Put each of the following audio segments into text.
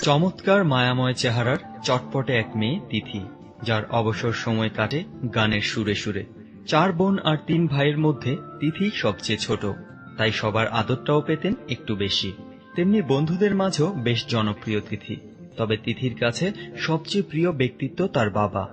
চমৎকার মায়াময় চেহারার চটপটে এক মেয়ে তিথি, যার অবসর সময় কাটে গানের সুরে সুরে। 4 বোন আর 3 ভাইয়ের মধ্যে তিথি সবচেয়ে ছোট, তাই সবার আদরটাও পেতেন একটু বেশি। তেমনি বন্ধুদের মাঝেও বেশ জনপ্রিয় তিথি। তবে তিথির কাছে সবচেয়ে প্রিয় ব্যক্তিত্ব তার বাবা।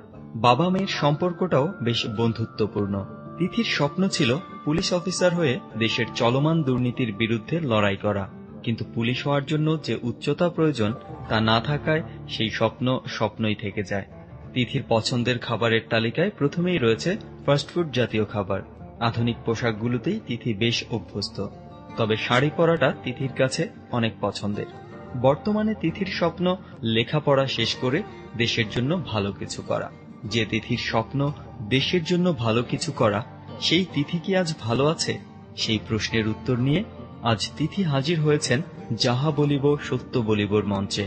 বাবা মেয়ের সম্পর্কটাও বেশ বন্ধুত্বপূর্ণ। তিথির স্বপ্ন ছিল পুলিশ অফিসার হয়ে দেশের চলমান দুর্নীতির বিরুদ্ধে লড়াই করা, কিন্তু পুলিশ হওয়ার জন্য যে উচ্চতা প্রয়োজন তা না থাকায় সেই স্বপ্ন স্বপ্নই থেকে যায়। তিথির পছন্দের খাবারের তালিকায় প্রথমেই রয়েছে ফাস্টফুড জাতীয় খাবার। আধুনিক পোশাকগুলোতেই তিথি বেশ অভ্যস্ত, তবে শাড়ি পরাটা তিথির কাছে অনেক পছন্দের। বর্তমানে তিথির স্বপ্ন লেখাপড়া শেষ করে দেশের জন্য ভালো কিছু করা। যে তিথির স্বপ্ন দেশের জন্য ভালো কিছু করা, সেই তিথি কি আজ ভালো আছে? সেই প্রশ্নের উত্তর নিয়ে আজ তিথি হাজির হয়েছেন যাহা বলিব সত্য বলিবর মঞ্চে।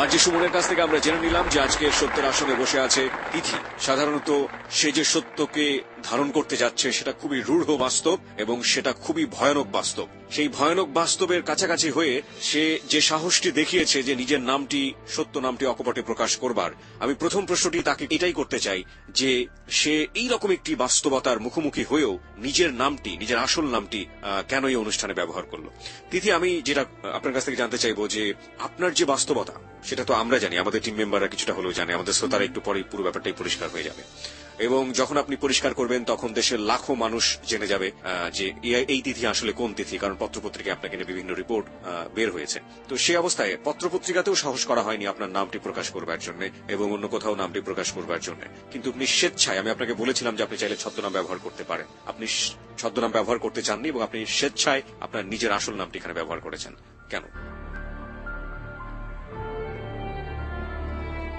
আজ সুমনের কাছ থেকে আমরা জেনে নিলাম যে আজকে সত্যের আসনে বসে আছে তিথি। সাধারণত সে যে সত্যকে ধারণ করতে যাচ্ছে সেটা খুবই রূঢ় বাস্তব এবং সেটা খুবই ভয়ানক বাস্তব। সেই ভয়ানক বাস্তবের কাছাকাছি হয়ে সে যে সাহসটি দেখিয়েছে যে নিজের নামটি, সত্য নামটি অকপটে প্রকাশ করবার, আমি প্রথম প্রশ্নটি তাকে এটাই করতে চাই যে সে এইরকম একটি বাস্তবতার মুখোমুখি হয়েও নিজের নামটি, নিজের আসল নামটি কেন এই অনুষ্ঠানে ব্যবহার করলো। তিথি, আমি যেটা আপনার কাছ থেকে জানতে চাইবো যে আপনার যে বাস্তবতা সেটা তো আমরা জানি, আমাদের টিম মেম্বাররা কিছুটা হলেও জানে, আমাদের শ্রোতারা একটু পরে পুরো ব্যাপারটাই পরিষ্কার হয়ে যাবে। এবং যখন আপনি পরিষ্কার করবেন তখন দেশের লাখো মানুষ জেনে যাবে যে এই তিথি আসলে কোন তিথি, কারণ পত্রপত্রিকায় আপনাকে নিয়ে বিভিন্ন রিপোর্ট বের হয়েছে। তো সেই অবস্থায় পত্রপত্রিকাতেও সাহস করা হয়নি আপনার নামটি প্রকাশ করবার জন্য এবং অন্য কোথাও নামটি প্রকাশ করবার জন্য, কিন্তু আপনি স্বেচ্ছায়, আমি আপনাকে বলেছিলাম যে আপনি চাইলে ছদ্মনাম ব্যবহার করতে পারেন, আপনি ছদ্মনাম ব্যবহার করতে চাননি এবং আপনি স্বেচ্ছায় আপনার নিজের আসল নামটি এখানে ব্যবহার করেছেন। কেন?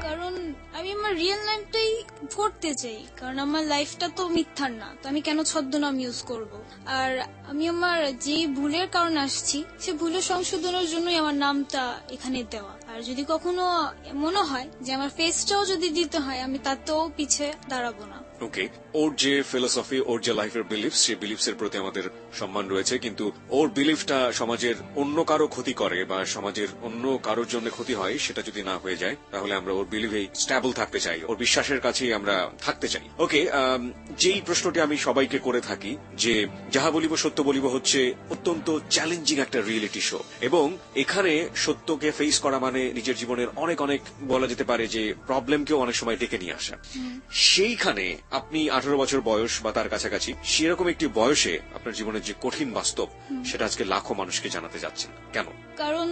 কারণ আমি আমার রিয়েল লাইফটাই করতে চাই, কারণ আমার লাইফটা তো মিথ্যার না, তো আমি কেন ছদ্মনাম ইউজ করব। আর আমি আমার যে ভুলের কারণে আসছি সে ভুলের সংশোধনের জন্যই আমার নামটা এখানে দেওয়া। আর যদি কখনো মনে হয় যে আমার ফেসটাও যদি দিতে হয়, আমি তাতেও পিছে দাঁড়াবো না। ওকে, ওর যে ফিলোসফি, ওর যে লাইফের বিলিফস, সেই বিলিফস এর প্রতি আমাদের সম্মান রয়েছে, কিন্তু ওর বিলিফটা সমাজের অন্য কারো ক্ষতি করে বা সমাজের অন্য কারোর জন্য ক্ষতি হয়, সেটা যদি না হয়ে যায় তাহলে আমরা ওর বিলিফেই স্ট্যাবল থাকতে চাই, ওর বিশ্বাসের কাছেই আমরা থাকতে চাই। ওকে, যেই প্রশ্নটি আমি সবাইকে করে থাকি যে যাহা বলিব সত্য বলিব হচ্ছে অত্যন্ত চ্যালেঞ্জিং একটা রিয়েলিটি শো, এবং এখানে সত্যকে ফেস করা মানে নিজের জীবনের অনেক অনেক বলা যেতে পারে যে প্রবলেমকেও অনেক সময় ডেকে নিয়ে আসা। সেইখানে আপনি 18 বছর বয়স বা তার কাছাকাছি, সেরকম একটি বয়সে আপনার জীবনের যে কঠিন বাস্তব সেটা আজকে লাখো মানুষকে জানাতে যাচ্ছেন। কেন? কারণ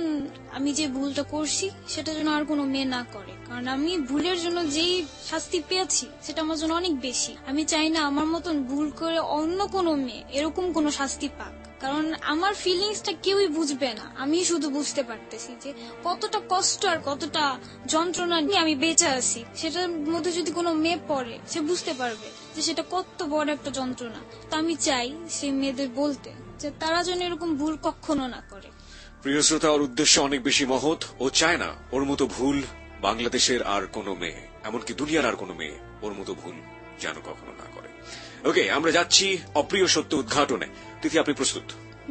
আমি যে ভুলটা করছি সেটা যেন আর কোনো মেয়ে না করে, কারণ আমি ভুলের জন্য যেই শাস্তি পেয়েছি সেটা আমার জন্য অনেক বেশি। আমি চাই না আমার মতন ভুল করে অন্য কোনো মেয়ে এরকম কোনো শাস্তি পাক, কারণ আমার ফিলিংসটা কেউই বুঝবে না, আমি শুধু বুঝতে পারতেছি যে কতটা কষ্ট আর কতটা যন্ত্রণা নিয়ে আমি বেঁচে আছি। সেটার মধ্যে যদি কোনো মেয়ে পড়ে, সে বুঝতে পারবে যে সেটা কত বড় একটা যন্ত্রণা। তো আমি চাই সেই মেয়েদের বলতে যে তারা যেন এরকম ভুল কখনো না করে। প্রিয় শ্রোতা, ওর উদ্দেশ্য অনেক বেশি মহৎ। ও চায় না ওর মতো ভুল বাংলাদেশের আর কোনো মেয়ে, এমনকি দুনিয়ার আর কোনো মেয়ে ওর মতো ভুল যেন কখনো না করে। ওকে, আমরা যাচ্ছি অপ্রিয় সত্য উদ্ঘাটনে। তিথি, আপনি প্রস্তুত?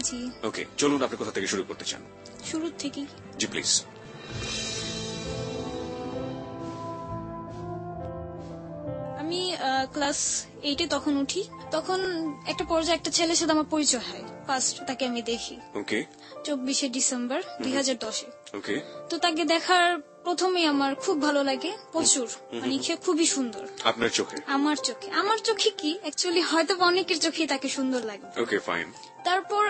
জি। ওকে, চলুন, আপনি কোথা থেকে শুরু করতে চান? শুরু থেকেই। জি প্লিজ। আমি ক্লাস 8-এ তখন উঠি, তখন একটা পর্যায়ে একটা ছেলের সাথে আমার পরিচয় হয়, ফার্স্ট তাকে আমি দেখি। ওকে। 24শে ডিসেম্বর 2010-এ। ওকে। তো তাকে দেখার প্রথমে আমার খুব ভালো লাগে, প্রচুর, মানে সে খুবই সুন্দর। আপনার চোখে? আমার চোখে কি অ্যাকচুয়ালি হয়তো অনেকের চোখেই তাকে সুন্দর লাগে। ওকে, ফাইন। তারপর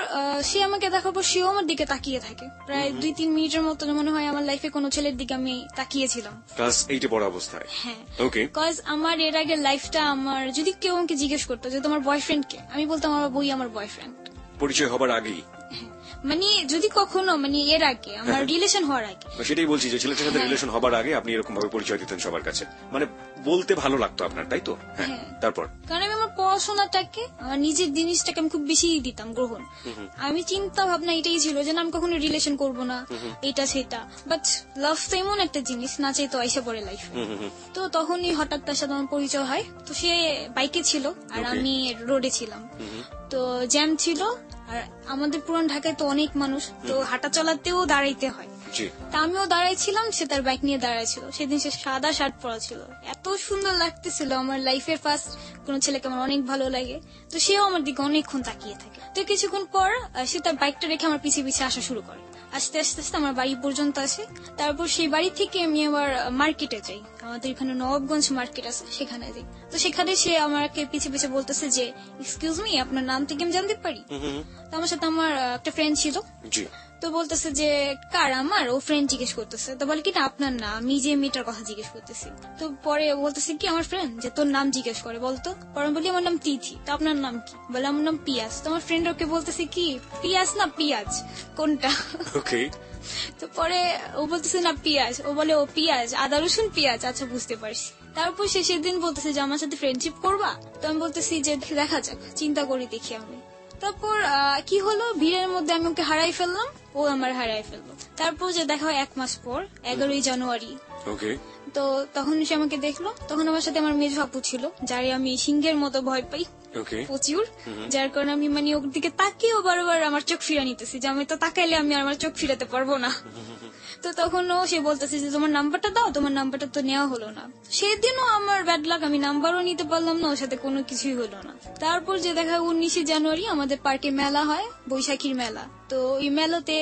সে আমাকে দেখার পর সেও আমার দিকে তাকিয়ে থাকে প্রায় 2-3 মিনিটের মতো। মনে হয় আমার লাইফে কোনো ছেলের দিকে আমি তাকিয়েছিলাম ক্লাস 8-এ পড়া অবস্থায়। হ্যাঁ। ওকে। কজ আমার এর আগের লাইফটা, আমার যদি কেউ আমাকে জিজ্ঞেস করতো যে তোমার বয়ফ্রেন্ড কে, আমি বলতাম আমার বই আমার বয়ফ্রেন্ড। পরিচয় হবার আগেই? মানে যদি কখনো, মানে এর আগে আমার রিলেশন হওয়ার আগে। সেটাই বলছি যে ছেলেটার সাথে রিলেশন হবার আগে আপনি এরকম ভাবে পরিচয় দিতেন সবার কাছে, মানে বলতে ভালো লাগতো আপনার, তাই তো? হ্যাঁ, হ্যাঁ। তারপর? কারণ আমি আমার পড়াশোনাটাকে আমার নিজের জিনিসটাকে আমি খুব বেশি দিতাম গ্রহণ। আমি চিন্তা ভাবনা এটাই ছিল যে না, আমি কখনো রিলেশন করব না, এটা সেটা। বাট লাভ তো এমন একটা জিনিস, না চাই তো আইসা পড়ে লাইফ। তো তখনই হঠাৎ তার সাথে আমার পরিচয় হয়। তো সে বাইকে ছিল আর Okay. আমি রোডে ছিলাম। তো জ্যাম ছিল, আর আমাদের পুরান ঢাকায় তো অনেক মানুষ, তো হাঁটা চলাতেও দাঁড়াইতে হয়। জি। তা আমিও দাঁড়াইছিলাম, সে তার বাইক নিয়ে দাঁড়াইছিল। সেদিন সে সাদা শার্ট পরা ছিল, এত সুন্দর লাগতেছিল। আমার লাইফের ফার্স্ট কোন ছেলেকে আমার অনেক ভালো লাগে। তো সেও আমার দিকে অনেকক্ষণ তাকিয়ে থাকে। তো কিছুক্ষণ পর সে তার বাইকটা রেখে আমার পিছিয়ে পিছিয়ে আসা শুরু করে। আস্তে আস্তে আস্তে আমার বাড়ি পর্যন্ত আসে। তারপর সেই বাড়ি থেকে আমি আবার মার্কেটে যাই, আমাদের এখানে নবাবগঞ্জ মার্কেট আছে, সেখানে যাই। তো সেখানে সে আমাকে পিছিয়ে পিছিয়ে বলতেছে যে এক্সকিউজ মি, আপনার নাম থেকে আমি জানতে পারি? তো আমার সাথে আমার একটা ফ্রেন্ড ছিল। জি। তো বলতেছে যে কার? আমার ও ফ্রেন্ড জিজ্ঞেস করতেছে। তো বলে কি না, আপনার না, আমি যে মেয়েটার কথা জিজ্ঞেস করতেছি। তো পরে বলতেছে কি আমার ফ্রেন্ড যে তোর নাম জিজ্ঞেস করে, বলতো। পরে আমি বলি আমার নাম তিথি। তো আপনার নাম কি? বলে আমার নাম পিয়াস। তো আমার ফ্রেন্ড ওকে বলতেছে কি পিয়াস না পিয়াজ, কোনটা? ওকে। তো পরে ও বলতেছে না পিয়াজ। ও বলে ও পিয়াজ, আদা রসুন পেঁয়াজ, আচ্ছা বুঝতে পারছি। তারপর সে সেদিন বলতেছে যে আমার সাথে ফ্রেন্ডশিপ করবা? তো আমি বলতেছি যে দেখা যাক, চিন্তা করে দেখি আমি। তারপর কি হলো, ভিড়ের মধ্যে আমি ওকে হারাই ফেললাম, ও আমার হারাই ফেললো। তারপর যে দেখা হয় 1 মাস পর, 11ই জানুয়ারি। ওকে। তো তখন সে আমাকে দেখলো। তখন আমার সাথে আমার মেজো আপু ছিল, যারে আমি সিংহের মতো ভয় পাই ওকে। প্রচুর। যার কারণে আমি মানে ওর দিকে তাকিয়েও বারবার আমার চোখ ফিরা নিতেছি, যে আমি তো তাকাইলে আমি আমার চোখ ফিরাতে পারবো না। তো তখনও সে বলতেছে যে তোমার নাম্বারটা দাও, তোমার নাম্বারটা তো নেওয়া হলো না। সেদিনও আমার ব্যাড লাক, আমি নাম্বারও নিতে পারলাম না, ওর সাথে কোনো কিছুই হলো না। তারপর যে দেখা 19শে জানুয়ারি আমাদের পার্কে মেলা হয়, বৈশাখীর মেলা। তো ওই মেলাতে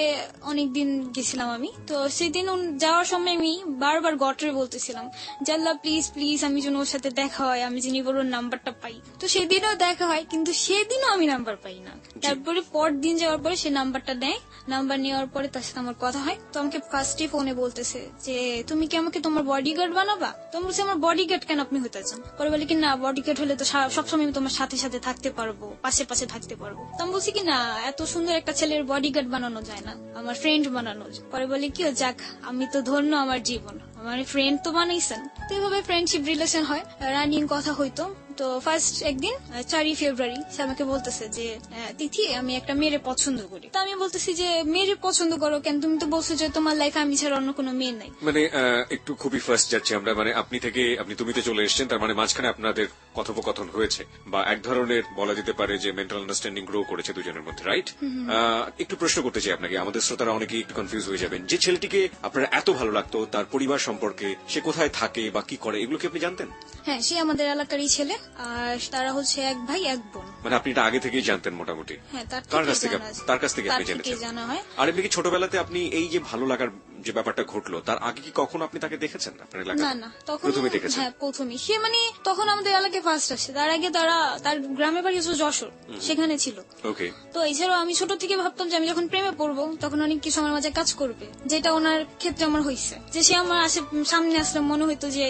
অনেকদিন গেছিলাম আমি। তো সেদিন যাওয়ার সময় আমি বারবার গটরে বলতেছিলাম যে আল্লাহ প্লিজ প্লিজ আমি যেন ওর সাথে দেখা হয়, আমি যেন ওর নাম্বারটা পাই। তো সেদিনও দেখা হয়, কিন্তু সেদিনও আমি নাম্বার পাই না। তারপরে পর দিন যাওয়ার পরে সে নাম্বারটা নেয়। নাম্বার নেওয়ার পরে তার সাথে আমার কথা হয়। তো আমাকে ফার্স্টে ফোনে বলতেছে যে তুমি কি আমাকে তোমার বডিগার্ড বানাবা? তো আমি বলছি আমার বডিগার্ড কেন আপনি হতে চান? পরে বলে কি না, বডিগার্ড হলে তো সবসময় আমি তোমার সাথে সাথে থাকতে পারবো, পাশে পাশে থাকতে পারবো। তো আমি বলছি কি না, এত সুন্দর একটা ছেলের বডিগার্ড বানানো যায় না, আমার ফ্রেন্ড বানানো যায়। পরে বলে কি যাক, আমি তো ধন্য আমার জীবন, আমার ফ্রেন্ড তো বানাইছেন। তো এইভাবে ফ্রেন্ডশিপ রিলেশন হয়, রানিং কথা হইতো। তো ফার্স্ট একদিন 4ই ফেব্রুয়ারি সে আমাকে বলতেছে যে তিথি আমি একটা মেয়েরে পছন্দ করি। তো আমি বলতেছি যে মেয়েরে পছন্দ করো কেন? তুমি তো বলছো যে তোমার লাইফে আমি ছাড়া অন্য কোনো মেয়ে নাই। মানে একটু খুবই ফার্স্ট যাচ্ছে আমরা, মানে আপনি থেকে আপনি তুমিতে চলে এসেছেন, তার মানে মাঝখানে আপনাদের কথোপকথন হয়েছে, বা এক ধরনের বলা যেতে পারে যে মেন্টাল আন্ডারস্ট্যান্ডিং গ্রো করেছে দুজনের মধ্যে, রাইট? একটু প্রশ্ন করতে চাই আপনাকে, আমাদের শ্রোতারা অনেকেই একটু কনফিউজ হয়ে যাবেন, যে ছেলেটিকে আপনার এত ভালো লাগতো, তার পরিবার সম্পর্কে, সে কোথায় থাকে বা কি করে, এগুলো কি আপনি জানতেন? হ্যাঁ, সে আমাদের এলাকারই ছেলে, আর তারা হচ্ছে এক ভাই এক বোন। মানে আপনি এটা আগে থেকেই জানতেন মোটামুটি? হ্যাঁ, কার কাছ থেকে? তার কাছ থেকে আপনি তার জেনেছেন? থেকেই জানা হয়। আর এমনি কি ছোটবেলাতে আপনি এই যে ভালো লাগার যে ব্যাপারটা ঘটলো, তার আগে কি কখনো আপনি তাকে দেখেছেন আপনার এলাকায়? না না, তখন প্রথমে দেখেছেন? হ্যাঁ প্রথমে। সে মানে তখন আমাদের এলাকায় ফার্স্ট আসে, তার আগে তার গ্রামের বাড়ি হচ্ছে যশোর, সেখানে ছিল। ওকে। তো এছাড়াও আমি ছোট থেকে ভাবতাম যে আমি যখন প্রেমে পড়বো তখন অনেক কিছু আমার মাঝে কাজ করবে, যেটা ওনার ক্ষেত্রে আমার হয়েছে। যে সে আমার সামনে আসলে মনে হইতো যে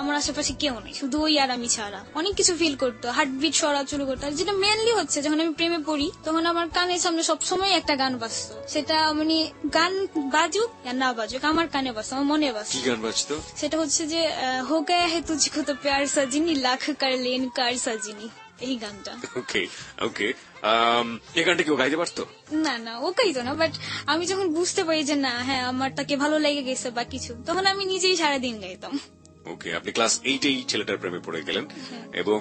আমার আশেপাশে কেউ নেই, শুধু ওই আর আমি ছাড়া। অনেক কিছু ফিল করতো, হার্টবিট সরা শুরু করতো। আর যেটা মেনলি হচ্ছে যখন আমি প্রেমে পড়ি তখন আমার কানের সামনে সবসময় একটা গান বাজতো। সেটা মানে গান বাজুক আর না বাজুক, আমার কানে বাজতো, আমার মনে বাজতো। কি গান বাজতো? সেটা হচ্ছে যে হো গায়া হে তুঝকো তো প্যার সাজিনি, লাখ কার লেন কার সাজিনি, এই গানটা। ওকে ওকে। এই গানটা কেউ গাইতে পারতো? না না, ও গাইতো না, বাট আমি যখন বুঝতে পারি যে না হ্যাঁ আমার তাকে ভালো লেগে গেছে বা কিছু, তখন আমি নিজেই সারাদিন গাইতাম। ওকে, আপনি ক্লাস 8-এই ছেলেটার প্রেমে পড়ে গেলেন, এবং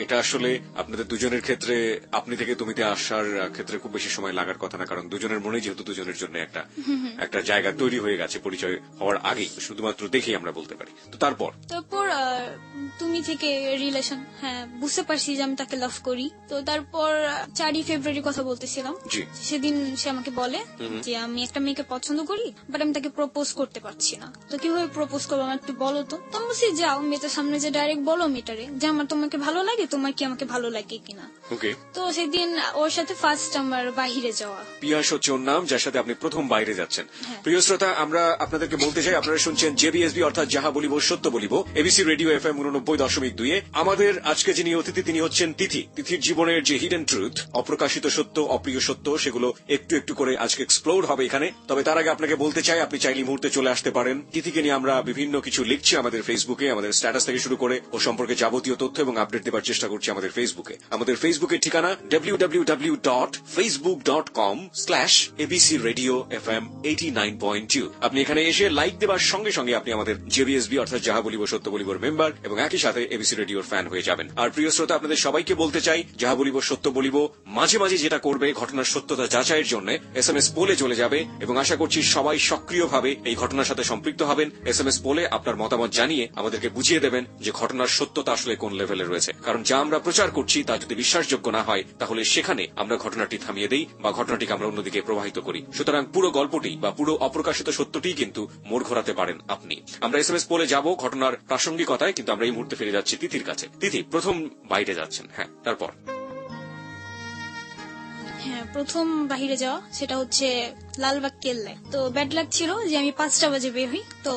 এটা আসলে আপনাদের দুজনের ক্ষেত্রে আপনি থেকে তুমিতে আসার ক্ষেত্রে খুব বেশি সময় লাগার কথা না, কারণ দুজনের মনে যেহেতু দুজনের জন্য একটা জায়গা তৈরি হয়ে গেছে পরিচয় হওয়ার আগেই, শুধুমাত্র দেখেই আমরা বলতে পারি। তো তারপর তুমি থেকে রিলেশন, হ্যাঁ বুঝতে পারছি যে আমি তাকে লাভ করি। তো তারপর 4ই ফেব্রুয়ারি কথা বলতেছিলাম, জি। সেদিন সে আমাকে বলে যে আমি একটা মেয়েকে পছন্দ করি, বাট আমি তাকে প্রপোজ করতে পারছি না। তো কিভাবে প্রপোজ করবো আমার একটু বলো তো। তো আমি বলছি যাও মেয়েটার সামনে যে ডাইরেক্ট বলো মেয়েটারে যে আমার তোমাকে ভালো লাগে, তোমার কি আমাকে ভালো লাগে কিনা। ওকে। তো সেদিন ওর সাথে ফার্স্ট আমার বাহিরে যাওয়া। পিয়াস হচ্ছে ওর নাম, যার সাথে আপনি প্রথম বাইরে যাচ্ছেন। প্রিয় শ্রোতা, আমরা আপনাদেরকে বলতে চাই, আপনারা শুনছেন জেবিএসবি, অর্থাৎ যাহা বলিব সত্য বলিব, এবিসি রেডিও FM 89.2। আমাদের আজকে যিনি অতিথি তিনি হচ্ছেন তিথি। তিথির জীবনের যে হিডেন ট্রুথ, অপ্রকাশিত সত্য, অপ্রিয় সত্য, সেগুলো একটু একটু করে আজকে এক্সপ্লোর হবে এখানে। তবে তার আগে আপনাকে বলতে চাই, আপনি চাইলে মুহূর্তে চলে আসতে পারেন। তিথিকে নিয়ে আমরা বিভিন্ন কিছু লিখছি আমাদের আমাদের ফেসবুকে, আমাদের স্ট্যাটাস থেকে শুরু করে ও সম্পর্কে যাবতীয় তথ্য এবং আপডেট দেওয়ার চেষ্টা করছি আমাদের ফেসবুকে। আমাদের ফেসবুকের ঠিকানা www.facebook.com/abcradiofm89.2। আপনি এখানে এসে লাইক দেওয়ার সঙ্গে সঙ্গে আপনি আমাদের জেবিএসবি অর্থাৎ যাহা বলিব সত্য বলিবর মেম্বার এবং একই সাথে এবিসি রেডিওর ফ্যান হয়ে যাবেন। আর প্রিয় শ্রোতা, আপনাদের সবাইকে বলতে চাই, যাহা বলিব সত্য বলিব মাঝে মাঝে যেটা করবে ঘটনার সত্যতা যাচাইয়ের জন্য এসএমএস পোলে চলে যাবে এবং আশা করছি সবাই সক্রিয়ভাবে এই ঘটনার সাথে সম্পৃক্ত হবেন। এসএমএস পোলে আপনার মতামত জানিয়ে আমাদেরকে বুঝিয়ে দেবেন যে ঘটনার সত্যতা আসলে কোন লেভেলে রয়েছে। কারণ যা আমরা প্রচার করছি তা যদি বিশ্বাসযোগ্য না হয় তাহলে সেখানে আমরা ঘটনাটি থামিয়ে দেই বা ঘটনাটিকে আমরা অন্যদিকে প্রবাহিত করি। সুতরাং পুরো গল্পটি বা পুরো অপ্রকাশিত সত্যটি কিন্তু মোড় ঘোরাতে পারেন আপনি। আমরা এসএমএস পোলে যাব ঘটনার প্রাসঙ্গিকতায়, কিন্তু আমরা এই মুহূর্তে ফিরে যাচ্ছি তিথির কাছে। তিথি, প্রথম বাইরে যাচ্ছেন, হ্যাঁ, তারপর? হ্যাঁ, প্রথম বাহিরে যাওয়া সেটা হচ্ছে লালবাগ কেল্লায়। তো ব্যাড লাক ছিল যে আমি 5টা বাজে বের হই, তো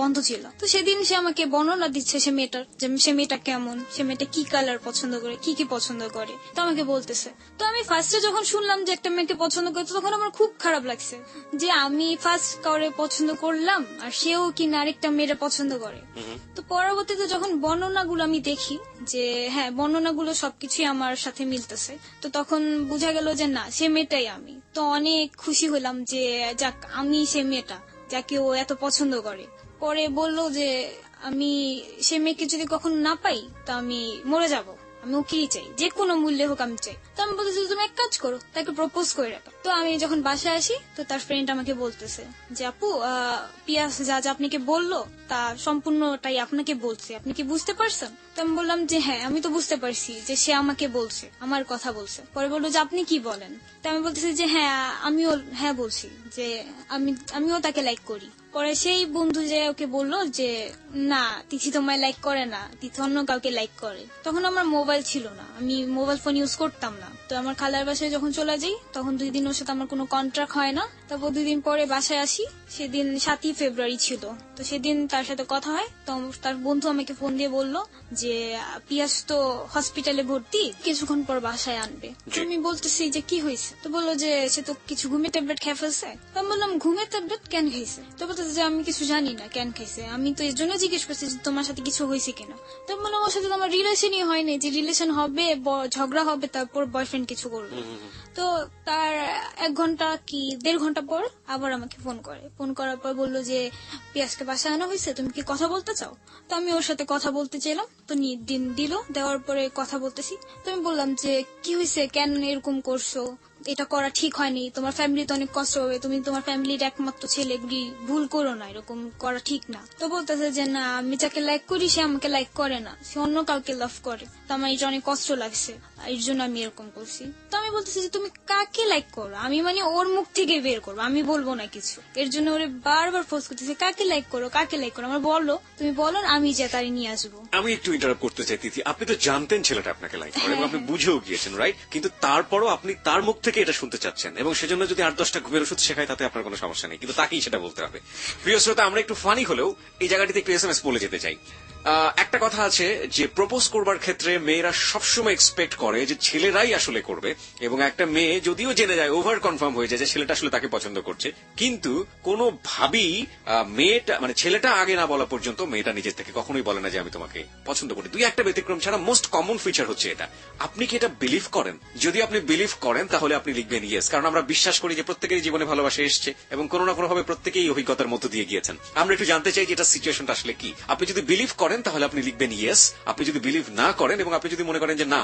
বন্ধ ছিল। তো সেদিন সে আমাকে বর্ণনা দিচ্ছে সে মেয়েটার, যে সে মেয়েটা কেমন, সে মেয়েটা কি কালার পছন্দ করে, কি কি পছন্দ করে, তো আমাকে বলতেছে। তো আমি ফার্স্টে যখন শুনলাম যে একটা মেয়েকে পছন্দ করে, তখন আমার খুব খারাপ লাগছে যে আমি ফার্স্ট কাউরে পছন্দ করলাম আর সেও কিনা আরেকটা মেয়েটা পছন্দ করে। তো পরবর্তীতে যখন বর্ণনাগুলো আমি দেখি যে হ্যাঁ, বর্ণনাগুলো সবকিছুই আমার সাথে মিলতেছে, তো তখন বোঝা গেল যে না, সে মেয়েটাই আমি। তো অনেক খুশি হলাম যে যাক, আমি সে মেয়েটা যাকে ও এত পছন্দ করে। পরে বললো যে আমি সে মেয়েকে যদি কখনো না পাই তো আমি মরে যাব, আমি ওকেই চাই, যে কোনো মূল্যে হোক আমি চাই। তো আমি বলতেছি তুমি এক কাজ করো, তাকে প্রপোজ করে রাখো। তো আমি যখন বাসায় আসি তো তার ফ্রেন্ড আমাকে বলতেছে যে আপু, পিয়াস যা যা আপনাকে বললো তা সম্পূর্ণটাই আপনাকে বলছে, আপনি কি বুঝতে পারছেন? তো আমি বললাম যে হ্যাঁ, আমি তো বুঝতে পারছি যে সে আমাকে বলছে, আমার কথা বলছে। পরে বললো যে আপনি কি বলেন? তো আমি বলতেছি যে হ্যাঁ, আমিও হ্যাঁ বলছি যে আমিও তাকে লাইক করি। পরে সেই বন্ধু যে ওকে বললো যে না, তিথি তোমায় লাইক করে না, তিথি অন্য কাউকে লাইক করে। তখন আমার মোবাইল ছিল না, আমি মোবাইল ফোন ইউজ করতাম না। তো আমার খালার বাসায় যখন চলে যাই তখন 2 দিন ওর সাথে আমার কোনো কন্ট্রাক্ট হয় না। তারপর 2 দিন পরে বাসায় আসি, সেদিন 7ই ফেব্রুয়ারি ছিল। তো সেদিন তার সাথে কথা হয়, তো তার বন্ধু আমাকে ফোন দিয়ে বললো যে পিয়াস তো হসপিটালে ভর্তি, কিছুক্ষণ পর বাসায় আনবে। তো আমি বলতেছি যে কি হয়েছে? তো বললো যে সে তো কিছু ঘুমের ট্যাবলেট খেয়ে ফেলছে। তো আমি বললাম ঘুমের ট্যাবলেট কেন খাইছে? তো বলতেছে যে আমি কিছু জানি না কেন খাইছে, আমি তো এর জন্য জিজ্ঞেস করছি যে তোমার সাথে কিছু হয়েছে কিনা। তো আমি বললাম ওর সাথে তো আমার রিলেশনই হয়নি, যে রিলেশন হবে, ঝগড়া হবে, তারপর বয়ফ্রেন্ড কিছু করবে। তো তার 1 ঘন্টা কি 1.5 ঘন্টা পর আবার আমাকে ফোন করে। ফোন করার পর বললো যে পিয়াসকে বাসায় আনা হয়েছে, তুমি কি কথা বলতে চাও? তো আমি ওর সাথে কথা বলতে চাইলাম, তো দিন দিল, দেওয়ার পরে কথা বলতেছি। তো আমি বললাম যে কি হয়েছে, কেন এরকম করছো, এটা করা ঠিক হয়নি, তোমার ফ্যামিলিতে অনেক কষ্ট হবে, তুমি তোমার ফ্যামিলির একমাত্র ছেলে, ভুল করো না, এরকম করা ঠিক না। তো বলতেছে যে না, আমি যাকে লাইক করি সে আমাকে লাইক করে না, সে অন্য কাউকে লাভ করে, তো আমার এটা অনেক কষ্ট লাগছে, এর জন্য আমি এরকম করছি। তো আমি বলতেছি যে তুমি কাকে লাইক করো, আমি মানে ওর মুখ থেকে বের করবো, আমি বলবো না কিছু। এর জন্য ওরে বারবার ফোর্স করতেছে কাকে লাইক করো, কাকে লাইক করো। আমার বললো তুমি বলো, আমি যে তারে নিয়ে আসবো। আমি একটু ইন্টারাপ্ট করতে চাই তিথি, আপনি তো জানতেন ছেলেটা আপনাকে লাইক করে এবং আপনি বুঝেও গিয়েছেন, রাইট? কিন্তু তারপরও আপনি তার মুখ থেকে এটা শুনতে চাচ্ছেন এবং সেজন্য যদি 8-10টা ঘুমের ওষুধ শেখায় তাতে আপনার কোনো সমস্যা নেই, কিন্তু তাকেই সেটা বলতে হবে। প্রিয় শ্রোতা, আমরা একটু ফানি হলেও এই জায়গাটিতে একটু এসএমএস বলে যেতে চাই। একটা কথা আছে যে প্রপোজ করবার ক্ষেত্রে মেয়েরা সবসময় এক্সপেক্ট করে যে ছেলেরাই আসলে করবে, এবং একটা মেয়ে যদিও জেনে যায়, ওভার কনফার্ম হয়ে যায় যে ছেলেটা আসলে তাকে পছন্দ করছে, কিন্তু কোনোভাবেই মেয়েটা মানে ছেলেটা আগে না বলা পর্যন্ত মেয়েটা নিজের থেকে কখনোই বলে না যে আমি তোমাকে পছন্দ করি। 2-1টা ব্যতিক্রম ছাড়া মোস্ট কমন ফিচার হচ্ছে এটা। আপনি কি এটা বিলিভ করেন? যদি আপনি বিলিভ করেন তাহলে আপনি লিখবেন ইয়েস, কারণ আমরা বিশ্বাস করি যে প্রত্যেকেরই জীবনে ভালোবাসা এসছে এবং কোনো না কোনো ভাবে প্রত্যেকেই অভিজ্ঞতার মধ্য দিয়ে গিয়েছেন। আমরা একটু জানতে চাই যে এটা সিচুয়েশনটা আসলে কি। আপনি যদি বিলিভ করেন তাহলে আপনি লিখবেন ইয়েস, আপনি যদি বিলিভ না করেন এবং আপনি যদি মনে করেন যে না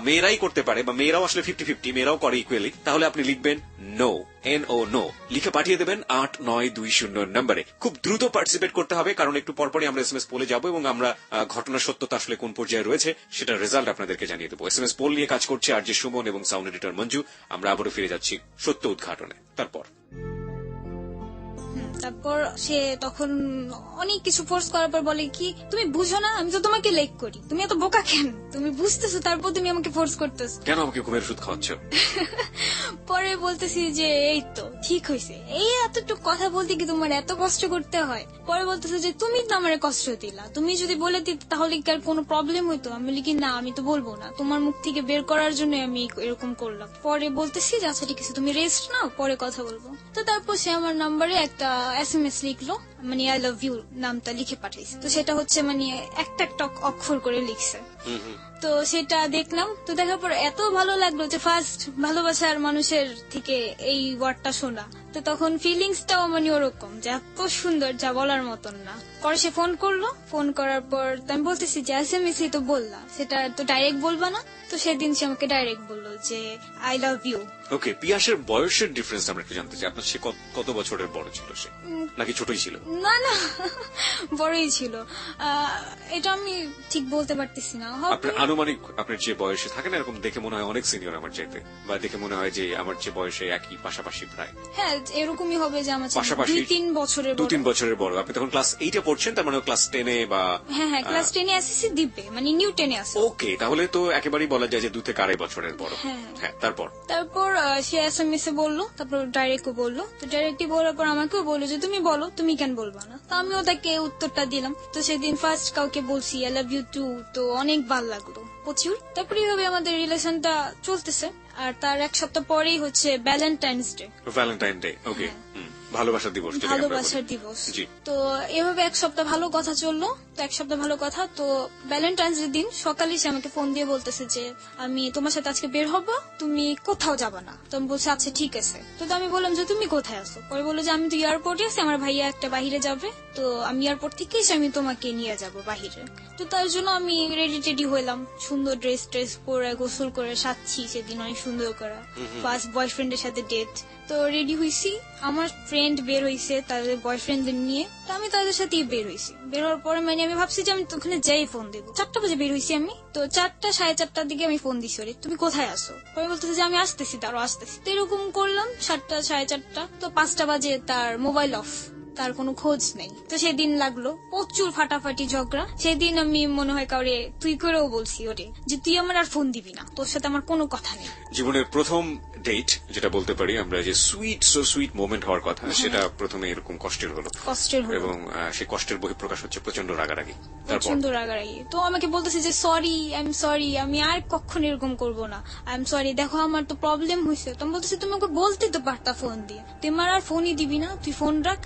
মেয়েরাই করতে পারে বা মেয়েরাও আসলে 50-50, মেয়েরাও করে ইকুয়ালি, তাহলে আপনি লিখবেন নো, NO, নো লিখে পাঠিয়ে দেবেন 8920 নম্বরে। খুব দ্রুত পার্টিসিপেট করতে হবে, কারণ একটু পরপরই আমরা এসএমএস পোলে যাব এবং আমরা ঘটনার সত্যতা আসলে কোন পর্যায়ে রয়েছে সেটার রেজাল্ট আপনাদেরকে জানিয়ে দেবো। এসএমএস পোল নিয়ে কাজ করছে আরজে সুমন এবং সাউন্ড এডিটর মঞ্জু। আমরা আবারও ফিরে যাচ্ছি সত্য উদ্ঘাটনে। তারপর সে তখন অনেক কিছু ফোর্স করার পর বলে কি তুমি বুঝো না, আমি তো তোমাকে লাইক করি, তুমি এত বোকা কেন, তুমি বুঝতেছো তারপর তুমি আমাকে ফোর্স করতেছো কেন, আমাকে ঘুমের ওষুধ খাওয়াচ্ছ? পরে বলতেছি যে এই তো ঠিক হয়েছে, এই এতটুকু কথা বলতে কি তোমার এত কষ্ট করতে হয়? পরে বলতেছে যে তুমি তো আমার কষ্ট দিলা, তুমি যদি বলে দিতে তাহলে কি আর কোনো প্রবলেম হইতো? আমি বলি কি না, আমি তো বলবো না, তোমার মুখ থেকে বের করার জন্য আমি এরকম করলাম। পরে বলতেছি যে আচ্ছা ঠিক আছে, তুমি রেস্ট নাও, পরে কথা বলবো। তো তারপর সে আমার নাম্বারে একটা SMS লিখলো, মানে আই লাভ ইউ নামটা লিখে পাঠাইছে। তো সেটা হচ্ছে মানে একটা একটা অক্ষর করে লিখছে। তো সেটা দেখলাম, তো দেখার পর এত ভালো লাগলো যে ফার্স্ট ভালোবাসার মানুষের থেকে এই ওয়ার্ডটা শোনা। তো তখন ফিলিংসটাও মানে ওরকম যে এত সুন্দর যা বলার মতন না। পরে সে ফোন করলো, ফোন করার পর আমি বলতেছি যে SMS তো বললা, সেটা তো ডাইরেক্ট বলবা না? তো সেদিন সে আমাকে ডাইরেক্ট বললো যে আই লাভ ইউ। ওকে, পিয়াসের বয়সের ডিফারেন্স আমরা একটু জানতে চাই। আপনার সে কত বছরের বড় ছিল সে, নাকি ছোটই ছিল? না না, বড়ই ছিল। এটা আমি ঠিক বলতে পারতেছি না। আপনার আনুমানিক আপনার যে বয়সে থাকে না, এরকম দেখে মনে হয় অনেক সিনিয়র আমার চাইতে, বা দেখে মনে হয় যে আমার যে বয়সে একই পাশাপাশি প্রায়। হ্যাঁ, এরকমই হবে যে আমার পাশাপাশি 2-3 বছরের বড়। 2-3 বছরের বড়। আপনি তখন ক্লাস 8-এ পড়ছেন, তার মানে ক্লাস 10-এ বা হ্যাঁ, ক্লাস 10-এ এসএসসি দিবে, মানে নিউ 10-এ আছে। ওকে, তাহলে তো একেবারেই বলা যায় যে 2 থেকে 2.5 বছরের বড়। হ্যাঁ, তারপর সে SMS এ বললো, তারপর ডাইরেক্টও বললো। তো ডাইরেক্টলি বলার পর আমাকেও বললো যে তুমি বলো, তুমি কেন বলবা না? তো আমিও তাকে উত্তরটা দিলাম। তো সেদিন ফার্স্ট কাউকে বলছি আই লাভ ইউ টু, তো অনেক ভালো লাগলো প্রচুর। তারপরে এইভাবে আমাদের রিলেশনটা চলতেছে। আর তার এক সপ্তাহ পরেই হচ্ছে ভ্যালেন্টাইন্স ডে। ভ্যালেন্টাইন ডে, ওকে, ভালোবাসার দিবস। ভালোবাসার দিবস। তো এভাবে এক সপ্তাহ ভালো কথা চললো। তো এক সপ্তাহ ভালো কথা, তো ভ্যালেন্টাইন্স ডে দিন সকালে সে আমাকে ফোন দিয়ে বলতেছে যে আমি তোমার সাথে আজকে বের হবো, তুমি কোথাও যাবা না। তো আমি বলছি আচ্ছা ঠিক আছে। তো আমি বললাম যে তুমি কোথায় আছো? পরে বললো যে আমি তো এয়ারপোর্টে আছি, আমার ভাইয়া একটা বাহিরে যাবে, তো আমি এয়ারপোর্ট থেকে এসে আমি তোমাকে নিয়ে যাব বাহিরে। তো তার জন্য আমি রেডি টেডি হইলাম, সুন্দর ড্রেস পরে গোসল করে সাজছি সেদিন অনেক সুন্দর করে। ফার্স্ট বয়ফ্রেন্ডের সাথে ডেট। তো রেডি হইছি, আমার ফ্রেন্ড বের হইছে তাদের বয়ফ্রেন্ডদের নিয়ে, তো আমি তাদের সাথেই বের হইছি। বের হওয়ার পরে মানে আমি ভাবছি যে আমি ওখানে যাই ফোন দেবো। 4টা বাজে বের হইছি আমি। তো 4টা 4:30টার দিকে আমি ফোন দিছি ওরে, তুমি কোথায় আসো? পরে বলতেছে যে আমি আসতেছি, তারও আসতেছি। তো এরকম করলাম 7টা 4:30টা। তো 5টা বাজে তার মোবাইল অফ, তার কোনো খোঁজ নেই। তো সেদিন লাগলো প্রচুর ফাটাফাটি ঝগড়া। সেদিন আমি মনে হয় কাউরে তুই করেও বলছি ওরে যে তুই আমার আর ফোন দিবি না, তোর সাথে আমার কোনো কথা নেই। জীবনের প্রথম ডেট যেটা বলতে পারি আমরা, যে সুইট মোমেন্ট হওয়ার কথা, সেটা প্রথমে এরকম কষ্টের হলো এবং সেই কষ্টের বহিঃপ্রকাশ হচ্ছে প্রচন্ড রাগারাগি। প্রচন্ড রাগারাগি। তো আমাকে বলতেছে যে সরি, আই এম সরি, আমি আর কখনো এরকম করবো না, আই এম সরি, দেখো আমার তো প্রবলেম হয়েছে। তো আমি বলতেছি তুমি ওকে বলতে তো পারতা ফোন দিয়ে, তুই আমার আর ফোনই দিবি না, তুই ফোন রাখ।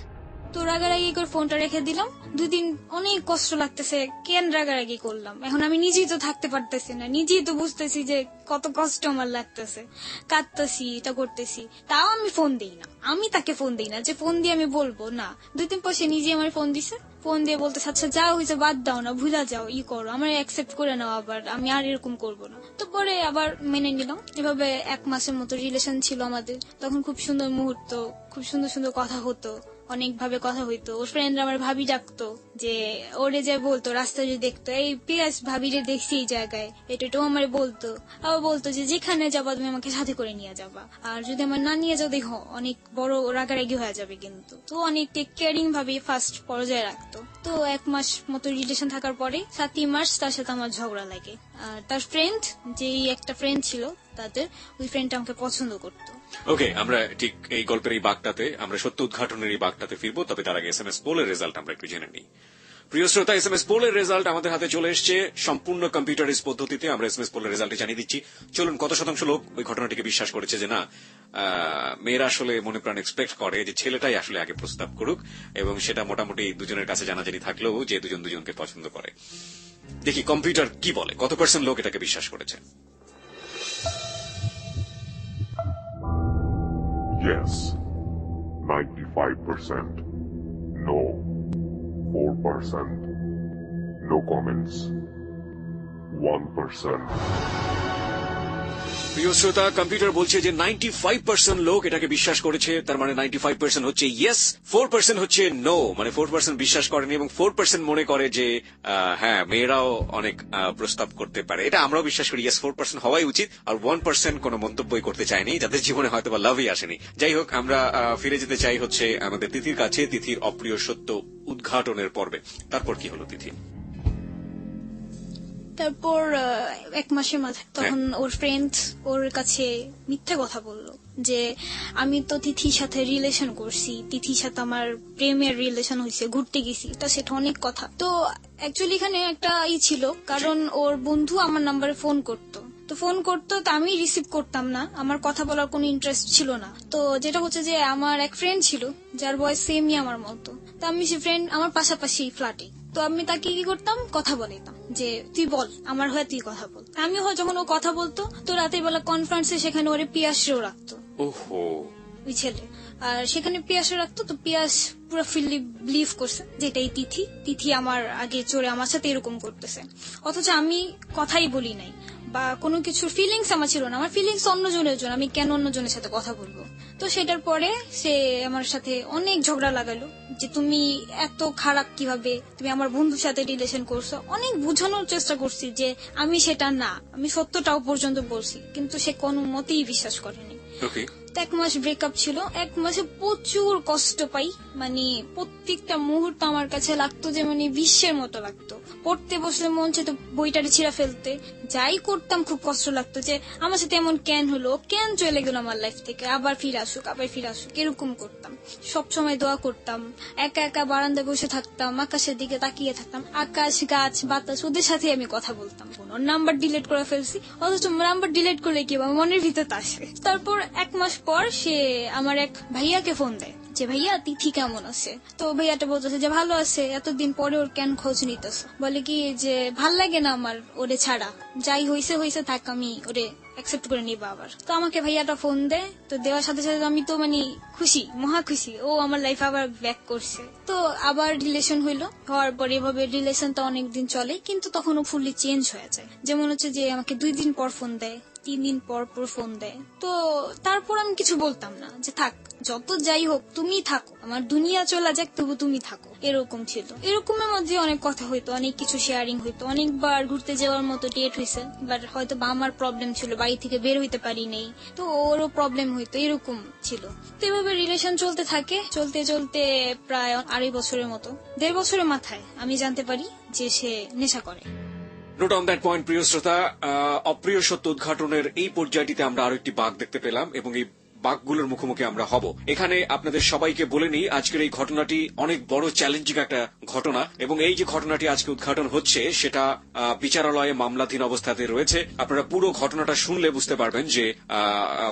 তো রাগারাগি করে ফোনটা রেখে দিলাম। 2 দিন অনেক কষ্ট লাগতেছে, কেন রাগারাগি করলাম। এখন আমি নিজেই তো থাকতে পারতেছি না, নিজেই তো বুঝতেছি যে কত কষ্ট আমার লাগতেছে, কাঁদতেছি, এটা করতেছি, তাও আমি ফোন দিই না। আমি তাকে ফোন দিই না যে ফোন দিয়ে আমি বলবো না। 2 দিন পর সে নিজে আমার ফোন দিছে, ফোন দিয়ে বলতেছে আচ্ছা যা হয়েছে বাদ দাও না, ভুলা যাও, করো, আমার অ্যাকসেপ্ট করে নাও, আবার আমি আর এরকম করবো না। তো পরে আবার মেনে নিলাম। এভাবে 1 মাসের মতো রিলেশন ছিল আমাদের। তখন খুব সুন্দর মুহূর্ত, খুব সুন্দর সুন্দর কথা হতো, অনেক ভাবে কথা হইতো। ওর ফ্রেন্ডরা আমার ভাবি ডাকতো, যে ওরে যে বলতো রাস্তায় যদি দেখতো এই পিয়াস ভাবিরে দেখছি এই জায়গায়, এটাও আমার বলতো। আবার বলতো যে যেখানে যাবা তুমি আমাকে সাথে করে নিয়ে যাবা, আর যদি আমার না নিয়ে যাও দেখো অনেক বড় রাগারাগি হয়ে যাবে কিন্তু। তো অনেক টেক কেয়ারিং ভাবে ফার্স্ট পর্যায়ে রাখতো। তো 1 মাস মতো রিলেশন থাকার পরে 7ই মার্চ তার সাথে আমার ঝগড়া লাগে। আর তার ফ্রেন্ড, যেই একটা ফ্রেন্ড ছিল তাদের, ওই ফ্রেন্ডটা আমাকে পছন্দ করতো। ওকে, আমরা ঠিক এই গল্পের এই বাগটাতে, আমরা সত্য উদ্ঘাটনের এই বাগটাতে ফিরবো, তবে তার আগে SMS পোলের রেজাল্ট আমরা একটু জেনে নিই। প্রিয় শ্রোতা, SMS পোলের রেজাল্ট আমাদের হাতে চলে এসছে সম্পূর্ণ কম্পিউটারাইজ পদ্ধতিতে। আমরা SMS পোলের রেজাল্টে জানিয়ে দিচ্ছি। চলুন, কত শতাংশ লোক ওই ঘটনাটিকে বিশ্বাস করেছে যে না, মেয়েরা আসলে মনে প্রাণ এক্সপেক্ট করে যে ছেলেটাই আসলে আগে প্রস্তাব করুক, এবং সেটা মোটামুটি দুজনের কাছে জানাজানি থাকলেও যে দুজন দুজনকে পছন্দ করে। দেখি কম্পিউটার কি বলে, কত % লোক এটাকে বিশ্বাস করেছে। Yes, 95%. No, 4%. No comments, 1%. প্রিয় শ্রোতা, কম্পিউটার বলছে যে 95% লোক এটাকে বিশ্বাস করেছে। তার মানে 95% হচ্ছে ইয়েস, 4% হচ্ছে নো, মানে 4% বিশ্বাস করেনি, এবং 4% মনে করে যে হ্যাঁ, মেয়েরাও অনেক প্রস্তাব করতে পারে। এটা আমরাও বিশ্বাস করি, ইয়েস 4% হওয়াই উচিত। আর 1% কোনো মন্তব্যই করতে চায়নি, যাদের জীবনে হয়তো বা লাভই আসেনি। যাই হোক, আমরা ফিরে যেতে চাই হচ্ছে আমাদের তিথির কাছে, তিথির অপ্রিয় সত্য উদ্ঘাটনের পর্বে। তারপর কি হলো তিথি? তারপর 1 মাসের মাথায় তখন ওর ফ্রেন্ড ওর কাছে মিথ্যা কথা বলল যে আমি তো তিথির সাথে রিলেশন করছি, তিথির সাথে আমার প্রেমের রিলেশন হয়েছে, ঘুরতে গেছি। তা সেটা অনেক কথা। তো অ্যাকচুয়ালি এখানে একটা ছিল, কারণ ওর বন্ধু আমার নাম্বারে ফোন করতো, তো ফোন করতো, তো আমি রিসিভ করতাম না, আমার কথা বলার কোনো ইন্টারেস্ট ছিল না। তো যেটা হচ্ছে যে আমার এক ফ্রেন্ড ছিল যার বয়স সেমই আমার মতো, তো আমি সে ফ্রেন্ড আমার পাশাপাশি ফ্ল্যাটে, তো আমি তাকে কি করতাম, কথা বলিতাম যে তুই বল, আমার হয়ে তুই কথা বল। আমি হয় যখন ও কথা বলতো, তো রাতের বেলা কনফারেন্সে সেখানে ওরে পিয়াসেও রাখতো ওহো, ওই ছেলে, আর সেখানে পিয়াসে রাখতো। তো পিয়াস পুরো ফিল্লি বিলিভ করছে যে এটাই তিথি আমার আগে চড়ে আমার সাথে এরকম করতেছে, অথচ আমি কথাই বলি নাই বা কোনো কিছুর ফিলিংস আমার ছিল না। আমার ফিলিংস অন্যজনের জন্য, আমি কেন অন্যজনের সাথে কথা বলবো। তো সেটার পরে সে আমার সাথে অনেক ঝগড়া লাগালো যে তুমি এত খারাপ কিভাবে, তুমি আমার বন্ধুর সাথে রিলেশন করছো। অনেক বোঝানোর চেষ্টা করছি যে আমি সেটা না, আমি সত্যটাও পর্যন্ত বলছি, কিন্তু সে কোনো মতেই বিশ্বাস করেনি। ওকে, এক মাস ব্রেকআপ ছিল, এক মাসে প্রচুর কষ্ট পাই, মানে প্রত্যেকটা মুহূর্ত আমার কাছে লাগতো যে মানে বিশ্বের মতো লাগতো। পড়তে বসলে মন চাইতো বইটারে ছিঁড়া ফেলতে, যাই করতাম খুব কষ্ট লাগতো যে আমার সাথে এমন কেন হলো, কেন চলে গেল আমার লাইফ থেকে, আবার ফিরে আসুক এরকম করতাম। সবসময় দোয়া করতাম, একা একা বারান্দায় বসে থাকতাম, আকাশের দিকে তাকিয়ে থাকতাম, আকাশ গাছ বাতাস ওদের সাথে আমি কথা বলতাম। ওর নাম্বার ডিলিট করে ফেলছি, অথচ নাম্বার ডিলিট করলে কি আমার মনের ভিতর আসে। তারপর এক মাস পর সে আমার এক ভাইয়াকে ফোন দেয় যে ভাইয়া তিথি কেমন আছে। তো ভাইয়াটা বলতেছে যে ভালো আছে, এতদিন পরে ওর কেন খোঁজ নিতেছ। বলে কি যে ভাল লাগে না আমার ওরে ছাড়া, যাই হইছে থাক, আমি ওরে অ্যাকসেপ্ট করে নিবা আবার। তো আমাকে ভাইয়াটা ফোন দেয়, তো দেওয়ার সাথে সাথে আমি তো মানে খুশি, মহা খুশি, ও আমার লাইফ আবার ব্যাক করছে। তো আবার রিলেশন হইলো, হওয়ার পরে এভাবে রিলেশনটা অনেকদিন চলে, কিন্তু তখন ও ফুললি চেঞ্জ হয়ে যায়। যেমন হচ্ছে যে আমাকে 2 দিন পর ফোন দেয়, 3 দিন পর ফোন দেয়। তো তারপর আমি কিছু বলতাম না, যে থাক যত যাই হোক তুমি থাকো, আমার দুনিয়া চলে যাক তবু তুমি থাকো, এরকম ছিল। এরকমের মধ্যে অনেক কথা হইতো, অনেক কিছু শেয়ারিং হইতো, অনেকবার ঘুরতে যাওয়ার মতো ডেট হয়েছে, বাট হয়তো বা আমার প্রবলেম ছিল, বাড়ি থেকে বের হইতে পারি নেই, তো ওরও প্রবলেম হইতো, এরকম ছিল। তো এভাবে রিলেশন চলতে থাকে, চলতে চলতে প্রায় 2.5 বছরের মতো, 1.5 বছরের মাথায় আমি জানতে পারি যে সে নেশা করে। Note on that point. প্রিয় শ্রোতা, অপ্রিয় সত্য উদ্ঘাটনের এই পর্যায়টিতে আমরা আরো একটি বাঁক দেখতে পেলাম এবং এই বাঘগুলোর মুখোমুখি আমরা হব। এখানে আপনাদের সবাইকে বলে নিই, আজকের এই ঘটনাটি অনেক বড় চ্যালেঞ্জিং একটা ঘটনা, এবং এই যে ঘটনাটি আজকে উদ্ঘাটন হচ্ছে সেটা বিচারালয়ে মামলাধীন অবস্থাতে রয়েছে। আপনারা পুরো ঘটনাটা শুনলে বুঝতে পারবেন যে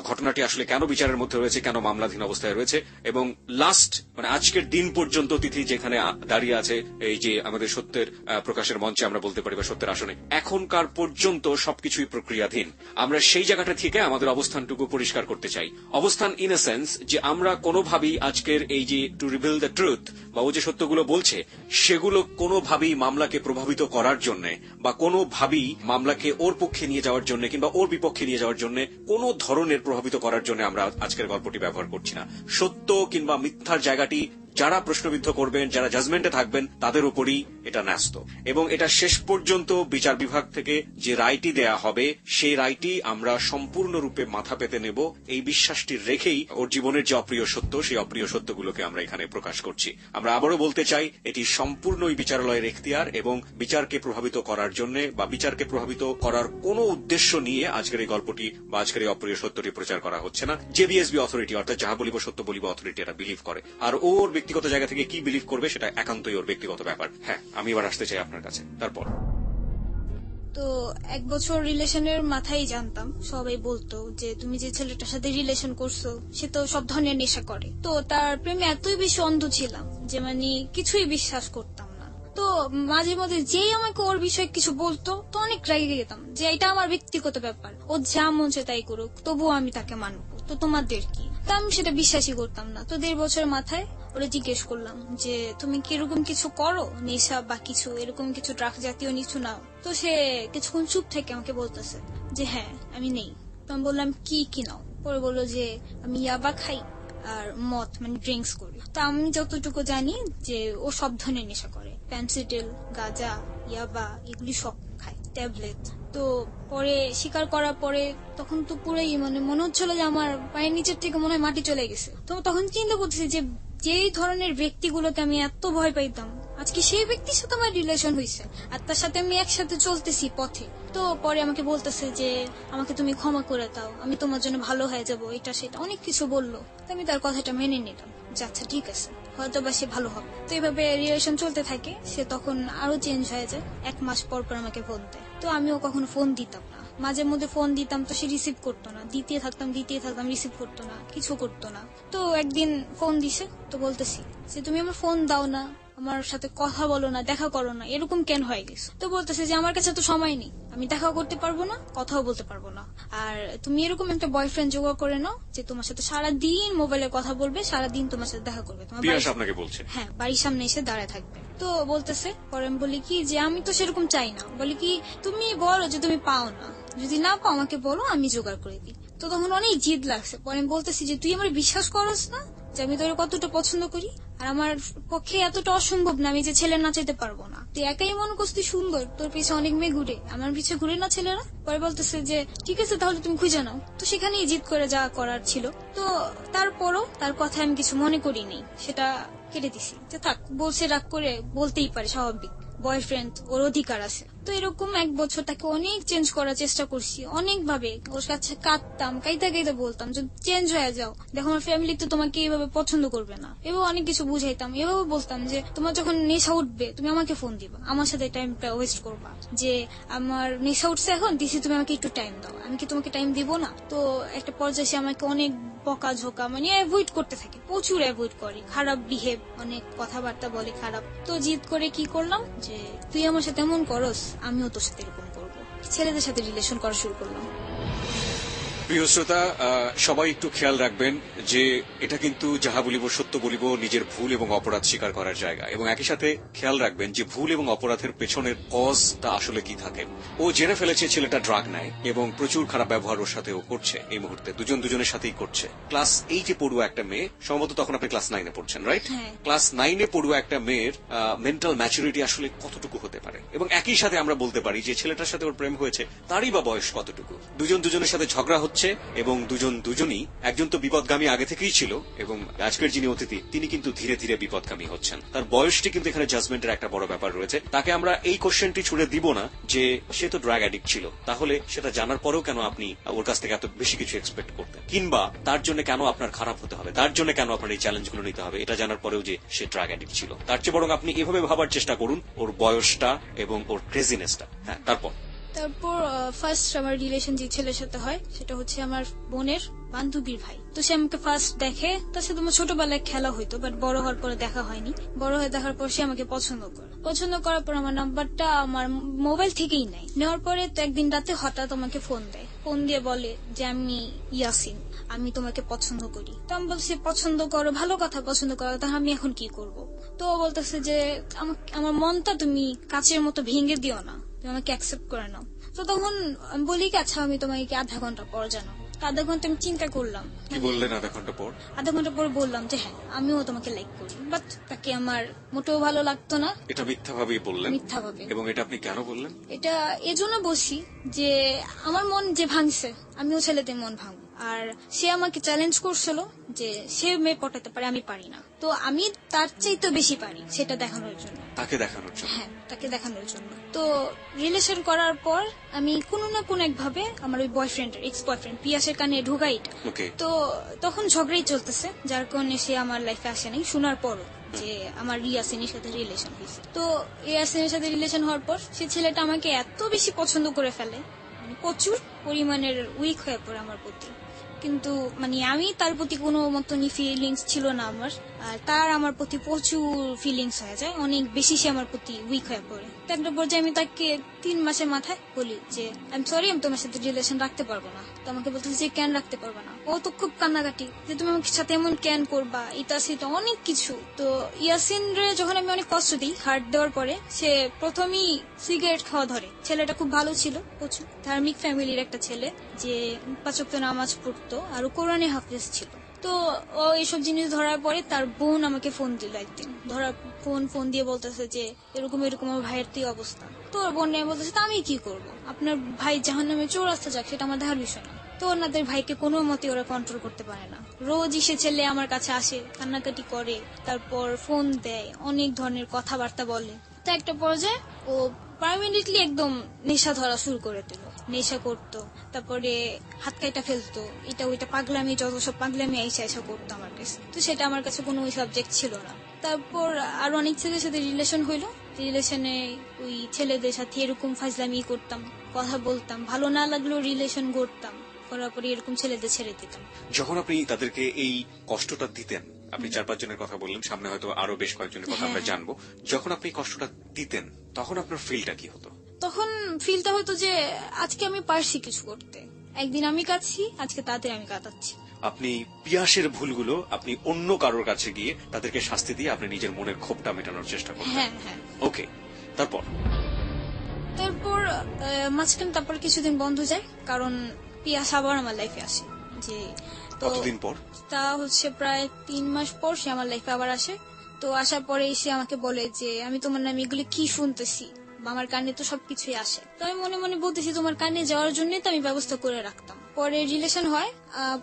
ঘটনাটি আসলে কেন বিচারের মধ্যে রয়েছে, কেন মামলাধীন অবস্থায় রয়েছে, এবং লাস্ট মানে আজকের দিন পর্যন্ত তিথি যেখানে দাঁড়িয়ে আছে, এই যে আমাদের সত্যের প্রকাশের মঞ্চে আমরা বলতে পারি বা সত্যের আসনে, এখনকার পর্যন্ত সবকিছুই প্রক্রিয়াধীন। আমরা সেই জায়গাটা থেকে আমাদের অবস্থানটুকু পরিষ্কার করতে চাই। অবস্থান ইন এ সেন্স যে আমরা কোনোভাবেই আজকের এই যে টু রিভিল দ্য ট্রুথ বা ও যে সত্যগুলো বলছে সেগুলো কোনোভাবেই মামলাকে প্রভাবিত করার জন্য বা কোনোভাবেই মামলাকে ওর পক্ষে নিয়ে যাওয়ার জন্য কিংবা ওর বিপক্ষে নিয়ে যাওয়ার জন্য কোনো ধরনের প্রভাবিত করার জন্য আমরা আজকের গল্পটি ব্যবহার করছি না। সত্য কিংবা মিথ্যার জায়গাটি যারা প্রশ্নবিদ্ধ করবেন, যারা জাজমেন্টে থাকবেন তাদের উপরই এটা ন্যস্ত, এবং এটা শেষ পর্যন্ত বিচার বিভাগ থেকে যে রায়টি দেয়া হবে সেই রায়টি আমরা সম্পূর্ণরূপে মাথা পেতে নেব, এই বিশ্বাসটি রেখেই ওর জীবনের যে অপ্রিয় সত্য সেই অপ্রিয় সত্যগুলোকে আমরা এখানে প্রকাশ করছি। আমরা আবারও বলতে চাই, এটি সম্পূর্ণই বিচারালয়ের এখতিয়ার এবং বিচারকে প্রভাবিত করার জন্য বা বিচারকে প্রভাবিত করার কোনো উদ্দেশ্য নিয়ে আজকের এই গল্পটি বা আজকের এই অপ্রিয় সত্যটি প্রচার করা হচ্ছে না। জেবিএসবি অথরিটি অর্থাৎ যাহা বলিব সত্য বলিব অথরিটি এটা বিলিভ করে, আর ওর ব্যক্তিগত জায়গা থেকে কি বিলিভ করবে সেটা একান্তই ওর ব্যক্তিগত ব্যাপার। হ্যাঁ, আমি এবার আসতে চাই আপনার কাছে। তারপর তো 1 বছর রিলেশনের মাথায় জানতাম, সবাই বলতো যে তুমি যে ছেলেটার সাথে রিলেশন করছো সে তো সব ধরনের নেশা করে। তো তার প্রেমে এতই বেশি অন্ধ ছিলাম যে মানে কিছুই বিশ্বাস করতাম না। তো মাঝে মাঝে যেই আমাকে ওর বিষয়ে কিছু বলতো তো অনেক রেগে যেতাম যে এটা আমার ব্যক্তিগত ব্যাপার, ও যা মন চায় তাই করুক, তবুও আমি তাকে মানবো, তো তোমাদের কি। তা আমি সেটা বিশ্বাসই করতাম না। তো 1.5 বছরের মাথায় ওরা জিজ্ঞেস করলাম যে তুমি কি এরকম কিছু করো, নেশা বা কিছু এরকম কিছু ড্রাগ জাতীয় কিছু নাও। তো সে কিছুক্ষণ চুপ থেকে আমাকে বলতেছে যে হ্যাঁ আমি নেই। তো আমি বললাম কি নাও। পরে বললো যে আমি ইয়াবা খাই আর মদ মানে ড্রিঙ্কস করি। তো আমি যতটুকু জানি যে ও সব ধরনের নেশা করে, প্যান্সিডিল, গাঁজা, ইয়াবা এগুলি সব খায়, ট্যাবলেট। তো পরে স্বীকার করার পরে তখন তো পুরাই মানে মনে হচ্ছিল যে আমার পায়ের নিচের থেকে মনে হয় মাটি চলে গেছে। তো তখন চিন্তা করতেছি যে যেই ধরনের ব্যক্তিগুলোকে আমি এত ভয় পাইতাম আজকে সেই ব্যক্তির সাথে আমার রিলেশন হয়েছে আর তার সাথে আমি একসাথে চলতেছি পথে। তো পরে আমাকে বলতেছে যে আমাকে তুমি ক্ষমা করে দাও, আমি তোমার জন্য ভালো হয়ে যাবো, এটা সেটা অনেক কিছু বললো। তো আমি তার কথাটা মেনে নিলাম যে আচ্ছা ঠিক আছে, হয়তো বা সে ভালো হবে। তো এইভাবে রিলেশন চলতে থাকে। সে তখন আরো চেঞ্জ হয়ে যায়, 1 মাস পর আমাকে ফোন দেয়। তো আমিও কখনো ফোন দিতাম না, মাঝে মধ্যে ফোন দিতাম তো সে রিসিভ করতো না, দিতে থাকতাম রিসিভ করতো না, কিছু করতো না। তো একদিন ফোন দিছে, তো বলতেছি যে তুমি আমার ফোন দাও না, আমার সাথে কথা বলো না, দেখা করো না, এরকম কেন হয়ে গেছে? তো বলতেছে যে আমার কাছে তো সময় নেই, আমি দেখাও করতে পারবো না, কথাও বলতে পারবো না, আর তুমি এরকম একটা বয়ফ্রেন্ড জোগাড় করে নাও যে তোমার সাথে সারাদিন মোবাইলে কথা বলবে, সারাদিন তোমার সাথে দেখা করবে, তোমার পিয়াস আপনাকে বলছে? হ্যাঁ, বাড়ির সামনে এসে দাঁড়ায় থাকবে। তো বলতেছে, পরে আমি বলি কি যে আমি তো সেরকম চাই না, বলি কি তুমি বলো যে তুমি পাও না, যদি না পাও আমাকে বলো, আমি জোগাড় করে দিই। তো তখন অনেক জিদ লাগছে, পরে আমি বলতেছি যে তুই আমার বিশ্বাস করস না যে আমি তোর কতটা পছন্দ করি, আর আমার পক্ষে এতটা অসম্ভব না আমি যে ছেলে না চাইতে পারবো না, তুই একাই মনে করছিস তুই সুন্দর, তোর পিছে অনেক মেয়ে ঘুরে, আমার পিছে ঘুরে না ছেলেরা? পরে বলতেছে যে ঠিক আছে তাহলে তুমি খুঁজে নাও। তো সেখানেই জিদ করে যা করার ছিল। তো তারপরও তার কথা আমি কিছু মনে করিনি, সেটা কেটে দিছি যে থাক, বলছে রাগ করে বলতেই পারে, স্বাভাবিক, বয়ফ্রেন্ড, ওর অধিকার আছে। তো এরকম 1 বছর তাকে অনেক চেঞ্জ করার চেষ্টা করছি, অনেক ভাবে ওর কাছে কাঁদতাম, কাইতে বলতাম যে চেঞ্জ হয়ে যাও, দেখো আমার ফ্যামিলি তো তোমাকে এইভাবে পছন্দ করবে না, এভাবে অনেক কিছু বুঝাইতাম। এভাবে বলতাম যে তোমার যখন নেশা উঠবে তুমি আমাকে ফোন দিবা, আমার সাথে টাইমটা ওয়েস্ট করবা, যে আমার নেশা উঠছে এখন দিছি, তুমি আমাকে একটু টাইম দাও, আমি কি তোমাকে টাইম দিব না? তো একটা পর্যায়ে সে আমাকে অনেক বকা ঝোকা মানে অ্যাভয়েড করতে থাকে, প্রচুর অ্যাভয়েড করে, খারাপ বিহেভ, অনেক কথাবার্তা বলে খারাপ। তো জিদ করে কি করলাম যে তুই আমার সাথে এমন করস, আমিও তোর সাথে এরকম করবো, ছেলেদের সাথে রিলেশন করা শুরু করলাম। প্রিয় শ্রোতা, সবাই একটু খেয়াল রাখবেন যে এটা কিন্তু যাহা বলিব সত্য বলিব নিজের ভুল এবং অপরাধ স্বীকার করার জায়গা, এবং একই সাথে খেয়াল রাখবেন যে ভুল এবং অপরাধের পেছনের কজটা আসলে কি থাকে। ও জেনে ফেলেছে ছেলেটা ড্রাগ নেয় এবং প্রচুর খারাপ ব্যবহার ওর সাথে ও করছে, এই মুহূর্তে দুজনের সাথেই করছে। ক্লাস 8-এ পড়ুয়া একটা মেয়ে, সম্ভবত তখন আপনি ক্লাস 9-এ পড়ছেন, রাইট? ক্লাস 9-এ পড়ুয়া একটা মেয়ের মেন্টাল ম্যাচুরিটি আসলে কতটুকু হতে পারে, এবং একই সাথে আমরা বলতে পারি যে ছেলেটার সাথে ওর প্রেম হয়েছে তারই বা বয়স কতটুকু। দুজনের সাথে ঝগড়া হচ্ছে এবং দুজনই, একজন তো বিপদগামী আগে থেকেই ছিল, এবং আজকের যিনি অতিথি তিনি কিন্তু ধীরে ধীরে বিপদগামী হচ্ছেন। তার বয়সটি কিন্তু এখানে জাজমেন্টের একটা বড় ব্যাপার রয়েছে। তাকে আমরা এই কোশ্চেনটি ছুড়ে দিব না যে সে তো ড্রাগ অ্যাডিক্ট ছিল, তাহলে সেটা জানার পরেও কেন আপনি ওর কাছ থেকে এত বেশি কিছু এক্সপেক্ট করতেন, কিংবা তার জন্য কেন আপনার খারাপ হতে হবে, তার জন্য কেন আপনার এই চ্যালেঞ্জগুলো নিতে হবে এটা জানার পরেও যে সে ড্রাগ অ্যাডিক্ট ছিল। তার চেয়ে বরং আপনি এভাবে ভাবার চেষ্টা করুন ওর বয়সটা এবং ওর ক্রেজিনেসটা। হ্যাঁ, তারপর ফার্স্ট আমার রিলেশন যে ছেলের সাথে হয় সেটা হচ্ছে আমার বোনের বান্ধবীর ভাই। তো সে আমাকে ফার্স্ট দেখে, তার সাথে আমার ছোটবেলায় খেলা হইতো, বাট বড় হওয়ার পরে দেখা হয়নি। বড় হয়ে দেখার পর সে আমাকে পছন্দ করার পর আমার নাম্বারটা আমার মোবাইল থেকেই নেওয়ার পরে তো একদিন রাতে হঠাৎ আমাকে ফোন দেয়, ফোন দিয়ে বলে যে আমি ইয়াসিন, আমি তোমাকে পছন্দ করি। তো আমি বলছি পছন্দ করো, ভালো কথা, পছন্দ করো, তাহলে আমি এখন কি করব? তো বলতেছে যে আমার মনটা তুমি কাচের মতো ভেঙে দিও না, তুমি আমাকে অ্যাকসেপ্ট করে নাও। তো তখন আমি বলি কি আচ্ছা আমি তোমাকে আধা ঘন্টা পর জানাবো। আধা ঘন্টা আমি চিন্তা করলাম। কি বললেন আধা ঘন্টা পর? আধা ঘন্টা পর বললাম যে হ্যাঁ আমিও তোমাকে লাইক করি, বাট তাকে আমার মোটেও ভালো লাগতো না। এটা মিথ্যা ভাবেই বললেন? মিথ্যা ভাবে। এবং এটা আপনি কেন বললেন? এটা এজন্য বলছি যে আমার মন যে ভাঙছে আমিও ছেলেদের মন ভাঙবো, আর সে আমাকে চ্যালেঞ্জ করছিল যে সে মেয়ে পটাতে পারে, আমি পারি না, তো আমি তার চাইতে বেশি পারি, সেটা দেখানোর জন্য, তাকে দেখানোর জন্য। হ্যাঁ, তাকে দেখানোর জন্য। তো রিলেশন করার পর আমি কোনো না কোনো একভাবে আমার ওই বয়ফ্রেন্ডের এক্স বয়ফ্রেন্ড পিয়াসের কানে ঢুকাই। তো তখন ঝগড়াই চলতেছে, যার কারণে সে আমার লাইফে আসে নাই শোনার পরও যে আমার ইয়াসিনের সাথে রিলেশন হয়েছে। তো ইয়াসিনের সাথে রিলেশন হওয়ার পর সে ছেলেটা আমাকে এত বেশি পছন্দ করে ফেলে, মানে প্রচুর পরিমাণের উইক হয়ে পড়ে আমার প্রতি। কিন্তু মানে আমি তার প্রতি কোনো মতনই ফিলিংস ছিল না আমার, আর তার আমার প্রতি প্রচুর ফিলিংস হয়ে যায়, অনেক বেশি সে আমার প্রতি উইক হয়ে পড়ে। তো একটা পর্যায়ে আমি তাকে 3 মাসের মাথায় বলি যে আই এম সরি, আমি তোমার সাথে রিলেশন রাখতে পারবো না। তো আমাকে বলতেছে যে কেন রাখতে পারবো না? ও তো খুব কান্নাকাটি যে তুমি আমার সাথে এমন কেন করবা, এটা সেটা অনেক কিছু। তো ইয়াসিন রে যখন আমি অনেক কষ্ট দিই, হার্ট দেওয়ার পরে সে প্রথমেই সিগারেট খাওয়া ধরে। ছেলেটা খুব ভালো ছিল, প্রচুর ধার্মিক ফ্যামিলির একটা ছেলে, যে 5 ওয়াক্ত নামাজ পড়তো আর কোরআনে হাফেজ ছিল। তো ও এইসব জিনিস ধরার পরে তার বোন আমাকে ফোন দিল একদিন, ফোন দিয়ে বলতেছে যে এরকম আমার ভাইয়ের তুই অবস্থা। তো ওর বোন বলতেছে তা আমি কি করব, আপনার ভাই জাহান্নামে চৌরাস্তা যাক, সেটা আমার দেখার বিষয় না। তো ওনাদের ভাইকে কোনো মতে ওরা কন্ট্রোল করতে পারে না। রোজই সে ছেলে আমার কাছে আসে, কান্নাকাটি করে, তারপর ফোন দেয়, অনেক ধরনের কথাবার্তা বলে। তো একটা পর্যায়ে ও পার্মানেন্টলি একদম নেশা ধরা শুরু করে দিল, নেশা করতো, তারপরে হাত কাইটা ফেলতো, এটা ওইটা পাগলামি, যত সব পাগলামি আইসা করতো আমার কাছে। তো সেটা আমার কাছে কোনো ওই সাবজেক্ট ছিল না। তারপর আরো অনেক ছেলের সাথে রিলেশন হইলো, রিলেশনে ওই ছেলেদের সাথে এরকম ফাজলামি করতাম, কথা বলতাম, ভালো না লাগলেও রিলেশন করতাম, করার পরে এরকম ছেলেদের ছেড়ে দিতাম। যখন আপনি তাদেরকে এই কষ্টটা দিতেন, আপনি 4-5 জনের কথা বললেন, সামনে হয়তো আরো বেশ কয়েকজনের কথা আমরা জানবো, যখন আপনি কষ্টটা দিতেন তখন আপনার ফিলটা কি হতো? তখন ফিলটা হতো যে আজকে আমি পারছি কিছু করতে, একদিন আমি কাঁদছি, আজকে তাদের আমি কাঁদাচ্ছি। আপনি পিয়াসের ভুলগুলো আপনি অন্য কারোর কাছে গিয়ে তাদেরকে শাস্তি দিয়ে আপনি নিজের মনের ক্ষোভটা মেটানোর চেষ্টা করতেন। হ্যাঁ হ্যাঁ। ওকে, তারপর মাঝখানে তারপর কিছুদিন বন্ধ যায়, কারণ পিয়াস আবার আমার লাইফে আসে। যে তো কতদিন পর? তা হচ্ছে প্রায় 3 মাস পর সে আমার লাইফে আবার আসে। তো আসার পরে এসে আমাকে বলে যে আমি তোমার নামে এগুলো কি শুনতেছি, আমার কানে তো সবকিছুই আসে। তো আমি মনে মনে বলতেছি তোমার কানে যাওয়ার জন্যই তো আমি ব্যবস্থা করে রাখতাম। পরে রিলেশন হয়,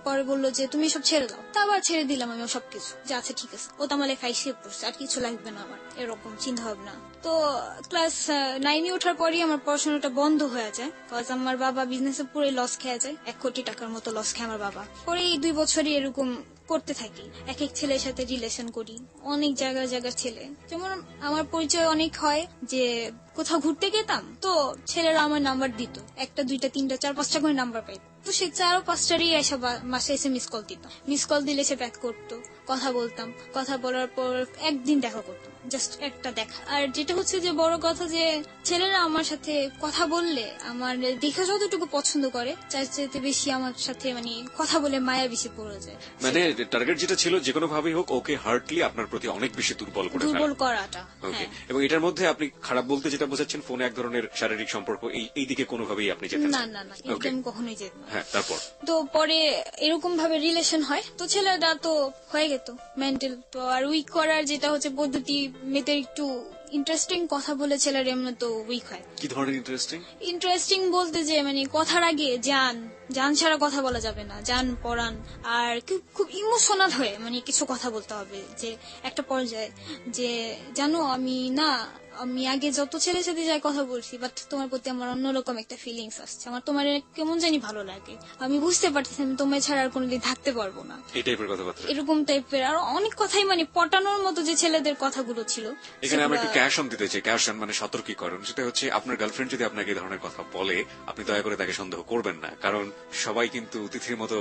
পরে বললো যে তুমি সব ছেড়ে দাও, তা আবার ছেড়ে দিলাম আমি সবকিছু, যে আচ্ছা ঠিক আছে, ও তো আমার লেখায় সেভ করছে, আর কিছু লাগবে না আমার, এরকম চিন্তা ভাবনা। তো ক্লাস 9-এ ওঠার পরই আমার পড়াশোনাটা বন্ধ হয়ে যায়, কজ আমার বাবা বিজনেসে পুরো লস খেয়ে যায়, 1 কোটি টাকার মতো লস খায় আমার বাবা। পরে এই 2 বছরই এরকম করতে থাকি, এক এক ছেলের সাথে রিলেশন করি, অনেক জায়গার ছেলে। যেমন আমার পরিচয় অনেক হয় যে কোথাও ঘুরতে গেতাম, তো ছেলেরা আমার নাম্বার দিত, 1টা 2টা 3টা 4-5টা করে নাম্বার পাইত, তো সে 4-5টারই এসে মাসে এসে মিস কল দিতাম। মিস কল দিলে সে ব্যাক করতো, কথা বলতাম, কথা বলার পর একদিন দেখা করতাম, জাস্ট একটা দেখা। আর যেটা হচ্ছে যে বড় কথা, যে ছেলেরা আমার সাথে কথা বললে আমার দেখে যতটুকু পছন্দ করে, চার চাইতে বেশি আমার সাথে মানে কথা বলে মায়া বেশি পড়ে যায়। মানে টার্গেট যেটা ছিল যে কোনো ভাবেই হোক ওকে হার্টলি আপনার প্রতি অনেক বেশি দুর্বল করে ফেলা। দুর্বল করাটা। ওকে, এবং এটার মধ্যে আপনি খারাপ বলতে যেটা বোঝাচ্ছেন, ফোনে এক ধরনের শারীরিক সম্পর্ক, এই দিকে কোনোভাবেই আপনি যেতেন না না না, এটা আমি কখনোই যেত না। হ্যাঁ, তারপর তো পরে এরকম ভাবে রিলেশন হয়, তো ছেলেটা তো হয়ে গেত মেন্টাল। তো আর উইক করার যেটা হচ্ছে পদ্ধতি, মেয়েদের একটু ইন্টারেস্টিং কথা বলে ছেলের এমনি তো উইক হয়। কি ধরনের ইন্টারেস্টিং? ইন্টারেস্টিং বলতে যে মানে কথার আগে জান ছাড়া কথা বলা যাবে না, জান পরান, আর খুব ইমোশনাল হয়ে মানে কিছু কথা বলতে হবে, যে একটা পর্যায়ে যে জানো আমি আগে যত ছেলের সাথে যাই কথা বলছি, বাট তোমার প্রতি আমার অন্যরকম একটা ফিলিংস আসছে, আমার তোমার কেমন জানি ভালো লাগে, আমি বুঝতে পারতেছি আমি তোমায় ছাড়া আর কোনোদিন থাকতে পারবো না, এই টাইপের কথাবার্তা। এরকম টাইপের আর অনেক কথাই মানে পটানোর মতো যে ছেলেদের কথাগুলো ছিল। এখানে আমরা একটু ক্যাশন দিতে চাই, ক্যাশন মানে সতর্কীকরণ। সেটা হচ্ছে আপনার গার্লফ্রেন্ড যদি আপনাকে এই ধরনের কথা বলে, আপনি দয়া করে তাকে সন্দেহ করবেন না, কারণ সবাই কিন্তু তিথির মতো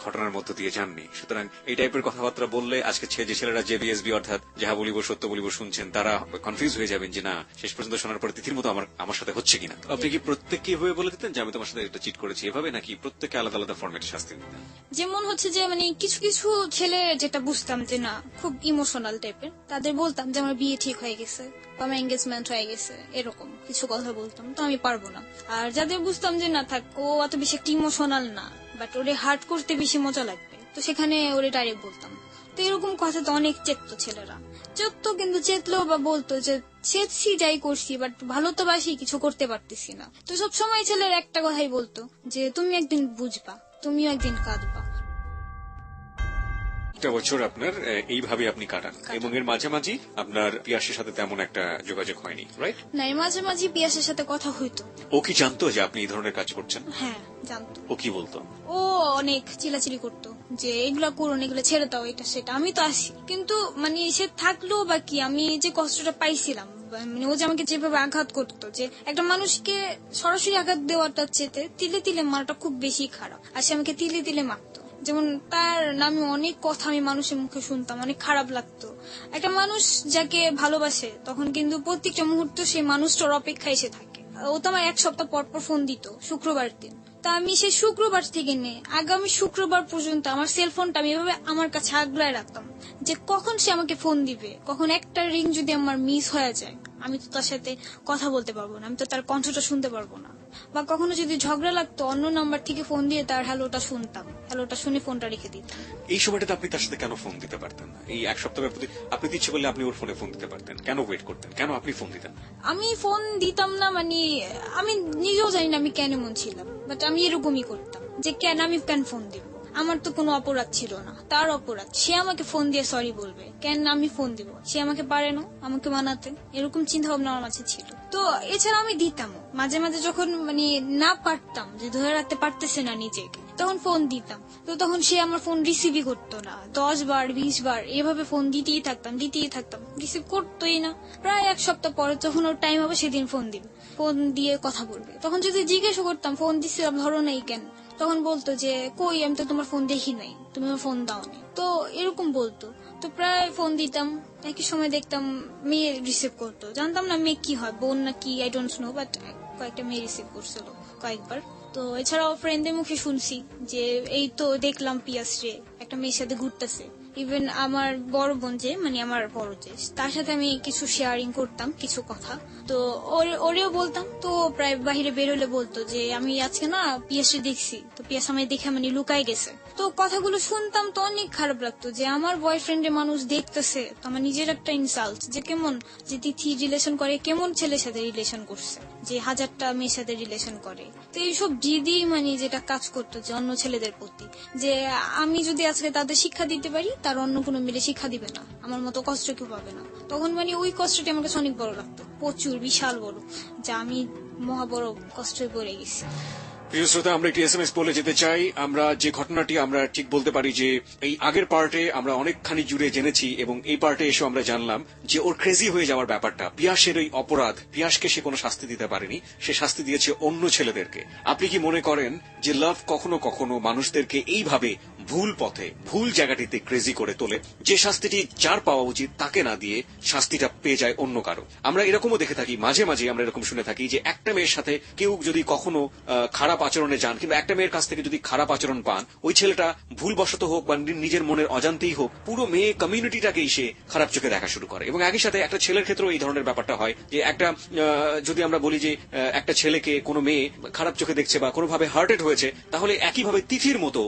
ঘটনার মধ্য দিয়ে যাননি। সুতরাং এই টাইপের কথাবার্তা বললে আজকে যে ছেলেরা জেবিএসবি অর্থাৎ যাহা বলিব সত্য বলিব শুনছেন, তারা কনফিউজ হয়ে যাবেন যে না, শেষ পর্যন্ত শোনার পরে তিথির মতো আমার সাথে হচ্ছে কিনা। আপনি কি প্রত্যেককে এভাবে বলে দিতেন যে আমি তোমার সাথে একটা চিট করেছি এভাবে, নাকি প্রত্যেককে আলাদা আলাদা ফরম্যাটে শাস্তি দিতেন? যেমন হচ্ছে যে মানে কিছু কিছু ছেলে যেটা বুঝতাম যে না খুব ইমোশনাল টাইপের, তাদের বলতাম যে আমার বিয়ে ঠিক হয়ে গেছে বা আমার এঙ্গেজমেন্ট হয়ে গেছে, এরকম কিছু কথা বলতাম, তো আমি পারবো না। আর যাদের বুঝতাম যে না থাক, ও অত বেশি একটা ইমোশনাল না, বাট ওরে হার্ট করতে বেশি মজা লাগবে, তো সেখানে ওরে ডাইরেক্ট বলতাম। তো এরকম কথা তো অনেক চেততো ছেলেরা, কিন্তু চেতলো বা বলতো যে চেতছি যাই করছি, বাট ভালো তো বাসি, কিছু করতে পারতেছি না। তো সবসময় ছেলের একটা কথাই বলতো যে তুমি একদিন বুঝবা, তুমিও একদিন কাঁদবা। একটা বছর আপনার এইভাবে আপনি কাটান, এবং এর মাঝামাঝি আপনার পিয়াসের সাথে তেমন একটা যোগাযোগ হয়নি, রাইট? না, মাঝে মাঝে পিয়াসের সাথে কথা হইতো। ও কি জানতো যে আপনি এই ধরনের কাজ করছেন? হ্যাঁ জানতো। ও কি বলতো? ও অনেক চিলাচিলি করতো যে এগুলা করুন, এগুলো ছেড়ে দাও, এটা সেটা। আমি তো আসি, কিন্তু মানে সে থাকলো বা কি, আমি যে কষ্টটা পাইছিলাম, মানে ও যে আমাকে যেভাবে আঘাত করতো, যে একটা মানুষকে সরাসরি আঘাত দেওয়াটা চেতে তিলে তিলে মারাটা খুব বেশি খারাপ, আর সে আমাকে তিলে তিলে মারতো। যেমন তার নামে অনেক কথা আমি মানুষের মুখে শুনতাম, অনেক খারাপ লাগতো। একটা মানুষ যাকে ভালোবাসে তখন কিন্তু প্রত্যেকটা মুহূর্ত সেই মানুষটার অপেক্ষায় এসে থাকে। ও তো আমার 1 সপ্তাহ পর পর ফোন দিত, শুক্রবার দিন। তা আমি সেই শুক্রবার থেকে নিয়ে আগামী শুক্রবার পর্যন্ত আমার সেলফোনটা আমি এভাবে আমার কাছে আগলায় রাখতাম, যে কখন সে আমাকে ফোন দিবে, কখন একটা রিং যদি আমার মিস হয়ে যায়, আমি তো তার সাথে কথা বলতে পারবো না, আমি তো তার কণ্ঠটা শুনতে পারবো না। বা কখনো যদি ঝগড়া লাগতো, অন্য নাম্বার থেকে ফোন দিয়ে তার হ্যালোটা শুনতাম, হ্যালোটা শুনে ফোনটা রেখে দিতাম। এই সময়টাতে আপনি তার সাথে কেন ফোন দিতে পারতেন না? এই 1 সপ্তাহের প্রতি আপনি ইচ্ছে করলে আপনি ওর ফোনে ফোন দিতে পারতেন, কেন ওয়েট করতেন? কেন আপনি ফোন দিতেন? আমি ফোন দিতাম না, মানে আমি নিজেও জানি না আমি কেন এমন ছিলাম, বাট আমি এরকমই করতাম যে আমি কেন ফোন দিব, আমার তো কোনো অপরাধ ছিল না, তার অপরাধ, সে আমাকে ফোন দিয়ে সরি বলবে, কেন আমি ফোন দিব, সে আমাকে পারে না আমাকে মানাতে, এরকম চিন্তা ভাবনা আমার মাঝে ছিল। তো এছাড়া আমি দিতাম মাঝে মাঝে, যখন মানে না পারতাম, যে ধরে রাখতে পারতেছে না নিজেকে, তখন ফোন দিতাম। তো তখন সে আমার ফোন রিসিভই করতো না, 10 বার 20 বার এভাবে ফোন দিতেই থাকতাম, রিসিভ করতোই না। প্রায় 1 সপ্তাহ পরে যখন ওর টাইম হবে সেদিন ফোন দিবে, ফোন দিয়ে কথা বলবে। তখন যদি জিজ্ঞেস করতাম ফোন দিছি ধরো নাই কেন, তখন বলতো যে কই আমি তো তোমার ফোন দেখি নাই, তুমি আমার ফোন দাওনি। তো এরকম বলতো। তো প্রায় ফোন দিতাম, একই সময় দেখতাম মেয়ে রিসিভ করতো। জানতাম না মেয়ে কি হয়, বোন না কি, আই ডোন্ট নো, বাট কয়েকটা মেয়ে রিসিভ করছিল কয়েকবার। তো এছাড়াও ফ্রেন্ডদের মুখে শুনছি যে এই তো দেখলাম পিয়াসরে একটা মেয়ের সাথে ঘুরতেছে। ইভেন আমার বড় বোন যে মানে আমার বড় যে, তার সাথে আমি কিছু শেয়ারিং করতাম কিছু কথা, তো ওরেও বলতাম। তো প্রায় বাহিরে বের হলে বলতো যে আমি আজকে না পিয়াসরে দেখছি, তো পিয়াস আমায় দেখে মানে লুকায় গেছে। তো কথাগুলো শুনতাম তো অনেক খারাপ লাগতো যে আমার বয়ফ্রেন্ডের মানুষ দেখতেছে, তো আমার নিজের একটা ইনসাল্ট যে কেমন যে তিথি রিলেশন করে, কেমন ছেলের সাথে রিলেশন করছে যে 1000টা মেয়ের সাথে রিলেশন করে। তো এইসব জিদি মানে যেটা কাজ করতো যে অন্য ছেলেদের প্রতি, যে আমি যদি আজকে তাদের শিক্ষা দিতে পারি তার অন্য কোনো মেয়ে শিক্ষা দিবে না, আমার মতো কষ্ট কেউ পাবে না। তখন মানে ওই কষ্টটি আমার কাছে অনেক বড় লাগতো, প্রচুর বিশাল বড়, যা আমি মহা বড় কষ্টে পড়ে গেছি। প্রিয় শ্রোতা, আমরা একটি এসএমএস বলে যেতে চাই। আমরা যে ঘটনাটি আমরা ঠিক বলতে পারি যে এই আগের পার্টে আমরা অনেকখানি জুড়ে জেনেছি এবং এই পার্টে এসে আমরা জানলাম যে ওর ক্রেজি হয়ে যাওয়ার ব্যাপারটা, পিয়াসের ওই অপরাধ, পিয়াসকে সে কোনো শাস্তি দিতে পারেনি, সে শাস্তি দিয়েছে অন্য ছেলেদেরকে। আপনি কি মনে করেন যে লাভ কখনো কখনো মানুষদেরকে এইভাবে ভুল পথে, ভুল জায়গাটিতে ক্রেজি করে তোলে, যে শাস্তিটি যার পাওয়া উচিত তাকে না দিয়ে শাস্তিটা পেয়ে যায় অন্য কারো? আমরা এরকমও দেখে থাকি, মাঝে মাঝে আমরা এরকম শুনে থাকি যে একটা মেয়ের সাথে কেউ যদি কখনো খারাপ আচরণে যান কিংবা একটা মেয়ের কাছ থেকে যদি খারাপ আচরণ পান, ওই ছেলেটা ভুলবশত হোক বা নিজের মনের অজান্তেই হোক, পুরো মেয়ে কমিউনিটিটাকেই সে খারাপ চোখে দেখা শুরু করে। এবং একই সাথে একটা ছেলের ক্ষেত্রেও এই ধরনের ব্যাপারটা হয় যে একটা যদি আমরা বলি যে একটা ছেলেকে কোনো মেয়ে খারাপ চোখে দেখছে বা কোনোভাবে হার্টেড হয়েছে, তাহলে একইভাবে তিথির মতো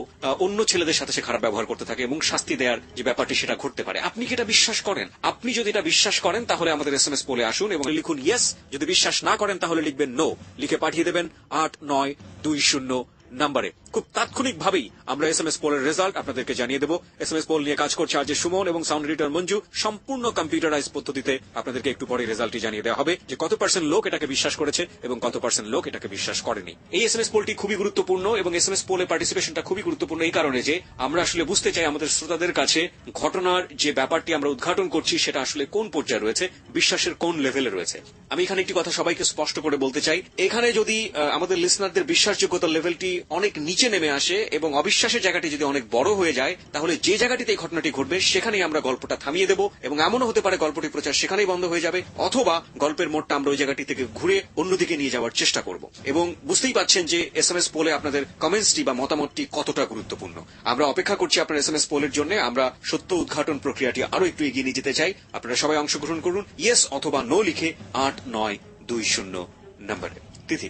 অন্য ছেলেদের সাথে সে খারাপ ব্যবহার করতে থাকে এবং শাস্তি দেওয়ার যে ব্যাপারটি সেটা ঘটতে পারে। আপনি কি এটা বিশ্বাস করেন? আপনি যদি এটা বিশ্বাস করেন তাহলে আমাদের এসএমএস পোলে আসুন এবং লিখুন ইয়েস। যদি বিশ্বাস না করেন তাহলে লিখবেন নো, লিখে পাঠিয়ে দেবেন 8920 নম্বরে। খুব তাৎক্ষণিকভাবেই আমরা এসএমএস পোলের রেজাল্ট আপনাদেরকে জানিয়ে দেব। এসএমএস পোল নিয়ে কাজ করছে আজকে সুমন এবং সাউন্ড এডিটর মঞ্জু। সম্পূর্ণ কম্পিউটারাইজ পদ্ধতিতে আপনাদেরকে একটু পরে রেজাল্টটি জানিয়ে দেওয়া হবে যে কত পার্সেন্ট লোক এটাকে বিশ্বাস করেছে এবং কত পার্সেন্ট লোক এটাকে বিশ্বাস করেনি। এই এসএমএস পোলটি খুবই গুরুত্বপূর্ণ এবং এসএমএস পোলে পার্টিসিপেশনটা খুবই গুরুত্বপূর্ণ এই কারণে যে আমরা আসলে বুঝতে চাই আমাদের শ্রোতাদের কাছে ঘটনার যে ব্যাপারটি আমরা উদ্ঘাটন করছি সেটা আসলে কোন পর্যায়ে রয়েছে, বিশ্বাসের কোন লেভেলে রয়েছে। আমি এখানে একটি কথা সবাইকে স্পষ্ট করে বলতে চাই, এখানে যদি আমাদের লিসনারদের বিশ্বাসযোগ্যতার লেভেলটি অনেক নিচে নেমে আসে এবং অবিশ্বাসের জায়গাটি যদি অনেক বড় হয়ে যায়, তাহলে যে জায়গাটিতে এই ঘটনাটি ঘটবে সেখানেই আমরা গল্পটা থামিয়ে দেব এবং এমনও হতে পারে গল্পটি প্রচার সেখানেই বন্ধ হয়ে যাবে, অথবা গল্পের মোড়টা আমরা ওই জায়গাটি থেকে ঘুরে অন্যদিকে নিয়ে যাওয়ার চেষ্টা করব। এবং বুঝতেই পাচ্ছেন যে এসএমএস পোলে আপনাদের কমেন্টসটি বা মতামতটি কতটা গুরুত্বপূর্ণ। আমরা অপেক্ষা করছি আপনার এসএমএস পোলের জন্য। আমরা সত্য উদ্ঘাটন প্রক্রিয়াটি আরো একটু এগিয়ে নিয়ে যেতে চাই। আপনারা সবাই অংশগ্রহণ করুন ইয়েস অথবা নো লিখে 8920 নম্বরে। তিথি,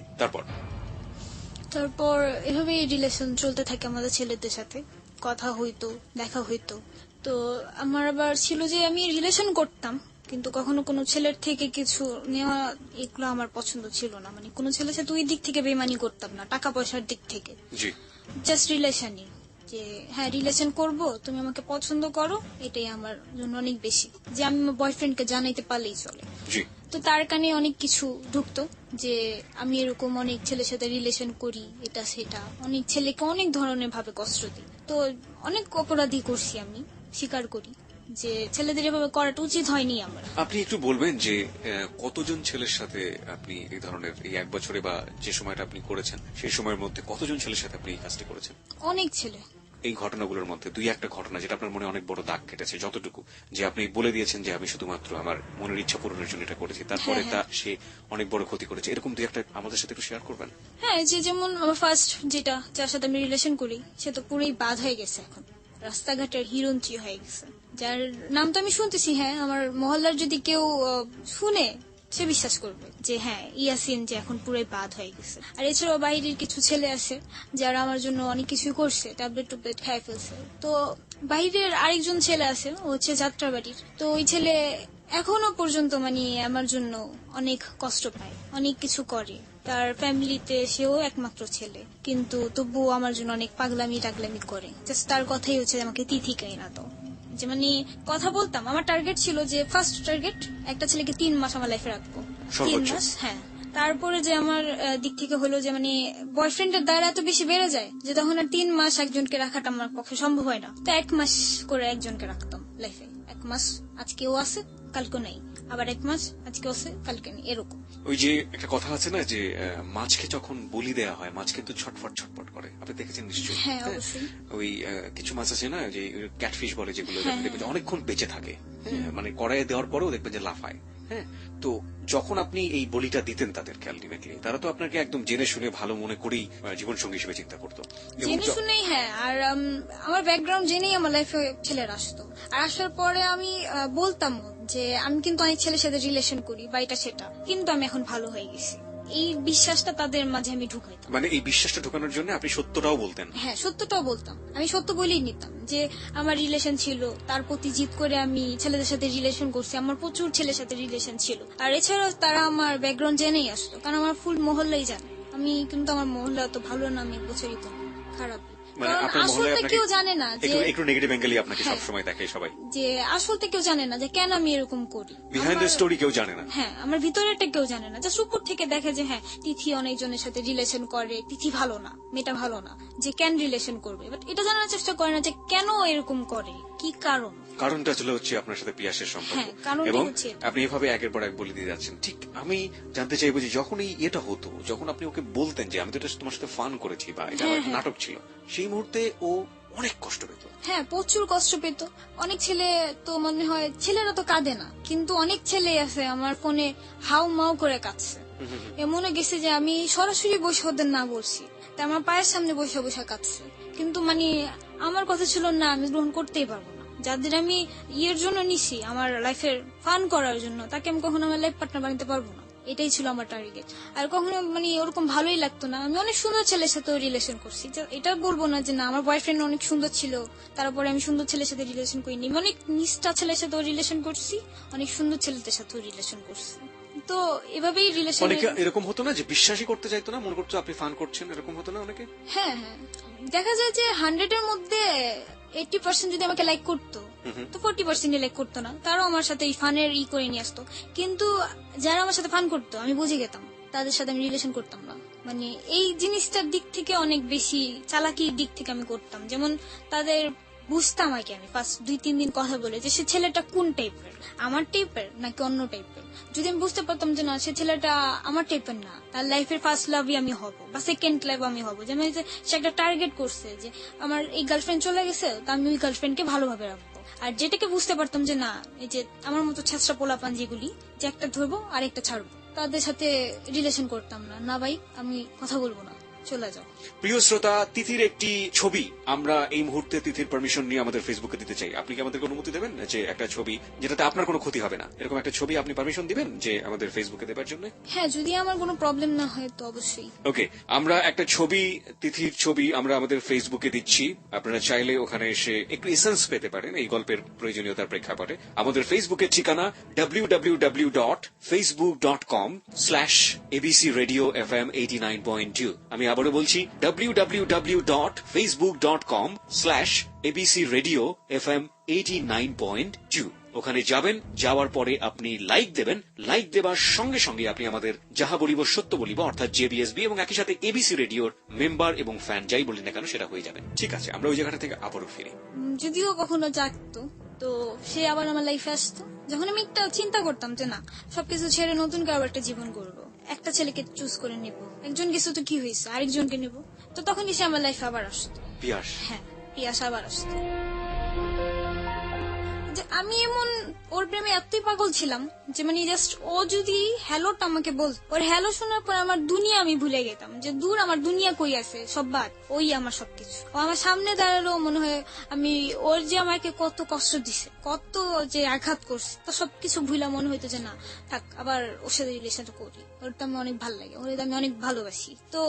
তারপর এভাবেই রিলেশন চলতে থাকে আমাদের ছেলেদের সাথে, কথা হইতো, দেখা হইতো। তো আমার আবার ছিল যে আমি রিলেশন করতাম কিন্তু কখনো কোনো ছেলের থেকে কিছু নেওয়া, এগুলো আমার পছন্দ ছিল না। মানে কোনো ছেলের সাথে ওই দিক থেকে বেমানি করতাম না, টাকা পয়সার দিক থেকে, জাস্ট রিলেশনই, যে হ্যাঁ রিলেশন করব, তুমি আমাকে পছন্দ করো, এটাই আমার জন্য অনেক বেশি, যে আমি আমার বয়ফ্রেন্ডকে জানাইতে পারলেই চলে। তো তার কানে অনেক কিছু ঢুকতো যে আমি এরকম অনেক ছেলের সাথে রিলেশন করি, এটা সেটা, অনেক ছেলেকে অনেক ধরনের ভাবে কষ্ট দিই। তো অনেক অপরাধী করছি, আমি স্বীকার করি যে ছেলেদের এভাবে করাটা উচিত হয়নি আমার। আপনি একটু বলবেন যে কতজন ছেলের সাথে আপনি এই ধরনের এই এক বছরে বা যে সময়টা আপনি করেছেন সেই সময়ের মধ্যে কতজন ছেলের সাথে আপনি এই কাজটি করেছেন? অনেক ছেলে। এই ঘটনাগুলোর মধ্যে দুই একটা ঘটনা যেটা আপনার মনে অনেক বড় দাগ কেটেছে, যতটুকু যে আপনি বলে দিয়েছেন যে আমি শুধুমাত্র আমার মনের ইচ্ছা পূরণের জন্য এটা করেছি, তারপরে তা সে অনেক বড় ক্ষতি করেছে, এরকম দুই একটা আমাদের সাথে একটু শেয়ার করবেন? হ্যাঁ, যে যেমন আমার ফার্স্ট যেটা, যার সাথে আমি রিলেশন করি, সে তো পুরোই বাদ হয়ে গেছে, এখন রাস্তাঘাটের হিরঞ্চি হয়ে গেছে, যার নাম তো আমি শুনতেছি, হ্যাঁ আমার মহল্লার যদি কেউ শুনে সে বিশ্বাস করবে যে হ্যাঁ ইয়াসিন যে এখন পুরোই বাদ হয়ে গেছে। আর এছাড়াও বাইরের কিছু ছেলে আছে যারা আমার জন্য অনেক কিছু করছে, ট্যাবলেট টুবলেট খাই ফেলছে। তো বাইরের আরেকজন ছেলে আছে, ও হচ্ছে যাত্রাবাড়ির, তো ওই ছেলে এখনো পর্যন্ত মানে আমার জন্য অনেক কষ্ট পায়, অনেক কিছু করে। তার ফ্যামিলিতে সেও একমাত্র ছেলে, কিন্তু তবুও আমার জন্য অনেক পাগলামি টাগলামি করে। জাস্ট তার কথাই হচ্ছে আমাকে তিথি কাই না তো, যে মানে কথা বলতাম, আমার টার্গেট ছিল যে ফার্স্ট টার্গেট একটা ছেলেকে 3 মাস আমার লাইফে রাখবো, 3 মাস। হ্যাঁ, তারপরে যে আমার দিক থেকে হলো যে মানে বয়ফ্রেন্ডের দায়রা এত বেশি বেড়ে যায় যে তখন আর 3 মাস একজনকে রাখাটা আমার পক্ষে সম্ভব হয় না। তো 1 মাস করে একজনকে রাখতাম লাইফে, 1 মাস আজকেও আছে কালকে নেই, আবার 1 মাস আজকে আছে কালকে নেই, এরকম। ওই যে একটা কথা আছে না যে মাছকে যখন বলি দেওয়া হয় মাছ কিন্তু ছটফট ছটফট করে, আপনি দেখেছেন নিশ্চয়ই? হ্যাঁ, অবশ্যই। ওই কিছু মাছ আছে না যে ক্যাটফিশ বলে যেগুলো, হ্যাঁ, দেখবেন যে অনেকক্ষণ বেঁচে থাকে, হ্যাঁ, মানে কড়াইয়ে দেওয়ার পরেও দেখবেন যে লাফায়। হ্যাঁ, তো যখন আপনি এই বলিটা দিতেন তাদেরকে আলটিমেটলি তারা তো আপনাকে একদম জেনে শুনে ভালো মনে করেই জীবন সঙ্গী হিসেবে চিন্তা করতো। এবং জেনে শুনেই, হ্যাঁ। আর আমার ব্যাকগ্রাউন্ড জেনেই আমার লাইফে ছেলেরা আসতো, আর আসার পরে আমি বলতাম যে আমি কিন্তু অনেক ছেলের সাথে রিলেশন করি বা এটা সেটা, কিন্তু আমি এখন ভালো হয়ে গেছি। এই বিশ্বাসটা তাদের মাঝে আমি ঢুকাইতাম। মানে এই বিশ্বাসটা ঢোকানোর জন্য আপনি সত্যটাও বলতেন? হ্যাঁ, সত্যটাও বলতাম। আমি সত্য বলেই নিতাম যে আমার রিলেশন ছিল, তার প্রতি জিদ করে আমি ছেলেদের সাথে রিলেশন করছি। আমার প্রচুর ছেলের সাথে রিলেশন ছিল, আর এছাড়াও তারা আমার ব্যাকগ্রাউন্ড জেনেই আসতো, কারণ আমার ফুল মহল্লাই জানে। আমি কিন্তু আমার মহল্লা তো ভালো না, আমি প্রচারিত খারাপ। মানে কারণ আপনার মহল্লায় আসলটা আপনাকে কেউ জানে না যে একটু নেগেটিভ অ্যাঙ্গেলই আপনাকে হ্যাঁ। সবসময় দেখে সবাই, যে আসলটা কেউ জানে না যে কেন আমি এরকম করি। বিহাইন্ড দ্য আমার- স্টোরি কেউ জানে না। হ্যাঁ, আমার ভিতরেরটা কেউ জানে না, জাস্ট উপর থেকে দেখে যে হ্যাঁ তিথি অনেকজনের সাথে রিলেশন করে, তিথি ভালো না, মেয়েটা ভালো না, যে কেন রিলেশন করবে, বাট এটা জানার চেষ্টা করে না যে কেন এরকম করে, কি কারণ। কারণটা ছিল হচ্ছে আপনার সাথে পিয়াসের সম্পর্ক, হ্যাঁ, কারণটা এবং হচ্ছে এটা। আপনি এভাবে একের পর এক বলে দিয়ে যাচ্ছেন। ঠিক আমি জানতে চাইবো যে যখন এটা হতো, যখন আপনি ওকে বলতেন যে আমি তো এটা তোমার সাথে ফান করেছি বা এটা আমার একটা নাটক ছিল, সেই মুহূর্তে ও অনেক কষ্ট পেত। হ্যাঁ, প্রচুর কষ্ট পেত। অনেক ছেলে তো মনে হয়, ছেলেরা তো কাঁদে না, কিন্তু অনেক ছেলে আছে আমার ফোনে হাউ মাউ করে কাঁদছে। এমন গেছে যে আমি সরাসরি বসে ওদের না বলছি, তা আমার পায়ের সামনে বসে বসে কাঁদছে, কিন্তু মানে আমার কথা ছিল না, আমি গ্রহণ করতেই পারবো না। যাদের আমি ইয়ের জন্য নিছি, আমার লাইফের ফান করার জন্য, তাকে আমি কখনো আমার লাইফ পার্টনার বানাতে পারবো না। এটাই ছিল আমার টার্গেট। আর কখনো মানে ওরকম ভালোই লাগতো না। আমি অনেক সুন্দর ছেলের সাথেও রিলেশন করছি, এটা বলবো না যে না আমার বয়ফ্রেন্ড অনেক সুন্দর ছিল, তারপরে আমি সুন্দর ছেলের সাথে রিলেশন করিনি। আমি অনেক নিষ্ঠা ছেলের সাথেও রিলেশন করছি, অনেক সুন্দর ছেলেদের সাথেও রিলেশন করছি। তো এভাবেই রিলেশন। অনেকে এরকম হতো না যে বিশ্বাসই করতে চাইতো না, মনে করতো আপনি ফান করছেন, এরকম হতো না অনেকে? হ্যাঁ, হ্যাঁ, দেখা যায় যে 100 এর মধ্যে 80% যদি আমাকে লাইক করতো, তো 40% লাইক করতো না, তারাও আমার সাথে এই ফানের করে নিয়ে আসতো। কিন্তু যারা আমার সাথে ফান করতো আমি বুঝে গেতাম, তাদের সাথে আমি রিলেশন করতাম না। মানে এই জিনিসটার দিক থেকে অনেক বেশি চালাকির দিক থেকে আমি করতাম। যেমন তাদের বুঝতাম আগে আমি ফার্স্ট 2-3 দিন কথা বলে যে সে ছেলেটা কোন টাইপের, আমার টাইপের নাকি অন্য টাইপের। যদি আমি বুঝতে পারতাম যে না সে ছেলেটা আমার টাইপের না, তার লাইফের ফার্স্ট লাভই আমি হব বা সেকেন্ড লাভ আমি হব। যেমন যে সে একটা টার্গেট করছে যে আমার এই গার্লফ্রেন্ড চলে গেছে, তো আমি ওই গার্লফ্রেন্ডকে ভালোভাবে রাখবো। আর যেটাকে বুঝতে পারতাম যে না এই যে আমার মতো ছেঁচড়া পোলাপান যেগুলি, যে একটা ধরবো আর একটা ছাড়বো, তাদের সাথে রিলেশন করতাম না। না ভাই, আমি কথা বলবো না, চলে যাও। প্রিয় শ্রোতা, তিথির একটি ছবি আমরা এই মুহূর্তে তিথির পারমিশন নিয়ে আমাদের ফেসবুকে দিতে চাই। আপনি কি আমাদেরকে অনুমতি দেবেন যে একটা ছবি যেটাতে আপনার কোনো ক্ষতি হবে না, এরকম একটা ছবি আপনি পারমিশন দিবেন যে আমাদের ফেসবুকে দেবার জন্য? হ্যাঁ, যদি আমার কোনো প্রবলেম না হয় তো অবশ্যই। ওকে, আমরা একটা ছবি, তিথির ছবি আমরা আমাদের ফেসবুকে দিচ্ছি। আপনারা চাইলে ওখানে এসে একটু এসেন্স পেতে পারেন এই গল্পের প্রয়োজনীয়তার প্রেক্ষাপটে। আমাদের ফেসবুকের ঠিকানা www.facebook.com/abcradiofm89.2। আমি আবারও বলছি www.facebook.com/abcradiofm89.2। ওখানে যাবেন, যাওয়ার পরে আপনি লাইক দেবেন, লাইক দেবার সঙ্গে সঙ্গে আপনি আমাদের যাহা বলিব সত্য বলিব অর্থাৎ জেবিএসবি এবং একই সাথে এবিসি রেডিওর মেম্বার এবং ফ্যান যাই বলি না কেন সেটা হয়ে যাবেন। ঠিক আছে, আমরা ওই জায়গাটা থেকে আবারও ফিরি। যদিও কখনো জাগতো তো সে আবার আমার লাইফে আসতো, যখন আমি একটা চিন্তা করতাম যে না সবকিছু ছেড়ে নতুন করে একটা জীবন করবো, একটা ছেলেকে চুজ করে নেব, একজন কিছু তো কি হয়েছে আরেকজনকে নেব, তো তখনই সে আমার লাইফে আবার আসতো। পিয়াস, হ্যাঁ, পিয়াস আবার আসতো। যে আমি এমন ওর প্রেমে এতই পাগল ছিলাম যে মানে জাস্ট ও যদি হ্যালোটা আমাকে বল, ওর হ্যালো শোনার পর আমার দুনিয়া আমি ভুলে গেতাম, যে দূর আমার দুনিয়া কই আছে, সব বাদ, ওই আমার সবকিছু। ও আমার সামনে দাঁড়ালো, মনে হয় আমি ওর যে আমাকে কত কষ্ট দিছে, কত যে আঘাত করছে, তো সবকিছু ভুলা মনে হইতো যে না থাক, আবার ওর সাথে রিলেশনটা করি, ওর তো আমি অনেক ভালো লাগে, ওর আমি অনেক ভালোবাসি। তো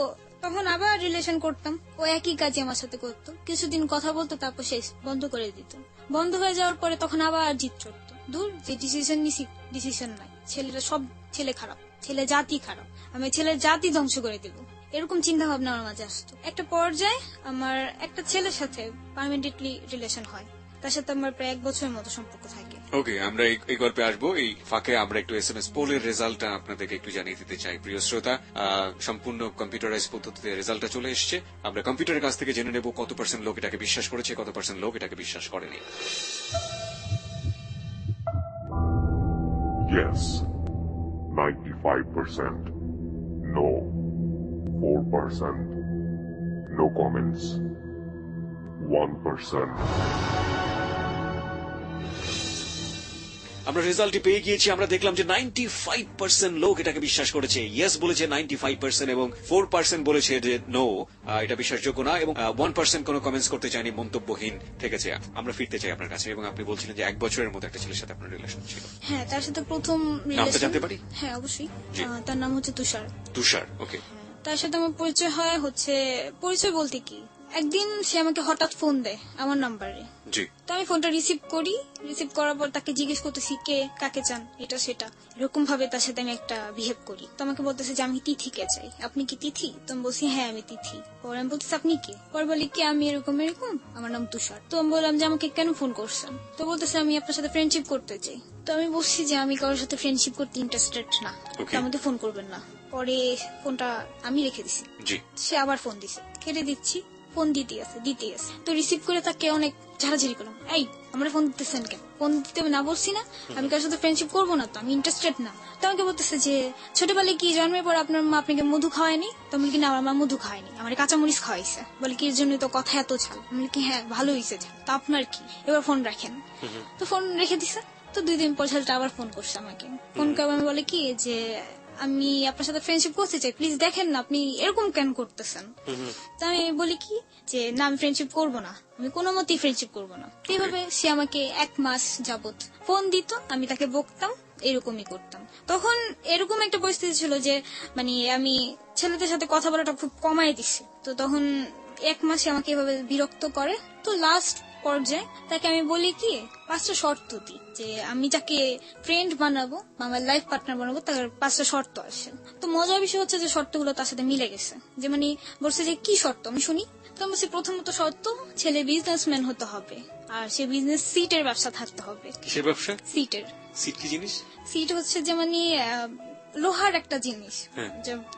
তখন আবার রিলেশন করতাম, ও একই কাজে আমার সাথে করতো, কিছুদিন কথা বলতো, তারপর শেষ বন্ধ করে দিত। বন্ধ হয়ে যাওয়ার পরে তখন আবার জিদ চড়তো, দূর যে ডিসিশন নিছি ডিসিশন নাই, ছেলেরা সব ছেলে খারাপ, ছেলে জাতি খারাপ, আমি ছেলের জাতি ধ্বংস করে দেব, এরকম চিন্তা ভাবনা আমার মাঝে আসতো। একটা পর্যায়ে আমার একটা ছেলের সাথে পার্মানেন্টলি রিলেশন হয়, তার সাথে আমার প্রায় 1 বছরের মতো সম্পর্ক থাকে। ওকে, আমরা এই গল্পে আসবো। এই ফাঁকে আমরা একটু এসএমএস পোলের রেজাল্টটা আপনাদেরকে একটু জানিয়ে দিতে চাই। প্রিয় শ্রোতা, সম্পূর্ণ কম্পিউটারাইজ পদ্ধতিতে রেজাল্টটা চলে এসেছে। আমরা কম্পিউটারের কাছ থেকে জেনে নেব কত % লোক এটাকে বিশ্বাস করেছে, কত % লোক এটাকে বিশ্বাস করেনি। Yes. 95%. No. 4%. No comments. 1%. আমরা রেজাল্টটি পেয়ে গিয়েছি। আমরা দেখলাম যে 95% লোক এটাকে বিশ্বাস করেছে, ইয়েস বলেছে 95% এবং 4% বলেছে যে নো, এটা বিশ্বাসযোগ্য না, এবং 1% কোনো কমেন্টস করতে চায়নি, মন্তব্যহীন থেকেছে। আমরা ফিরতে চাই আপনার কাছে, এবং আপনি বলছিলেন যে 1 বছরের মধ্যে একটা ছেলের সাথে আপনার রিলেশন ছিল। হ্যাঁ, তার সাথে প্রথম নামটা relation- জানতে পারি? হ্যাঁ, অবশ্যই। জি। তার নাম হচ্ছে তুষার। তুষার, ওকে। তার সাথে আমার পরিচয় হয় হচ্ছে, পরিচয় বলতে কি, একদিন সে আমাকে হঠাৎ ফোন দেয় আমার নাম্বারে। জি। তো আমি ফোনটা রিসিভ করি, রিসিভ করার পর তাকে জিজ্ঞেস করতেছি কে, কাকে চান, এটা সেটা, এরকম ভাবে তার সাথে আমি একটা বিহেভ করি। তো আমাকে বলতেছে যে আমি তিথিকে চাই। আপনি কি তিথি? তো আমি বলছি হ্যাঁ আমি তিথি। পরে আমি বলতেছি আপনি কে? পরে বলি কি আমি এরকম এরকম, আমার নাম তুষার। তো আমি বললাম যে আমাকে কেন ফোন করছেন? তো বলতেছে আমি আপনার সাথে ফ্রেন্ডশিপ করতে চাই। তো আমি বলছি যে আমি কারোর সাথে ফ্রেন্ডশিপ করতে ইন্টারেস্টেড না, Okay. তো আমাকে ফোন করবেন না। পরে ফোনটা আমি রেখে দিছি। জি। সে আবার ফোন দিছে, কেটে দিচ্ছি, ফোন দিতে আছে। তো রিসিভ করে তাকে অনেক ঝাড়াঝাড়ি করলাম, এই আমরা ফোন দিতেছেন কেন? ফোন দিতে না বলছি না, আমি কারোর সাথে ফ্রেন্ডশিপ করবো না, তো আমি ইন্টারেস্টেড না। তো আমাকে বলতেছে যে ছোটবেলায় কি জন্মের পর আপনার মা আপনাকে মধু খাওয়ায়নি? তো আমি বলি কি না, আমার মা মধু খাওয়ায়নি, আমার কাঁচামরিচ খাওয়াইছে। বলে কি এর জন্য তো কথা এত ঝাল? আমি বলি কি হ্যাঁ ভালো হয়েছে ঝাল। তো আপনার কি? এবার ফোন রাখেন। তো ফোন রেখে দিছে। তো 2 দিন পর ছেলেটা আবার ফোন করছে আমাকে। ফোন করে আমি বলে কি যে আমি আপনার সাথে ফ্রেন্ডশিপ করতে চাই, প্লিজ দেখেন না আপনি এরকম কেন করতেছেন। তো আমি বলি কি যে না আমি ফ্রেন্ডশিপ করবো না, আমি কোনো মতেই ফ্রেন্ডশিপ করবো না। এইভাবে সে আমাকে 1 মাস যাবত ফোন দিত, আমি তাকে বকতাম, এরকমই করতাম। তখন এরকম একটা পরিস্থিতি ছিল যে মানে আমি ছেলেদের সাথে কথা বলাটা খুব কমাই দিচ্ছি। তো তখন 1 মাসে আমাকে এভাবে বিরক্ত করে। তো লাস্ট পর্যায়ে তাকে আমি বলি কি 5টা শর্ত দিই, যে আমি যাকে ফ্রেন্ড বানাবো বা আমার লাইফ পার্টনার বানাবো তার 5টা শর্ত আসে। তো মজার বিষয় হচ্ছে যে শর্তগুলো তার সাথে মিলে গেছে। যে মানে বলছে যে কি শর্ত, আমি শুনি। তো আমি বলছি প্রথমত শর্ত, ছেলে বিজনেসম্যান হতে হবে, আর সে বিজনেস সিটের ব্যবসা থাকতে হবে। কিসের ব্যবসা? সিটের। সিট কি জিনিস? সিট হচ্ছে যে মানে লোহার একটা জিনিস, হ্যাঁ।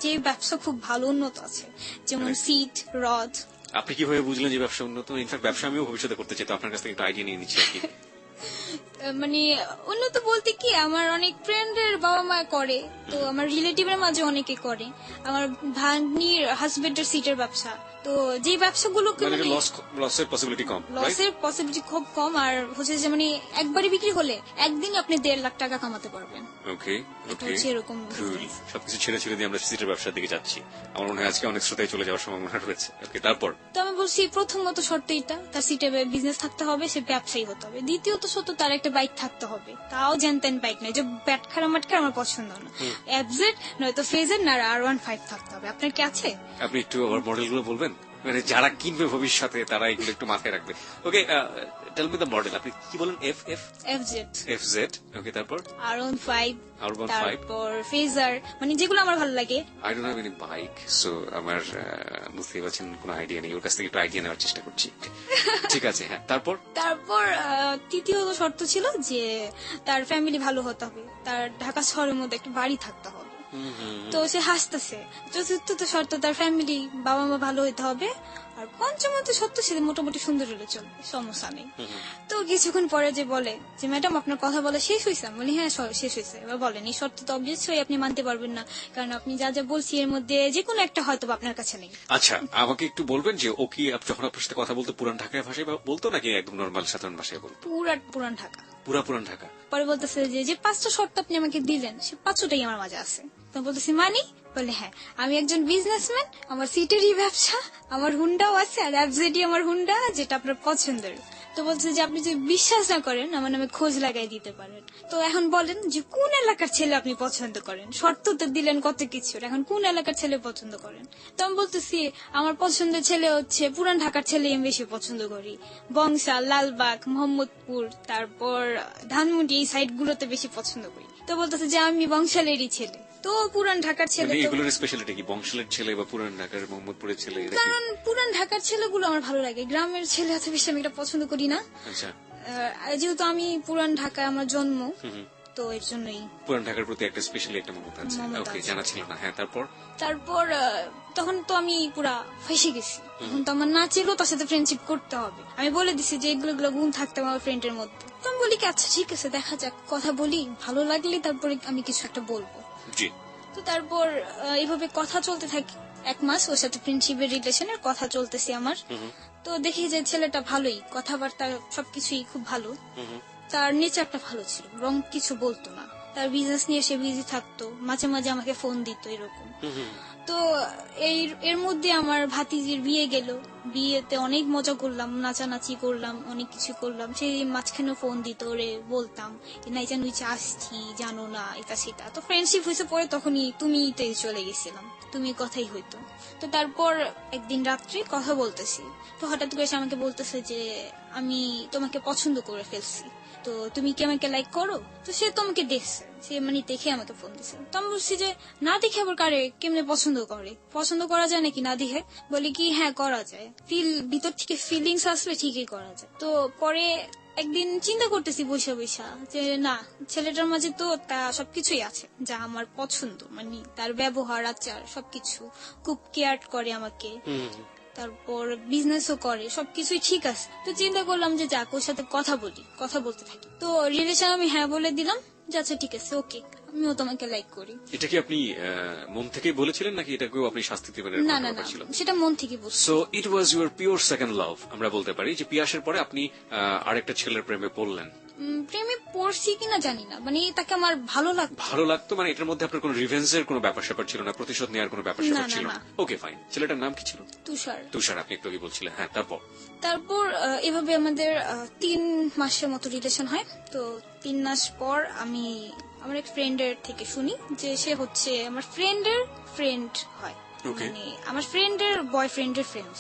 যে ব্যবসা খুব ভালো উন্নত আছে, যেমন সিট, রড। আপনি কিভাবে বুঝলেন যে ব্যবসা উন্নত? ইনফ্যাক্ট ব্যবসা আমিও ভবিষ্যতে করতে চাই, তো আপনার কাছ থেকে একটু আইডিয়া নিয়ে নিচ্ছি আর কি। মানে উন্নত বলতে কি, আমার অনেক ফ্রেন্ডের বাবা মা করে, তো আমার রিলেটিভের মাঝে অনেকে করে। আমার ভাগ্নির হাজবেন্ডের সিটের ব্যবসা, তো যে ব্যবসাগুলোকে মানে মানে লসের পসিবিলিটি কম, রাইট? লসের পসিবিলিটি খুব কম, আর হচ্ছে যে মানে একবারই বিক্রি হলে একদিনে আপনি 1.5 লাখ টাকা কামাতে পারবেন। ওকে এটা ওকে, হচ্ছে এরকম কুল। business। সবকিছু ছেড়ে ছেড়ে দিয়ে আমরা সিটের ব্যবসার দিকে যাচ্ছি। আমার মনে হয় আজকে অনেক শ্রোতায় চলে যাওয়ার সম্ভাবনা রয়েছে। ওকে, তারপর? তো আমি বলছি প্রথমত শর্ত এটা, তার সিটে বিজনেস থাকতে হবে, সে ব্যবসায়ী হতে হবে। দ্বিতীয়ত শর্ত, তার একটা বাইক থাকতে হবে, তাও জেনতেন বাইক নয় যে ব্যাটখারা মাটখারা আমার পছন্দ না। এফজেড নয়তো ফেজের না R15 থাকতে হবে। আপনার কি আছে? আপনি একটু আবার মডেলগুলো বলবেন, মানে যারা কিনবে ভবিষ্যতে তারা এগুলো একটু মাথায় রাখবে। ওকে, টেল মি দ্য মডেল। আপনি কি বলেন? FZ, FZ। ওকে, তারপর? R15, R15, তারপর ফেজার, মানে যেগুলো আমার ভালো লাগে। I don't have any bike, so আমার বুঝতে পারছেন কোনো আইডিয়া নেই। ওর কাছ থেকে একটু আইডিয়া নেওয়ার চেষ্টা করছি। ঠিক আছে, হ্যাঁ, তারপর? তারপর তৃতীয় শর্ত ছিল যে তার ফ্যামিলি ভালো হতে হবে, তার ঢাকা শহরের মধ্যে একটা বাড়ি থাকতে হবে। তো সে হাসতেছে। চতুর্থ শর্ত, তার ফ্যামিলি বাবা মা ভালো হইতে হবে। আর পঞ্চমত শর্ত, সে মোটামুটি সুন্দর হলে চলবে, সমস্যা নেই। তো কিছুক্ষণ পরে যে বলে যে ম্যাডাম আপনার কথা বলা শেষ হয়েছে? আমি বলি হ্যাঁ শেষ হয়েছে। এবার বলেন এই শর্ত তো অবভিয়াসলি আপনি মানতে পারবেন না, কারণ আপনি যা যা বলছি এর মধ্যে যে কোনো একটা হয়তো বা আপনার কাছে নেই। আচ্ছা, আমাকে একটু বলবেন যে ও কি যখন আপনার সাথে কথা বলতো পুরান ঢাকায় ভাষায় বলতো নাকি একদম নর্মাল সাধারণ ভাষায় বলতো? পুরান ঢাকা। পুরান ঢাকা। পরে বলতেছে যে 5টা শর্ত আপনি আমাকে দিলেন, সে 5টাই আমার মাঝে আছে। তো বলতেছি মানি? বলে হ্যাঁ, আমি একজন বিজনেসম্যান, আমার সিটেরই ব্যবসা, আমার হুন্ডাও আছে, আর এফজেডই আমার হুন্ডা, যেটা আপনার পছন্দের। তো বলছে যে আপনি যদি বিশ্বাস না করেন আমার নামে খোঁজ লাগাই দিতে পারেন। তো এখন বলেন যে কোন এলাকার ছেলে আপনি পছন্দ করেন? শর্ত তো দিলেন কত কিছু, এখন কোন এলাকার ছেলে পছন্দ করেন? তো আমি বলতেছি আমার পছন্দের ছেলে হচ্ছে পুরান ঢাকার ছেলে, আমি বেশি পছন্দ করি। বংশা, লালবাগ, মোহাম্মদপুর, তারপর ধানমন্ডি, এই সাইড গুলোতে বেশি পছন্দ করি। তো বলতেছে যে আমি বংশালেরই ছেলে, তো পুরান ঢাকার ছেলে। মানে তো এগুলোর স্পেশালিটি কি? বংশালের ছেলে বা পুরান ঢাকার মোহাম্মদপুরের ছেলে, এটা কি? কারণ পুরান ঢাকার ছেলেগুলো আমার ভালো লাগে, গ্রামের ছেলে এত বেশি আমি এটা পছন্দ করি না। আচ্ছা, যেহেতু আমি পুরান ঢাকায় আমার জন্ম, তো এর জন্যই পুরান ঢাকার প্রতি একটা স্পেশালি একটা মমতা আছে। মমতা ওকে, আছে। জানা ছিল না। হ্যাঁ, তারপর তারপর তখন তো আমি পুরা ফেসে গেছি। তখন তো আমার না ছিল তার সাথে ফ্রেন্ডশিপ করতে হবে। আমি বলে দিছি যে এগুলো গুণ থাকতে হবে আমার ফ্রেন্ডের মধ্যে। তো আমি বলি কি আচ্ছা ঠিক আছে, দেখা যাক, কথা বলি, ভালো লাগলে তারপরে আমি কিছু একটা বলবো। জি, তো তারপর এইভাবে কথা চলতে থাকে 1 মাস। ওর সাথে ফ্রেন্ডশিপের রিলেশনের কথা চলতেছে আমার। তো দেখি যে ছেলেটা ভালোই, কথাবার্তা সবকিছুই খুব ভালো। তার নেচারটা ভালো ছিল, রং কিছু বলতো না। তার বিজনেস নিয়ে সে বিজি থাকতো, মাঝে মাঝে আমাকে ফোন দিত এরকম। তো এর মধ্যে আমার ভাতিজির বিয়ে গেল। বিয়েতে অনেক মজা করলাম, নাচানাচি করলাম, অনেক কিছু করলাম। সেই মাঝখানে ফোন দিত, ওরে বলতাম নাই জানুই আসছি, জানো না, এটা সেটা। তো ফ্রেন্ডশিপ হয়েছে পরে, তখনই তুমি চলে গেছিলাম, তুমি কথাই হইতো। তো তারপর একদিন রাত্রে কথা বলতেছি, তো হঠাৎ করে সে আমাকে বলতেছে যে আমি তোমাকে পছন্দ করে ফেলছি, তো তুমি কি আমাকে লাইক করো? তো সে তো আমাকে দেখছে, সে মানে দেখে আমাকে ফোন দিছে। তো আমি বলছি যে না দেখে আবার কারে কেমনে পছন্দ করে? পছন্দ করা যায় নাকি না দেখে? বলি কি হ্যাঁ করা যায়, ভিতর থেকে ফিলিংস আসলে ঠিকই করা যায়। তো পরে একদিন চিন্তা করতেছি বৈশা বৈশা যে না, ছেলেটার মাঝে তো তা সবকিছুই আছে যা আমার পছন্দ, মানে তার ব্যবহার আচার সবকিছু, খুব কেয়ার করে আমাকে, তারপর বিজনেসও করে, সবকিছুই ঠিক আছে। তো চিন্তা করলাম যে যাক, ওর সাথে কথা বলতে থাকি। তো রিলেশন আমি হ্যাঁ বলে দিলাম যে আচ্ছা ঠিক আছে, ওকে, আমিও তোমাকে লাইক করি। এটা কি আপনি মন থেকেই বলেছিলেন নাকি এটাকেও আপনি শাস্তি দেবেন এরকম না না না, ব্যাপার ছিল? সেটা মন থেকে বলছি। So it was your pure second love, আমরা বলতে পারি যে পিয়াসের পরে আপনি আরেকটা ছেলের প্রেমে পড়লেন। প্রেমে পড়ছি কিনা জানি না, মানে তাকে আমার ভালো লাগতো। ভালো লাগতো মানে এটার মধ্যে আপনার কোনো রিভেঞ্জের কোনো ব্যাপার স্যাপার ছিল না, প্রতিশোধ নেওয়ার কোনো ব্যাপার না, স্যাপার না, ছিল না। না? Okay fine. ছেলেটার নাম কি ছিল? তুষার। তুষার, আপনি একটু আগে বলছিলেন। হ্যাঁ, তারপর এভাবে আমাদের 3 মাসের মতো রিলেশন হয়। তো 3 মাস পর আমি আমার এক ফ্রেন্ডের থেকে শুনি যে সে হচ্ছে আমার ফ্রেন্ডের ফ্রেন্ড হয়, Okay. মানে আমার ফ্রেন্ডের বয়ফ্রেন্ডের ফ্রেন্ড।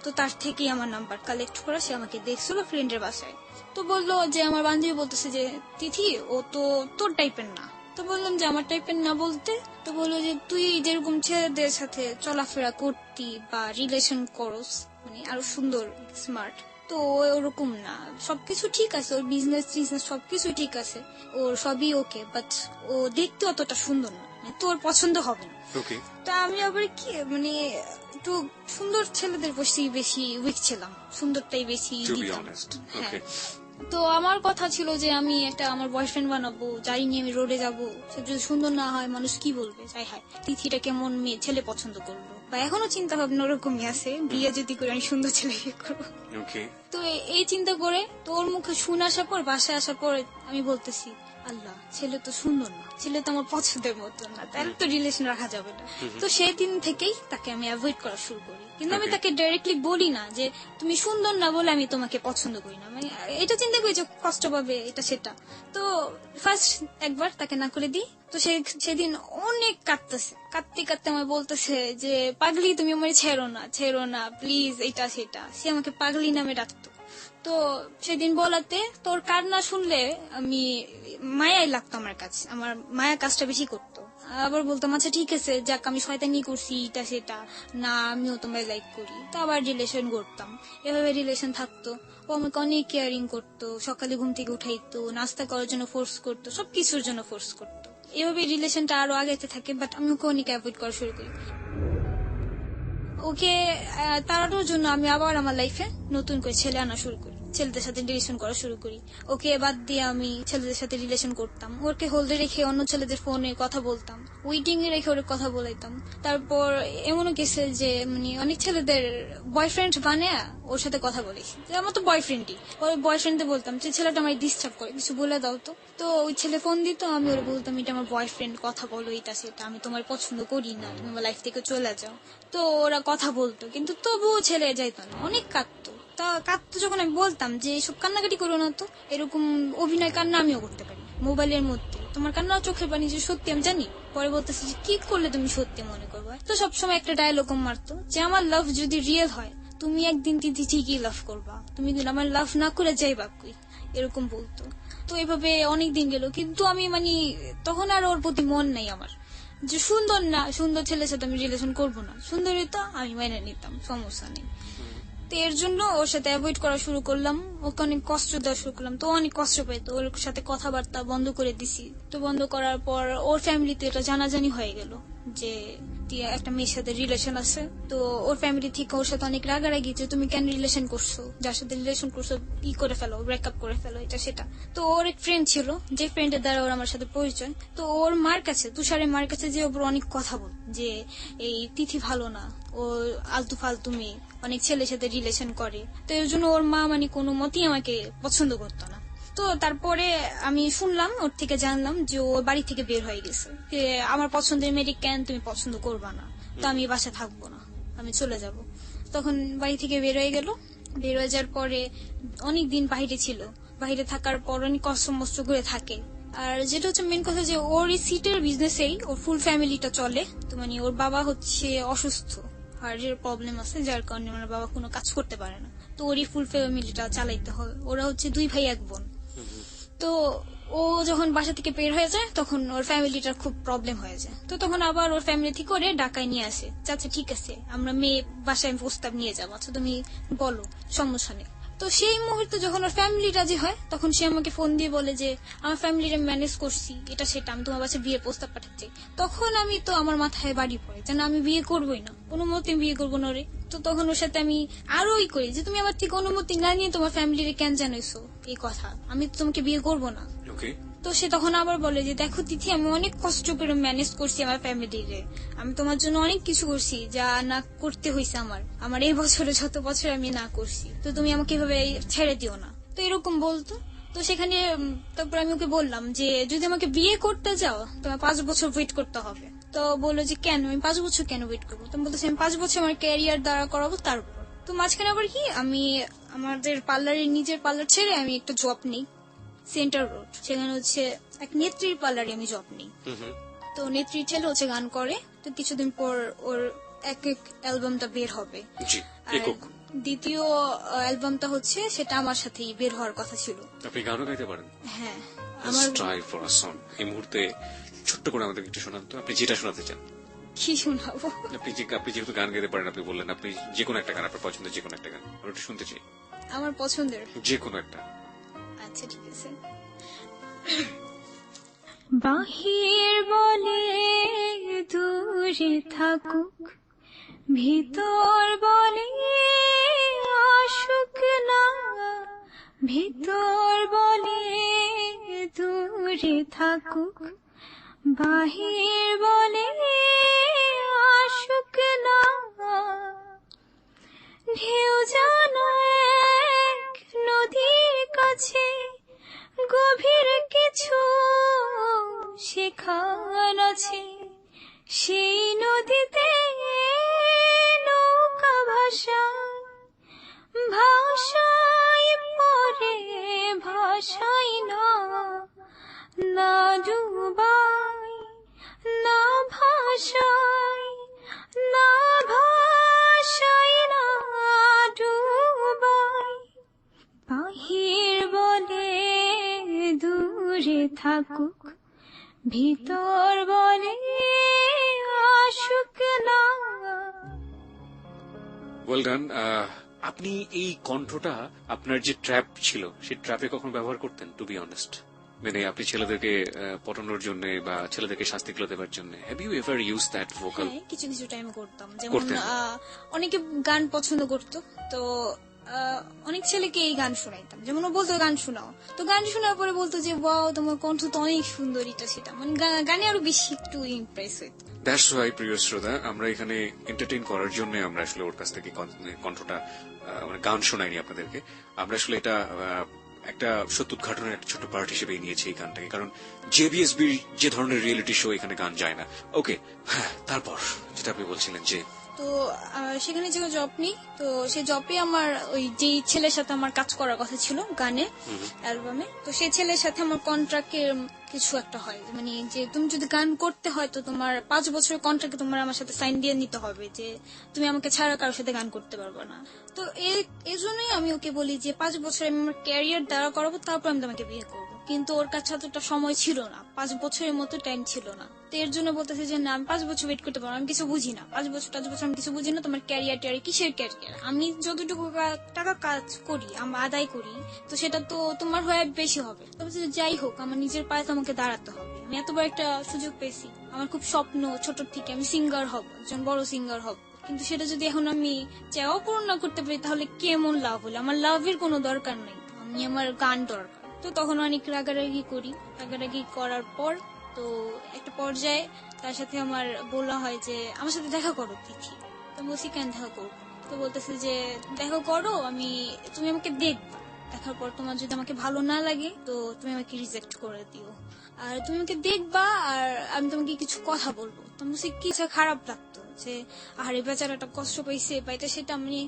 তো তার থেকেই আমার নাম্বার কালেক্ট করা, সে আমাকে দেখছিল ফ্রেন্ডের বাসায়। তো বললো যে আমার বান্ধবী বলতেছে যে তিথি, ও তো তোর টাইপের না। তো বললাম যে আমার টাইপের না বলতে? তো বললো যে তুই যেরকম ছেলেদের সাথে চলাফেরা করতি বা রিলেশন করস, মানে আরো সুন্দর, স্মার্ট, তো ওরকম না। সবকিছু ঠিক আছে, ওর বিজনেস সবকিছু ঠিক আছে, ওর সবই ওকে, বাট ও দেখতে অতটা সুন্দর না, মানে তোর পছন্দ হবে না। ওকে। তা আমি আবার কি, মানে একটু সুন্দর ছেলেদের বেশি উইক ছিলাম, সুন্দরটাই বেশি টু বি দিতাম। অনেস্ট। হ্যাঁ। ওকে। তো আমার কথা ছিল যে আমি একটা আমার বয়ফ্রেন্ড বানাবো, যাই নিয়ে আমি রোডে যাবো, সে যদি সুন্দর না হয় মানুষ কি বলবে, যাই হয় তিথিটা কেমন মেয়ে ছেলে পছন্দ করলো, বা এখনো চিন্তা ভাবনা ওরকমই আছে, বিয়ে যদি করে আমি সুন্দর ছেলে বিয়ে করবো। ওকে। তো এই চিন্তা করে তোর মুখে শুনে আসার পর, বাসায় আসার পর আমি বলতেছি আল্লাহ, ছেলে তো সুন্দর না, ছেলে তো আমার পছন্দের মতো না, তাহলে তো রিলেশন রাখা যাবে না। তো সেই দিন থেকেই তাকে আমি অ্যাভয়েড করা শুরু করি। কিন্তু আমি Okay. তাকে ডাইরেক্টলি বলি না যে তুমি সুন্দর না বলে আমি তোমাকে পছন্দ করি না, মানে এটা চিন্তা করি যে কষ্ট পাবে, এটা সেটা। তো ফার্স্ট একবার তাকে না করে দিই। তো সেদিন অনেক কাঁদতে কাঁদতে আমায় বলতেছে যে পাগলি, তুমি আমার ছেড়ো না প্লিজ, এটা সেটা। সে আমাকে পাগলি নামে ডাকতো। তো সেদিন বলাতে তোর কান্না শুনলে আমি মায়াই লাগতো, আমার কাছে আমার মায়া কাজটা বেশি করতো। আবার বলতাম আচ্ছা ঠিক আছে, যাক আমি শয়তানি করছি, এটা সেটা না, আমিও তোমায় লাইক করি। তো আবার রিলেশন করতাম, এভাবে রিলেশন থাকতো। ও আমাকে অনেক কেয়ারিং করতো, সকালে ঘুম থেকে উঠাইতো, নাস্তা করার জন্য ফোর্স করতো, সবকিছুর জন্য ফোর্স করতো। এভাবে রিলেশনটা আরো আগাইতে থাকে, বাট আমি ওকে অনেক অ্যাভয়েড করা শুরু করি। ওকে তাড়ানোর জন্য আমি আবার আমার লাইফে নতুন করে ছেলে আনা শুরু করি, ছেলেদের সাথে রিলেশন করা শুরু করি। ওকে বাদ দিয়ে আমি ছেলেদের সাথে রিলেশন করতাম, ওকে হোল্ডে রেখে অন্য ছেলেদের ফোনে কথা বলতাম, ওয়েটিং এ রেখে ওর কথা বলাইতাম। তারপর এমনও গেছে যে মানে অনেক ছেলেদের বয়ফ্রেন্ড বানিয়ে ওর সাথে কথা বলেছি, যে আমার তো বয়ফ্রেন্ডই, ওর বয়ফ্রেন্ডে বলতাম যে ছেলেটা আমায় ডিস্টার্ব করে, কিছু বলে দাও তো। তো ওই ছেলে ফোন দিত, আমি ওরা বলতাম এটা আমার বয়ফ্রেন্ড, কথা বলো, এটা সেটা, আমি তোমার পছন্দ করি না, তুমি আমার লাইফ থেকে চলে যাও। তো ওরা কথা বলতো, কিন্তু তবুও ছেলে যাইতো না, অনেক কাঁদতো। তা কাঁদতো যখন আমি বলতাম যে এইসব কান্নাকাটি করো না, তো এরকম অভিনয় কান্না আমিও করতে পারি মোবাইলের মধ্যে, তোমার কান্না চোখের পানি যে সত্যি আমি জানি। পরে বলতেছে যে কি করলে তুমি সত্যি মনে করবে। তো সবসময় একটা ডায়লগ মারতো যে আমার লাভ যদি রিয়েল হয় তুমি একদিন তিথি ঠিকই লাভ করবা, তুমি কিন্তু আমার লাভ না করে যাইবা কই, এরকম বলতো। তো এভাবে অনেক দিন গেল, কিন্তু আমি মানে তখন আর ওর প্রতি মন নাই আমার, যে সুন্দর না, সুন্দর ছেলের সাথে আমি রিলেশন করবো না, সুন্দরী তো আমি মেনে নিতাম, সমস্যা নেই। তো এর জন্য ওর সাথে অ্যাভয়েড করা শুরু করলাম, ওকে অনেক কষ্ট দেওয়া শুরু করলাম। তো অনেক কষ্ট পাইতো, ওর সাথে কথাবার্তা বন্ধ করে দিছি। তো বন্ধ করার পর ওর ফ্যামিলিতে এটা জানাজানি হয়ে গেল যে একটা মেয়ের সাথে রিলেশন আছে। তো ওর ফ্যামিলি থেকে ওর সাথে অনেক রাগারাগি যে তুমি কেন রিলেশন করছো, যার সাথে রিলেশন করছো ই করে ফেলো, ব্রেকআপ করে ফেলো, এটা সেটা। তো ওর এক ফ্রেন্ড ছিল, যে ফ্রেন্ডের দ্বারা ওর আমার সাথে পরিচয়। তো ওর মার কাছে, তুষারের মার কাছে যে ওর অনেক কথা বল যে এই তিথি ভালো না, ও আলতু ফালতু মেয়ে, অনেক ছেলের সাথে রিলেশন করে। তো এর জন্য ওর মা মানে কোনো মতেই আমাকে পছন্দ করতো না। তো তারপরে আমি শুনলাম, ওর থেকে জানলাম যে ও বাড়ি থেকে বের হয়ে গেছে, যে আমার পছন্দের মেয়েকে কেন তুমি পছন্দ করবা না, তো আমি বাসা থাকবো না, আমি চলে যাব। তখন বাড়ি থেকে বের হয়ে গেল। বের হয়ে যাওয়ার পরে অনেকদিন বাইরে ছিল, বাইরে থাকার পর অনেক কষ্ট মষ্ট করে থাকে। আর যেটা হচ্ছে মেন কথা যে ওর এই সিটের বিজনেসেই ওর ফুল ফ্যামিলিটা চলে। তো মানে ওর বাবা হচ্ছে অসুস্থ, হার্টের প্রবলেম আছে, যার কারণে আমার বাবা কোনো কাজ করতে পারে না। তো ওরই ফুল ফ্যামিলিটা চালাইতে হয়। ওরা হচ্ছে 2 ভাই 1 বোন। তো ও যখন বাসা থেকে বের হয়ে যায় তখন ওর ফ্যামিলিটার খুব প্রবলেম হয়ে যায়। তো তখন আবার ওর ফ্যামিলি থেকে করে ঢাকায় নিয়ে আসে। আচ্ছা ঠিক আছে, আমরা মেয়ে বাসায় প্রস্তাব নিয়ে যাবো, আচ্ছা তুমি বলো, সমস্যা নেই। তো সেই মুহূর্তে যখন ওর ফ্যামিলি রাজি হয় তখন সে আমাকে ফোন দিয়ে বলে যে আমার ফ্যামিলিটা ম্যানেজ করছি, এটা সেটা, আমি তোমার বাসায় বিয়ের প্রস্তাব পাঠাচ্ছি। তখন আমি তো আমার মাথায় বাড়ি পড়ে যেন আমি বিয়ে করবোই না, কোনো মতে বিয়ে করবো না রে। তো তখন ওর সাথে আমি আরো করি যে তুমি আমার থেকে অনুমতি না নিয়ে তোমার ফ্যামিলির কেন জানাইছো এই কথা, আমি তো তোমাকে বিয়ে করবো না। তো সে তখন আবার বলে যে দেখো তিথি, আমি অনেক কষ্ট করে ম্যানেজ করছি আমার ফ্যামিলিরে, আমি তোমার জন্য অনেক কিছু করছি যা না করতে হয়েছে আমার এই বছরে যত বছর আমি না করছি, তো তুমি আমাকে এভাবে ছেড়ে দিও না। তো এরকম বলতো। তো সেখানে তারপর আমি ওকে বললাম যে যদি আমাকে বিয়ে করতে যাও তোমার 5 বছর ওয়েট করতে হবে। তো বললো যে কেন, আমি 5 বছর কেন ওয়েট করবো? তো বলতেছি আমি 5 বছর আমার ক্যারিয়ার দাঁড়া করাবো তারপর। তো মাঝখানে আবার কি আমি আমাদের পার্লারের নিজের পার্লার ছেড়ে আমি একটা জব নেই সেন্টার রোড, সেখানে হচ্ছে এক নেত্রীর পার্লারে আমি জব নেই। তো নেত্রীর ছেলে হচ্ছে গান করে। তো কিছুদিন পর ওর এক অ্যালবামটা বের হবে। দ্বিতীয় অ্যালবামটা হচ্ছে সেটা আমার সাথেই বের হওয়ার কথা ছিল। আপনি গানও গাইতে পারেন? হ্যাঁ, আমার ট্রাই ফর আ সং। এই মুহূর্তে ছোট্ট করে আমাদের একটু শোনান তো, আপনি যেটা শোনাতে চান। কি শোনাবো? আপনি যেহেতু গান গাইতে পারেন, আপনি বললেন আপনি যে কোনো একটা গান, আপনার পছন্দের যে কোনো একটা গান আমরা একটু শুনতে চাই। আমার পছন্দের যে কোনো একটা। আচ্ছা ঠিক আছে। বাহির বলে দূরে থাকুক, ভিতর বলে আসুক না, ভিতর বলে দূরে থাকুক, বাহির বলে আসুক না। ঢেউ জানো এক নদীর কাছে, গভীর কিছু সেখান আছে, সেই নদীতে নৌকা ভাষায় পরে ভাষাই না, না ডুবাই না ভাষাই, না ভাষাই না ডুবাই। বাহির বলে দূরে থাকুক, ভিতর বলে আসুক না। Well done. আপনি এই কণ্ঠটা আপনার যে ট্র্যাপ ছিল সেই ট্র্যাপে কখন ব্যবহার করতেন? টু বি অনেস্ট, মানে আপনি ছেলেদেরকে পটানোর জন্য বা ছেলেদেরকে শাস্তিগুলো দেওয়ার জন্য, have you ever use that vocal? কিছু কিছু টাইমে করতাম। যেমন অনেকে গান পছন্দ করতো, তো অনেক ছেলেকে এই গান শোনাইতাম। যেমন ও বলতো গান শোনাও, তো গান শোনার পরে বলতো যে ওয়াও তোমার কণ্ঠ তো অনেক সুন্দর, এটা সেটা, মানে গানে আরো বেশি একটু ইমপ্রেস হইত। দ্যাটস ওয়াই প্রিয় শ্রোতা, আমরা এখানে এন্টারটেইন করার জন্য আমরা আসলে ওর কাছ থেকে কণ্ঠটা মানে গান শোনাইনি আপনাদেরকে। আমরা আসলে এটা একটা সত্য উদ্ঘাটনের একটা ছোট পার্ট হিসেবে নিয়েছি এই গানটাকে, কারণ জেবিএসবির যে ধরনের রিয়েলিটি শো এখানে গান যায় না। ওকে, তারপর যেটা আপনি বলছিলেন যে তো সেখানে যে জব নেই, তো সেই জবে আমার ওই যেই ছেলের সাথে আমার কাজ করার কথা ছিল গানে অ্যালবামে, তো সেই ছেলের সাথে আমার কন্ট্রাক্টের কিছু একটা হয়, মানে যে তুমি যদি গান করতে হয় তো তোমার 5 বছরের কন্ট্রাক্টে তোমার আমার সাথে সাইন দিয়ে নিতে হবে যে তুমি আমাকে ছাড়া কারোর সাথে গান করতে পারবে না। তো এই জন্যই আমি ওকে বলি যে 5 বছর আমি আমার ক্যারিয়ার দাঁড়া করাবো, তারপর আমি তোমাকে বিয়ে করবো, কিন্তু ওর কাছে এতটা সময় ছিল না, 5 বছরের মতো টাইম ছিল না। তো এর জন্য বলতেছে যে না আমি 5 বছর ওয়েট করতে পারবো না, আমি কিছু বুঝি না, 5 বছর আমি কিছু বুঝি না, তোমার ক্যারিয়ার কিসের ক্যারিয়ার, আমি যতটুকু টাকা কাজ করি আমি আদায় করি তো সেটা তো তোমার হয়ে বেশি হবে। তো বলছে যে যাই হোক আমার নিজের পায়ে তো আমাকে দাঁড়াতে হবে, আমি এত বড় একটা সুযোগ পেয়েছি, আমার খুব স্বপ্ন ছোট থেকে আমি সিঙ্গার হব, একজন বড় সিঙ্গার হব, কিন্তু সেটা যদি এখন আমি চাও পূরণ না করতে পারি তাহলে কেমন লাভ হলো, আমার লাভের কোনো দরকার নেই, আমি আমার গান দরকার। তো তখন অনেক রাগারাগি করি, রাগারাগি করার পর তো একটা পর্যায়ে তার সাথে আমার বলা হয় যে আমার সাথে দেখা করো তিথি। তো বলছি কেন দেখা করবো, তো বলতেছে যে দেখা করো, তুমি আমাকে দেখবা, দেখার পর তোমার যদি আমাকে ভালো না লাগে তো তুমি আমাকে রিজেক্ট করে দিও, আর তুমি আমাকে দেখবা আর আমি তোমাকে কিছু কথা বলবো। তো বলছি কিছু খারাপ লাগতো যে আরে বেচারাটা কষ্ট পাইছে বা এটা সেটা, আমি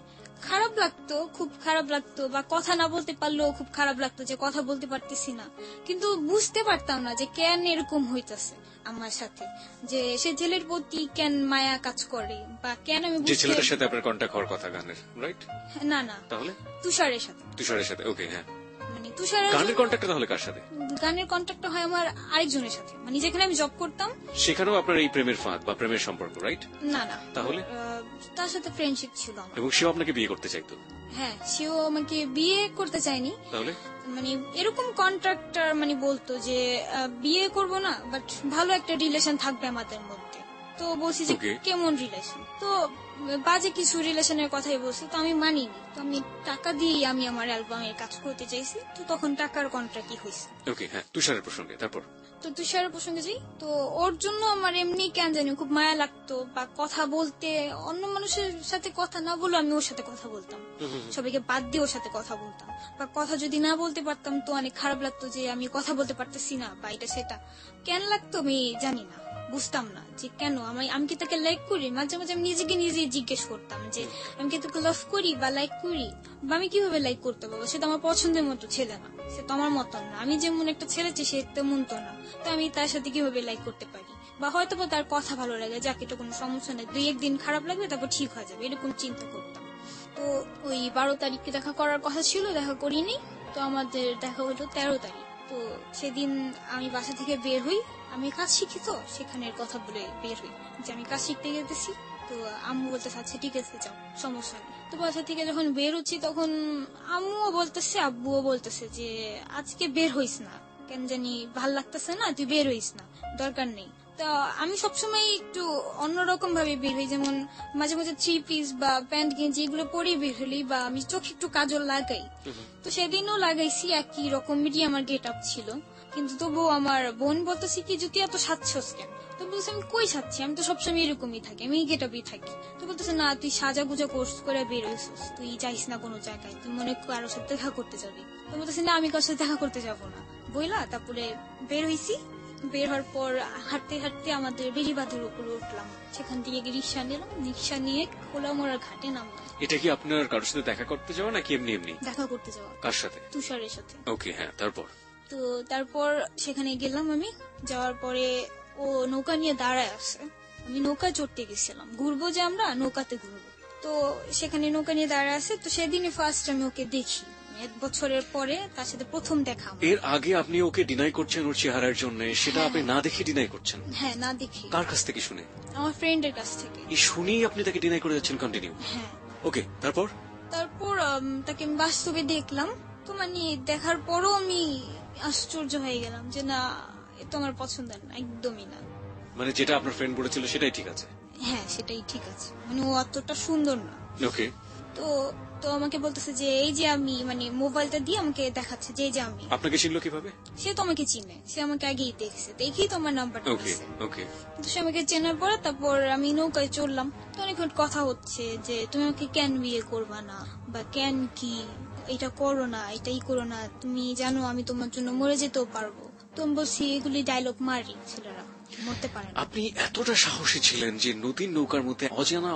খারাপ লাগতো, খুব খারাপ লাগতো, বা কথা না বলতে পারলেও খুব খারাপ লাগতো যে কথা বলতে পারতেছি না, কিন্তু বুঝতে পারতাম না যে কেন এরকম হইতেছে আমার সাথে, যে সে ছেলের প্রতি কেন মায়া কাজ করে বা কেন আমি যে ছেলেটার সাথে আপনার কন্টাক্ট হওয়ার কথা গানের, রাইট? না না তাহলে তুষারের সাথে, ওকে, হ্যাঁ। মানে তুষারের গানের কন্টাক্টটা তাহলে কার সাথে? গানের কন্ট্যাক্ট হয় আমার আরেকজনের সাথে, মানে যেখানে আমি জব করতাম সেখানেও আপনার এই প্রেমের ফাঁদ বা প্রেমের সম্পর্ক, রাইট? না না তাহলে তার সাথে ফ্রেন্ডশিপ ছিল আমার। এবং সেও আপনাকে বিয়ে করতে চাইতো? হ্যাঁ, সেও আমাকে বিয়ে করতে চায়নি, তাহলে মানে এরকম কন্ট্রাক্টর মানে বলতো যে বিয়ে করব না, বাট ভালো একটা রিলেশন থাকবে আমাদের মধ্যে। তো বলছি যে Okay. কেমন রিলেশন, তো বাজে কিছু রিলেশনের কথাই বলছি, তো আমি মানিনি, তো আমি টাকা দিয়ে আমি আমার অ্যালবামের কাজ করতে চাইছি, তো তখন টাকার কন্ট্রাক্টই হয়েছে। ওকে, হ্যাঁ, তুষারের প্রসঙ্গে তারপর তো তুষারের প্রসঙ্গে যাই, তো ওর জন্য আমার এমনি কেন জানি খুব মায়া লাগতো, বা কথা বলতে অন্য মানুষের সাথে কথা না বলে আমি ওর সাথে কথা বলতাম, সবাইকে বাদ দিয়ে ওর সাথে কথা বলতাম, বা কথা যদি না বলতে পারতাম তো অনেক খারাপ লাগতো যে আমি কথা বলতে পারতেছি না, বা এটা সেটা কেন লাগতো আমি জানি না, বুঝতাম না যে কেন আমি কি তাকে লাইক করি। মাঝে মাঝে আমি নিজেকে নিজে জিজ্ঞেস করতাম যে আমি কি তোকে লাভ করি বা লাইক করি, বা আমি কিভাবে লাইক করতে পারবো, সে তো আমার পছন্দের মতো ছেলে না, সে তো আমার মতন না, আমি যেমন একটা ছেলে চাই সে তেমন তো না, তো আমি তার সাথে কিভাবে লাইক করতে পারি, বা হয়তো বা তার কথা ভালো লাগে, যাকে এটা কোনো সমস্যা নেই, 2-1 দিন খারাপ লাগবে তারপর ঠিক হয়ে যাবে, এরকম চিন্তা করতাম। তো ওই 12 তারিখে দেখা করার কথা ছিল, দেখা করিনি, তো আমাদের দেখা হলো 13 তারিখ। তো সেদিন আমি বাসা থেকে বের হই, আমি কাজ শিখি তো সেখানের কথা বলে বের হই যে আমি কাজ শিখতে গেতেছি। তো আম্মু বলতেছে আচ্ছা ঠিক আছে যাও, সমস্যা নেই। তো বাসা থেকে যখন বের হচ্ছি তখন আম্মুও বলতেছে আব্বুও বলতেছে যে আজকে বের হইস না, কেন জানি ভাল লাগতেছে না, তুই বের হইস না, দরকার নেই। তো আমি সবসময় একটু অন্যরকম ভাবে বের হই, যেমন মাঝে মাঝে 3 পিস বা প্যান্ট গেঞ্জি এগুলো পরেই বের হলি, বা আমি চোখে একটু কাজল লাগাই। তো সেদিনও লাগাইছি, একই রকমেরই আমার গেট আপ ছিল, কিন্তু তবুও আমার বোন বলতেছি কি যদি এত সাজছস কেন, তো বলছে আমি কই সাজছি, আমি তো সবসময় এরকমই থাকি, আমি গেট আপই থাকি। তো বলতেছে না তুই সাজা গুজা কোর্স করে বের হইছিস, তুই যাইস না কোনো জায়গায়, তুই মনে কারোর সাথে দেখা করতে যাবি। তো বলতেছে না আমি কারোর সাথে দেখা করতে যাবো না, বইলা তারপরে বের হইছি। বের হওয়ার পর হাঁটতে হাঁটতে আমাদের বেড়িবাঁধের উপরে উঠলাম, সেখান থেকে রিক্সা নিলাম, রিক্সা নিয়ে খোলামোড়ার ঘাটে নামলাম। এটা কি আপনার কারোর সাথে দেখা করতে যাওয়া নাকি এমনি এমনি দেখা করতে যাওয়া। কার সাথে? তুষারের সাথে। ওকে, হ্যাঁ, তারপর তো তারপর সেখানে গেলাম, আমি যাওয়ার পরে ও নৌকা নিয়ে দাঁড়ায় আছে, আমি নৌকা চড়তে গেছিলাম, ঘুরবো যে আমরা নৌকাতে ঘুরবো, তো সেখানে নৌকা নিয়ে দাঁড়ায় আছে। তো সেদিনই ফার্স্ট আমি ওকে দেখি, 1 বছরের পরে তার সাথে প্রথম দেখা আমার। এর আগে আপনি ওকে ডিনাই করছেন ওর চেহারার জন্য, সেটা আপনি না দেখে ডিনাই করছেন? হ্যাঁ, না দেখি। কার কাছ থেকে শুনে? আমার ফ্রেন্ডের কাছ থেকে। এই শুনেই আপনি তাকে ডিনাই করে যাচ্ছেন কন্টিনিউ? হ্যাঁ। ওকে, তারপর তারপর তাকে আমি বাস্তবে দেখলাম, তো মানে দেখার পরও আমি আশ্চর্য হয়ে গেলাম যে না এ তো আমার পছন্দের না, একদমই না। মানে যেটা আপনার ফ্রেন্ড বলেছিল সেটাই ঠিক আছে? হ্যাঁ, সেটাই ঠিক আছে, মানে ও অতটা সুন্দর না। ওকে, তো তো আমাকে বলতেছে যে এই যে আমি, মানে মোবাইলটা দিয়ে আমাকে দেখাচ্ছে যে এই যে আমি। আপনাকে চিনলো কিভাবে? সে তো আমাকে চিনে, সে আমাকে আগেই দেখছে, দেখেই তো আমার নাম্বারটা ওকে, দিয়েছে। ওকে, তো সে আমাকে চেনার পরে তারপর আমি নৌকায় চললাম, তো অনেকক্ষণ কথা হচ্ছে যে তুমি আমাকে কেন বিয়ে করবা না, বা কেন কি এটা করো না, এটাই করো না, তুমি জানো আমি তোমার জন্য মরে যেতেও পারবো। তো আমি বলছি এগুলি ডায়লগ মারি, ছেলেরা মরতে পারে না। আপনি এতটা সাহসী ছিলেন যে নদীর নৌকার মধ্যে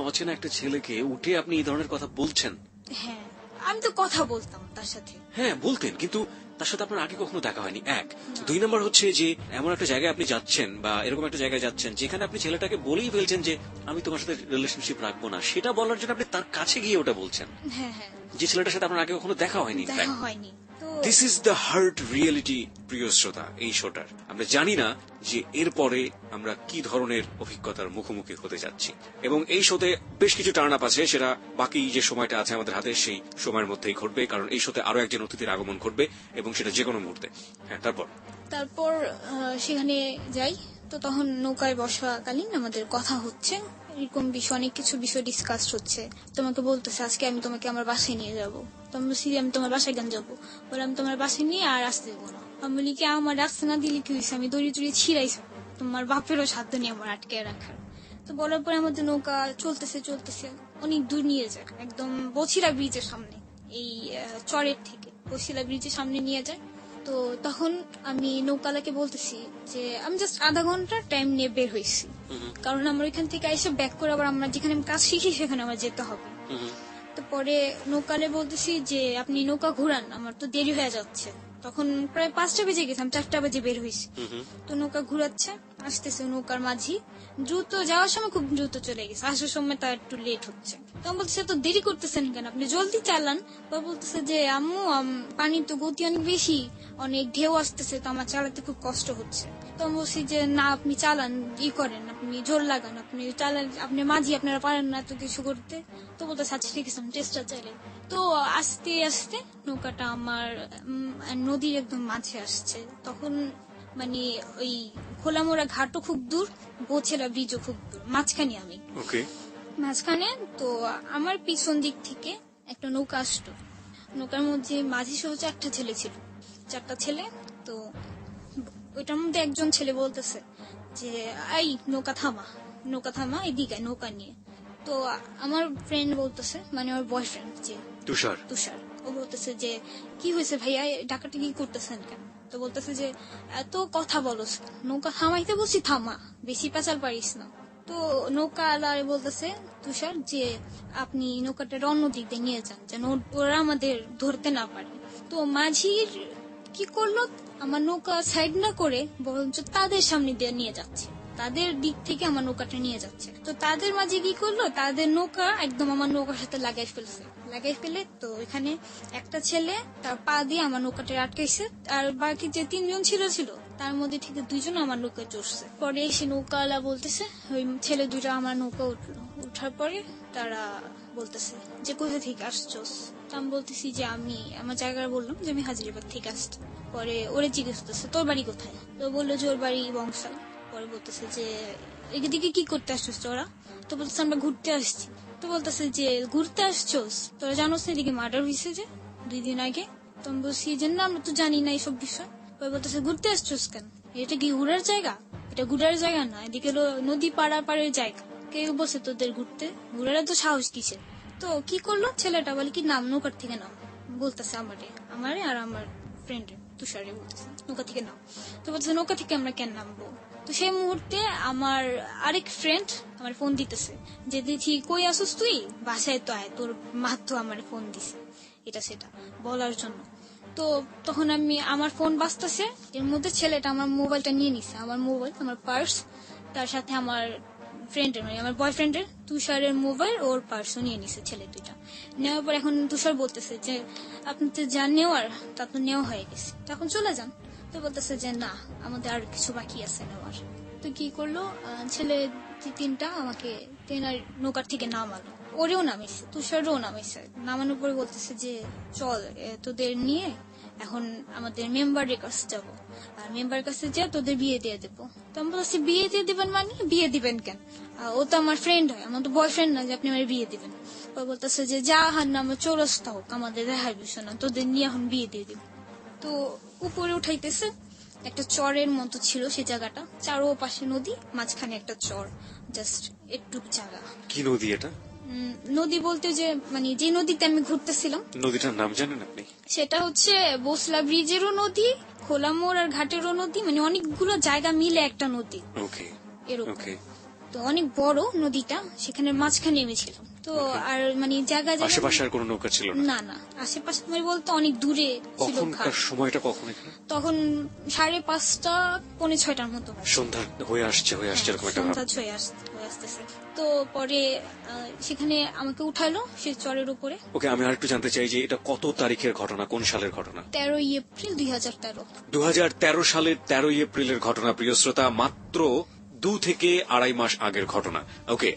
অচেনা একটা ছেলেকে উঠে আপনি এই ধরনের কথা বলছেন? হ্যাঁ, আমি তো কথা বলতাম তার সাথে। হ্যাঁ, বলতেন, কিন্তু তার সাথে আপনার আগে কখনো দেখা হয়নি, 1। 2 নম্বর হচ্ছে যে এমন একটা জায়গায় আপনি যাচ্ছেন বা এরকম একটা জায়গায় যাচ্ছেন যেখানে আপনি ছেলেটাকে বলেই ফেলছেন যে আমি তোমার সাথে রিলেশনশিপ রাখবো না, সেটা বলার জন্য আপনি তার কাছে গিয়ে ওটা বলছেন, হ্যাঁ হ্যাঁ, যে ছেলেটার সাথে আপনার আগে কখনো দেখা হয়নি। দেখা হয়নি। তো this is the hard reality, প্রিয় শ্রোতা। এই শোটার আমরা জানি না যে এরপরে আমরা কি ধরনের অভিজ্ঞতার মুখোমুখি হতে যাচ্ছি, এবং এই শোতে বেশ কিছু টার্ন আপ আছে, সেটা বাকি যে সময়টা আছে আমাদের হাতে সেই সময়ের মধ্যেই ঘটবে, কারণ এই শোতে আরো একজন অতিথির আগমন ঘটবে এবং সেটা যে কোনো মুহূর্তে। হ্যাঁ, তারপর সেখানে যাই। তো তখন নৌকায় বসাকালীন আমাদের কথা হচ্ছে, এরকম বিষয় অনেক কিছু বিষয় ডিসকাস হচ্ছে। তোমাকে বলতেছে আজকে আমি তোমাকে আমার বাসায় নিয়ে যাবো। তো আমি বলছি আমি তোমার বাসায় কেন যাবো? বলে আমি তোমার বাসায় নিয়ে আর আসতে দেবো না। আমি বলি কি আমার রাস্তা না দিলে কি হয়েছে? আমি দড়ি টড়ি ছিড়াইছি, তোমার বাপেরও সাধ্য নেই আমার আটকে রাখার। তো বলার পরে আমাদের নৌকা চলতেছে অনেক দূর নিয়ে যায়, একদম বছিলা ব্রিজের সামনে, এই চরের থেকে বছিলা ব্রিজের সামনে নিয়ে যায়। তো তখন আমি নৌকালাকে বলতেছি যে আমি জাস্ট আধা ঘন্টা টাইম নিয়ে বের হয়েছি, কারণ আমরা ওইখান থেকে এসে ব্যাক করে আবার আমরা যেখানে কাজ শিখি সেখানে আমার যেতে হবে। তো পরে নৌকালে বলতেছি যে আপনি নৌকা ঘুরান, আমার তো দেরি হয়ে যাচ্ছে। তখন প্রায় 5টা বেজে গেছে, আমি 4টা বাজে বের হয়েছি। তো নৌকা ঘুরাচ্ছে, আসতেছে নৌকার মাঝি দ্রুত, যাওয়ার সময় খুব দ্রুত চলে গেছে, আসার সময় তার একটু লেট হচ্ছে। তখন বলতেছে তো দেরি করতেছেন কেন, আপনি জলদি চালান। বা বলতেছে যে আম্মু পানির তো গতি অনেক বেশি, অনেক ঢেউ আসতেছে, তো আমার চালাতে খুব কষ্ট হচ্ছে। তো আমি বলছি যে না আপনি চালান, করেন, আপনি জোর লাগান, আপনি চালান, আপনি মাঝি, আপনারা পারেন না এত কিছু করতে। তো বলতেছে আচ্ছা ঠিক আছে আমি চেষ্টা চাইলে। তো আস্তে আস্তে নৌকাটা আমার নদীর একদম মাঝে আসছে। তখন মানে ওই খোলামোড়া ঘাটও খুব দূর, বোছেলা ব্রিজও খুব দূর, মাঝখানে আমি। মাঝখানে তো আমার পিছন দিক থেকে একটা নৌকা আসতো। নৌকার মধ্যে মাঝি সহ 4টা ছেলে ছিল, 4টা ছেলে। তো ওইটার মধ্যে একজন ছেলে বলতেছে যে এই নৌকা থামা এদিকে নৌকা নিয়ে। তো আমার ফ্রেন্ড বলতেছে, মানে আমার বয়ফ্রেন্ড যে তুষার, ও বলতেছে যে কি হয়েছে ভাইয়া, ডাকাটা কি করতেছেন কেন? তো বলতেছে যে এত কথা বলস, নৌকা থামাইতে বলছি থামা, বেশি পেঁচাল পারিস না। তো নৌকা আলারে বলতেছে তুষার যে আপনি নৌকাটা অন্য দিক দিয়ে নিয়ে যান, যেন ওরা আমাদের ধরতে না পারে। তো মাঝির কি করলো, আমার নৌকা সাইড না করে বরঞ্চ তাদের সামনে দিয়ে নিয়ে যাচ্ছে, তাদের দিক থেকে আমার নৌকাটা নিয়ে যাচ্ছে। তো তাদের মাঝে কি করলো, তাদের নৌকা একদম আমার নৌকার সাথে লাগাই ফেলে। তো এখানে একটা ছেলে তার পা দিয়ে আমার নৌকাটা আটকাইছে, আর বাকি যে 3জন ছিল তার মধ্যে থেকে 2জন আমার নৌকায় চড়ছে। পরে এসে নৌকাওয়ালা বলতেছে, ওই ছেলে 2টা আমার নৌকা উঠলো, উঠার পরে তারা বলতেছে যে কোথা থেকে আসছোস? আমি বলতেছি যে আমি আমার জায়গায় বললাম যে আমি হাজারীবাগ থেকে আসছি। পরে ওরে জিজ্ঞেস করতেছে তোর বাড়ি কোথায়? তো বললো যে ওর বাড়ি বংশাল। পরে বলতেছে যে এদিকে কি করতে আসছিস তোরা? তো বলতেছে আমরা ঘুরতে আসছি। তো বলতেছে যে ঘুরতে আসছোস, তোরা জানোস না এদিকে মার্ডার হয়েছে যে 2 দিন আগে? তো আমি বলছি যে না আমরা তো জানি না এইসব বিষয়। পরে বলতেছে ঘুরতে আসছোস কেন, এটা কি ঘুরার জায়গা? এটা ঘুরার জায়গা না, এদিকে নদী পাড়ের জায়গা। কেউ বলছে তোদের ঘুরার তো সাহস কিসের? তো কি করলো ছেলেটা, বলে কি নাম, নৌকার থেকে নাম। বলতেছে আমারে আর আমার ফ্রেন্ড তুষারে বলতেছে নৌকা থেকে নাম। তো বলতেছে নৌকা থেকে আমরা কেন নামবো? তো সেই মুহূর্তে আমার আরেক ফ্রেন্ড আমার ফোন দিতেছে যে দিদি কই আসুস তুই, বাসায় তো আয়, তোর মা তো আমার ফোন দিছে এটা সেটা বলার জন্য। তো তখন আমার ফোন বাজতেছে, এর মধ্যে ছেলেটা আমার মোবাইলটা নিয়ে নিছে, আমার মোবাইল, আমার পার্স, তার সাথে আমার ফ্রেন্ডের মানে আমার বয়ফ্রেন্ডের তুষারের মোবাইল, ওর পার্সও নিয়ে নিছে ছেলে 2টা। নেওয়ার পর এখন তুষার বলতেছে যে আপনি তো যা নেওয়ার তা তো নেওয়া হয়ে গেছে, তখন চলে যান। তো বলতেছে যে না আমাদের আর কিছু বাকি আছে নেওয়ার। তো কি করলো, ছেলে 3টা আমাকে ট্রেনার নৌকার থেকে নামালো, ওরেও নামিয়েছে, তুষারও নামিয়েছে। নামানোর পরে বলতেছে যে চল তোদের নিয়ে এখন আমাদের মেম্বারের কাছে যাবো, আর মেম্বারের কাছে যা তোদের বিয়ে দিয়ে দেবো। তো আমি বলছি বিয়ে দিয়ে দিবেন মানে, বিয়ে দিবেন কেন? ও তো আমার ফ্রেন্ড হয়, আমার তো বয়ফ্রেন্ড না যে আপনি আমার বিয়ে দিবেন। ও বলতেছে যে যা হার না আমার চৌরাস্তা হোক, আমাদের দেখার বিষয় না, তোদের নিয়ে এখন বিয়ে দিয়ে দিব। তো উপরে উঠাইতেছে, একটা চরের মতো ছিল সেই জায়গাটা, চারো পাশে নদী, মাঝখানে একটা চর, জাস্ট একটু জায়গা। কি নদী এটা? নদী বলতে যে মানে যে নদীতে আমি ঘুরতেছিলাম। নদীটার নাম জানেন আপনি? সেটা হচ্ছে বসলা ব্রিজেরও নদী, খোলামোড় আর ঘাটেরও নদী, মানে অনেকগুলো জায়গা মিলে একটা নদী। ওকে এরকম। তো অনেক বড় নদীটা, সেখানে মাঝখানে নেমেছিলাম। তো আর মানে জায়গা জায়গা আশেপাশে আর কোনো নৌকা ছিল না? না না, আশেপাশে মানে বলতে অনেক দূরে ছিল ঘাট। কখনকার সময়টা কখন এখানে? তখন 5:30 পৌনে 6টার মতো। সন্ধ্যা হয়ে আসছে এরকম একটা ভাব। সন্ধ্যা হয়ে আসতেছে। তো পরে সেখানে আমাকে উঠালো সে চরের উপরে। ওকে, আমি আরেকটু জানতে চাই যে এটা কত তারিখের ঘটনা, কোন সালের ঘটনা? 13 এপ্রিল 2013। 2013 সালের 13 এপ্রিলের ঘটনা, প্রিয় শ্রোতা, মাত্র 2 থেকে 2.5 মাস আগের ঘটনা। ওকে,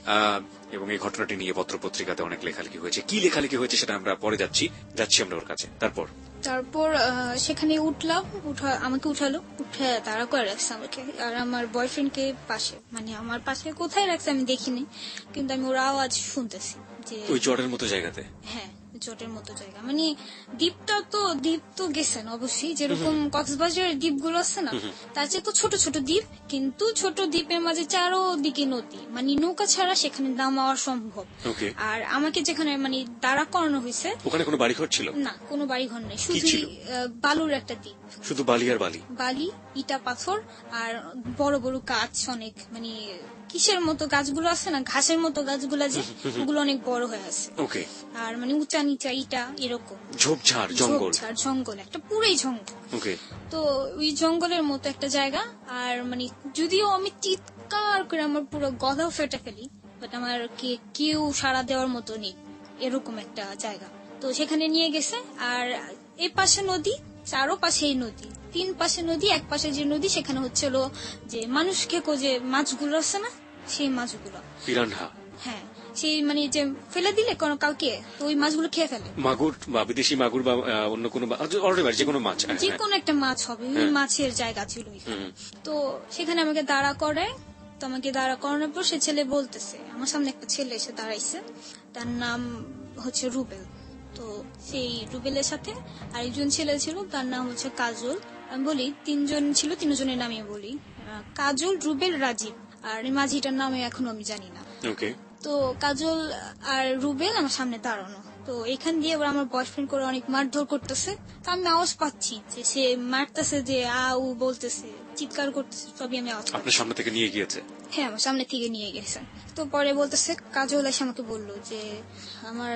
এবং এই ঘটনাটি নিয়ে পত্রপত্রিকাতে অনেক লেখালেখি হয়েছে। কি লেখালেখি হয়েছে সেটা আমরা পরে যাচ্ছি আমরা ওর কাছে। তারপর সেখানে উঠলাম, আমাকে উঠালো, উঠে তাড়া করে রাখছে আমাকে আর আমার বয়ফ্রেন্ডকে পাশে, মানে আমার পাশে কোথায় রাখছে আমি দেখিনি, কিন্তু আমি ওর আওয়াজ শুনতেছি যে ওই চটের মতো জায়গাতে। হ্যাঁ, জটের মতো জায়গা, মানে দ্বীপ তো গেছেন অবশ্যই, যেরকম কক্সবাজারের দ্বীপগুলো আছে না, তার চেয়ে তো ছোট ছোট দ্বীপ, কিন্তু ছোট দ্বীপের মাঝে চারোদিকে নদী, মানে নৌকা ছাড়া সেখানে নামা সম্ভব। আর আমাকে যেখানে মানে দাঁড়া করানো হয়েছে, ওখানে কোনো বাড়িঘর ছিল না? কোনো বাড়িঘর নেই, শুধু বালুর একটা দ্বীপ, শুধু বালি আর বালি, ইটা পাথর আর বড় বড় গাছ অনেক, মানে কিসের মতো গাছগুলো আছে না, ঘাসের মতো গাছগুলো, যে ওগুলো অনেক বড় হয়ে আছে। আর মানে উঁচা নিচা ইটা এরকম, ঝোপঝাড় জঙ্গল, একটা পুরোই জঙ্গল। তো ওই জঙ্গলের মতো একটা জায়গা, আর মানে যদিও আমি চিৎকার করে আমার পুরো গলা ফেটে ফেলি, বাট আমার কেউ সাড়া দেওয়ার মতো নেই, এরকম একটা জায়গা। তো সেখানে নিয়ে গেছে, আর এই পাশে নদী, চারো পাশেই নদী, 3 পাশে নদী, এক পাশে যে নদী সেখানে হচ্ছিল যে মানুষ খেকো যে মাছগুলো আছে না, সেই মাছগুলো, পিরানহা। হ্যাঁ, সেই মানে যে ফেলে দিলে কোনো কাউকে, তো ওই মাছগুলো খেয়ে ফেলে। মাগুর বা বিদেশি মাগুর বা অন্য কোনো যে কোনো মাছ, যে কোনো একটা মাছ হবে, ওই মাছের জায়গা ছিল। তো সেখানে আমাকে দাঁড়া করে, তো আমাকে দাঁড়া করানোর পর সে ছেলে বলতেছে, আমার সামনে একটা ছেলে এসে দাঁড়াইছে, তার নাম হচ্ছে রুবেল। তো সেই রুবেলের সাথে আরেকজন ছেলে ছিল, তার নাম হচ্ছে কাজল। আমি বলি 3 জন ছিল, 3 জনের নামে বলি, কাজল, রুবেল, রাজীব, আর এই মাঝিটার নামে এখনো আমি জানি না। তো কাজল আর রুবেল আমার সামনে দাঁড়ানো, তো এখান দিয়ে এবার আমার বয়ফ্রেন্ড করে অনেক মারধর করতেছে। তো আমি আওয়াজ পাচ্ছি যে সে মারতেছে, যে আউ বলতেছে, চিৎকার করতেছে, সবই আমি আওয়াজ পাচ্ছি। আপনার সামনে থেকে নিয়ে গিয়েছে? হ্যাঁ, আমার সামনে থেকে নিয়ে গেছে। তো পরে বলতেছে, কাজল এসে আমাকে বললো যে আমার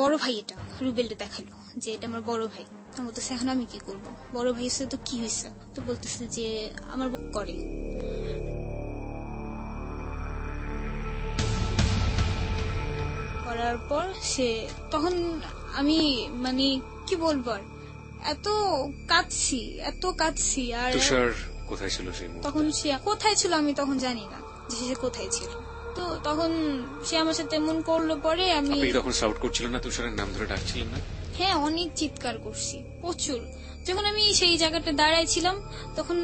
বড় ভাই, এটা রুবেলটা দেখালো যে এটা আমার বড় ভাই। আমি বলতেছে এখন আমি কি করবো, বড় ভাই এসে তো কি হয়েছে? তো বলতেছে যে আমার করে। করার পর সে, তখন আমি মানে কি বলবো, এত কাঁদছি। আর তুষার কোথায় ছিল সেই মুহূর্তে? তখন সে কোথায় ছিল আমি তখন জানি না যে সে কোথায় ছিল। তো তখন সে আমার সাথে এমন করলো, পরে আমি তখন শাউট করছিলেন না, তুষারের নাম ধরে ডাকছিলেন না? হ্যাঁ, অনেক চিৎকার করছি, প্রচুর। যখন আমি সেই জায়গাটা দাঁড়াইছিলাম, তখন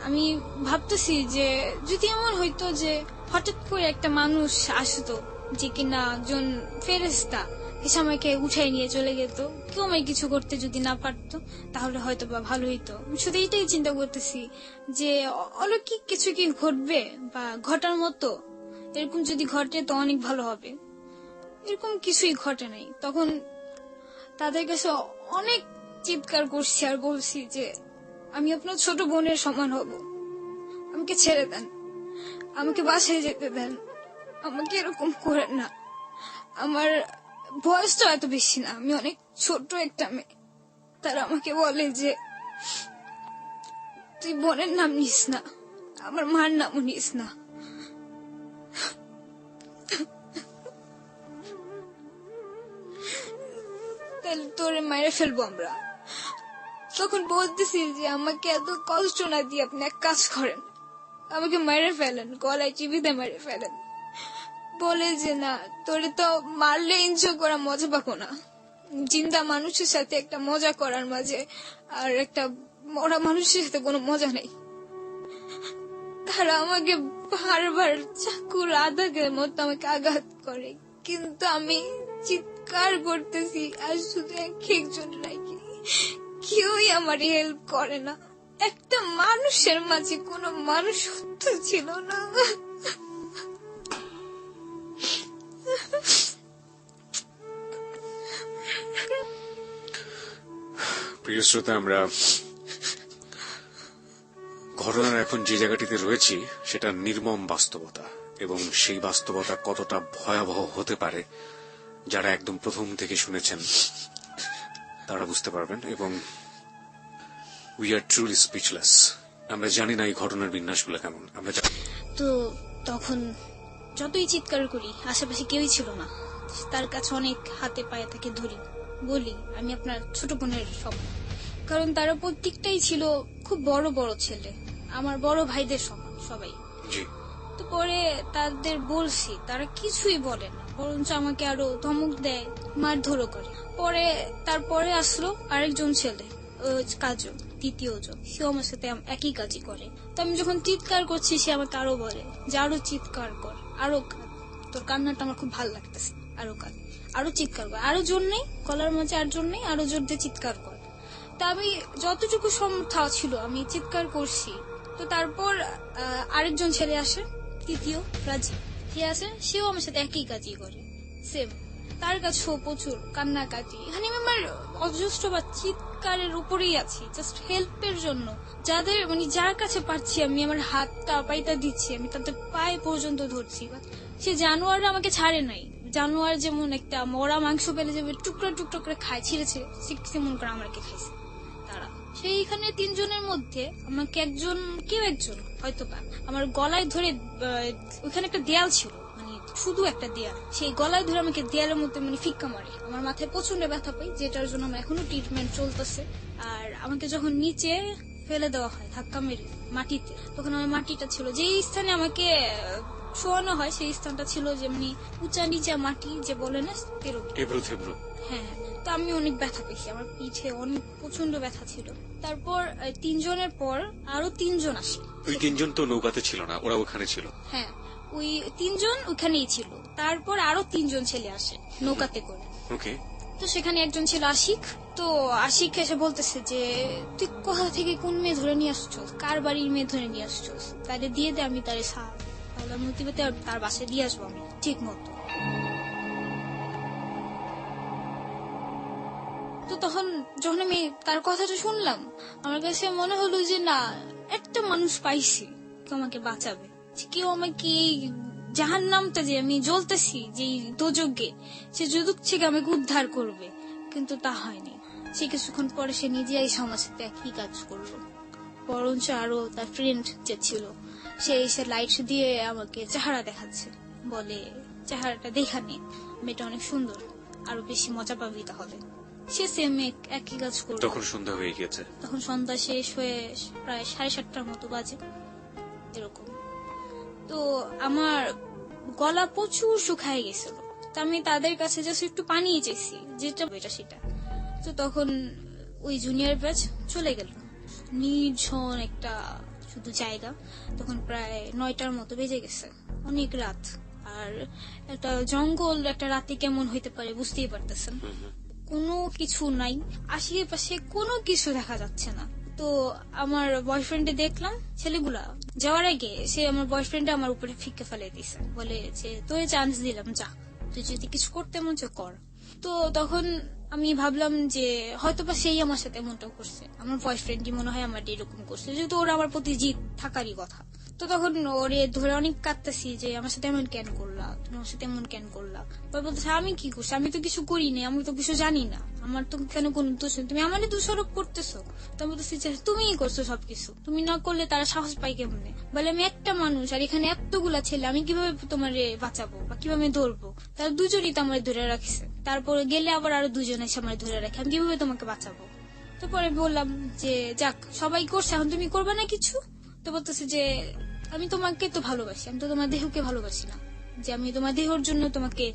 আমি ভাবতেছি যে যদি এমন হইতো যে হঠাৎ করে একটা মানুষ আসতো, যে কিনা একজন ফেরেশতা, এসে আমাকে উঠাই নিয়ে চলে যেত, কেউ আমায় কিছু করতে যদি না পারতো, তাহলে হয়তো বা ভালো হইতো। শুধু এইটাই চিন্তা করতেছি যে অলৌকিক কিছু কি ঘটবে বা ঘটার মতো, এরকম যদি ঘটে তো অনেক ভালো হবে। এরকম কিছুই ঘটে নাই। তখন তাদের কাছে অনেক চিৎকার করছি আর বলছি যে আমি আপনার ছোট বোনের সমান হব, আমাকে ছেড়ে দেন, আমাকে বাসায় যেতে দেন, আমাকে এরকম করেন না। আমার বয়স তো এত বেশি না, আমি অনেক ছোট একটা মেয়ে। তারা আমাকে বলে যে তুই বোনের নাম নিস না, আমার মার নামও নিস না। তাহলে তোরে মেরে ফেলবো আমরা। তখন বলতেছি যে আমাকে এত কষ্ট না দিয়ে আপনি এক কাজ করেন, আমাকে মেরে ফেলেন, গলায় চিবিতে মেরে ফেলেন। বলে যে না, তোরে তো মারলে এনজয় করা মজা পাবো না, জিন্দা মানুষের সাথে একটা মজা করার মাঝে আর একটা মরা মানুষের সাথে কোনো মজা নেই। তারা আমাকে বারবার চাকুর আঘাতের মতো আমাকে আঘাত করে, কিন্তু আমি চিৎকার করতেছি আর শুধু একজন নাকি কেউই আমার হেল্প করে না। একটা মানুষের মাঝে কোনো মানুষত্ব ছিল না। প্রিয় শ্রোতা, আমরা ঘটনার এখন যে জায়গাটিতে রয়েছি সেটা নির্মম বাস্তবতা, এবং সেই বাস্তবতা কতটা ভয়াবহ হতে পারে যারা একদম প্রথম থেকে শুনেছেন তারা বুঝতে পারবেন, এবং উই আর ট্রুলি স্পিচলেস। আমরা জানি না এই ঘটনার বিন্যাসগুলো কেমন। আমরা তো তখন যতই চিৎকার করি আশেপাশে কেউই ছিল না। তার কাছে অনেক হাতে পায়ে তাকে ধরি, বলি আমি আপনার ছোট বোনের সব, কারণ তারা প্রত্যেকটাই ছিল খুব বড় বড় ছেলে, আমার বড় ভাইদের সমান সবাই। জি, তো পরে তাদের বলছি, তারা কিছুই বলে না, বরঞ্চ আমাকে আরো ধমক দেয়, মারধরও করে। তারপরে আসলো আরেকজন ছেলে, কাজু, তৃতীয় জন, সেও আমার সাথে একই কাজই করে। তো আমি যখন চিৎকার করছি সে আমাকে আরো বলে যে আরো চিৎকার কর, আরো কাঁদ, তোর কান্নাটা আমার খুব ভালো লাগতেছে, আরো কাঁদ, আরো চিৎকার কর, আরো জোর নেই, গলার মাঝে আর জোর নেই, আরো জোর দিয়ে চিৎকার কর। তা আমি যতটুকু ক্ষমতা ছিল আমি চিৎকার করছি। তো তারপর আরেকজন ছেলে আসে, তৃতীয় রাজি, সে আসে, সেও আমার সাথে একই কাজই করে, সেম। তার কাছেও প্রচুর কান্নাকাটি। এখানে আমি আমার অজস্র বা চিৎকারের উপরেই আছি, জাস্ট হেল্পের জন্য। যার কাছে পারছি আমি আমার হাতটা পাইতা দিচ্ছি, আমি তাদের পায়ে পর্যন্ত ধরছি। সে জানোয়ার আমাকে ছাড়ে নাই। জানোয়ার যেমন একটা মরা মাংস পেলে যাবে টুকরা টুকরা করে খায়, ছিঁড়েছে, সেমন করে আমাকে খাইছে তারা। সেইখানে 3 জনের মধ্যে আমাকে কেউ একজন হয়তো আমার গলায় ধরে, ওইখানে একটা দেয়াল ছিল, শুধু একটা দেয়াল, সেই গলায় ধরে আমাকে দেয়ালের মধ্যে ফিক্কা মারে। আমার মাথায় প্রচন্ড ব্যথা পাই, যেটার জন্য আমার এখনো ট্রিটমেন্ট চলতেছে। আর আমাকে যখন নিচে ফেলে দেওয়া হয় ধাক্কা মেরে মাটিতে, তখন আমার মাটিটা ছিল যেই স্থানে আমাকে শোয়ানো হয়, সেই স্থানটা ছিল যেমনি উঁচা নিচা মাটি যে বলে না, থেবরু। হ্যাঁ, তো আমি অনেক ব্যথা পেয়েছি, আমার পিঠে অনেক প্রচন্ড ব্যথা ছিল। তারপর 3 জনের পর আরো 3 জন আসে। ওই 3 জন তো নৌকাতে ছিল না, ওরা ওখানে ছিল। হ্যাঁ, ওই 3 জন ওখানেই ছিল। তারপর আরো 3 জন ছেলে আসে নৌকাতে করে। ওকে। তো সেখানে একজন ছিল আশিক। তো আশিক এসে বলতেছে যে তুই কোথা থেকে কোন মেয়ে ধরে নিয়ে আসছো, কার বাড়ির মেয়ে ধরে নিয়ে আসছো, তারে দিয়ে দে, আমি তারে মতিবাতে তার বাসায় দিয়ে আসবো আমি ঠিক মতো। তো তখন যখন আমি তার কথাটা শুনলাম, আমার কাছে মনে হলো যে না, একটা মানুষ পাইছি কেউ আমাকে বাঁচাবে, কেউ আমাকে এই জাহান্নামটা যে আমি জ্বলতেছি যে দোজগে, সে যুদুক থেকে আমাকে উদ্ধার করবে। কিন্তু তা হয়নি। সে কিছুক্ষণ পরে সে নিজে এই সমাজে একই কাজ করলো, বরঞ্চ আরো তার ফ্রেন্ড যে ছিল সে এসে লাইট দিয়ে আমাকে চেহারা দেখাচ্ছে, বলে চেহারাটা দেখা নে, মেয়েটা অনেক সুন্দর, আরো বেশি মজা পাবি তাহলে। সে সেম একই কাজ করলো। তখন সন্ধ্যা হয়ে গেছে, তখন সন্ধ্যা শেষ হয়ে প্রায় 7:30টার মতো বাজে এরকম। তো আমার গলা প্রচুর শুকায় গেছিল, তো আমি তাদের কাছে জাস্ট একটু পানি চেয়েছি, যেটা সেটা। তো তখন ওই জুনিয়র ব্যাচ চলে গেল, নির্জন একটা শুধু জায়গা। তখন প্রায় 9টার মতো বেজে গেছে, অনেক রাত। আর একটা জঙ্গল একটা রাতে কেমন হইতে পারে বুঝতেই পারতেছেন। কোনো কিছু নাই, আশেপাশে কোনো কিছু দেখা যাচ্ছে না। তো আমার বয়ফ্রেন্ডে দেখলাম, ছেলেগুলা যাওয়ার আগে সে আমার বয়ফ্রেন্ডে আমার উপরে ফিকে ফেলে দিছে, বলে যে তোরে চান্স দিলাম, যা, তুই যদি কিছু করতে মন চায় কর। তো তখন আমি ভাবলাম যে হয়তোবা সেই আমার সাথে এমনটা করছে, আমার বয়ফ্রেন্ডই মনে হয় আমার এরকম করছে, যেহেতু ওরা আমার প্রতি জিদ থাকারই কথা। তো তখন ওরে ধরে অনেক কাঁদতেছি যে আমার সাথে এমন কেন করলা, তুমি আমার সাথে এমন কেন করলা। বলতেছে আমি কি করছি, আমি তো কিছু করিনি, আমি তো কিছু জানি না, আমার তো কেন কোন দোষ নেই, তুমি আমার দোষারোপ করতেছো। তো বলতেছি যে তুমিই করছো সবকিছু, তুমি না করলে তারা সাহস পাই কেমনে। বলে আমি একটা মানুষ, আর এখানে এতগুলা ছেলে, আমি কিভাবে তোমারে বাঁচাবো বা কিভাবে ধরবো, তারা দুজনই তো আমার ধরে রাখছে, তারপরে গেলে আবার আরো 2 জন এসে আমার ধরে রাখে, আমি কিভাবে তোমাকে বাঁচাবো। তো পরে বললাম যে যাক, সবাই করছে, এখন তুমি করবে না কিছু। তো বলতেছে যে আমি তোমাকে তো ভালোবাসি, আমি তো তোমার দেহকে ভালোবাসি না, যে আমি তোমার দেহর জন্য তোমাকে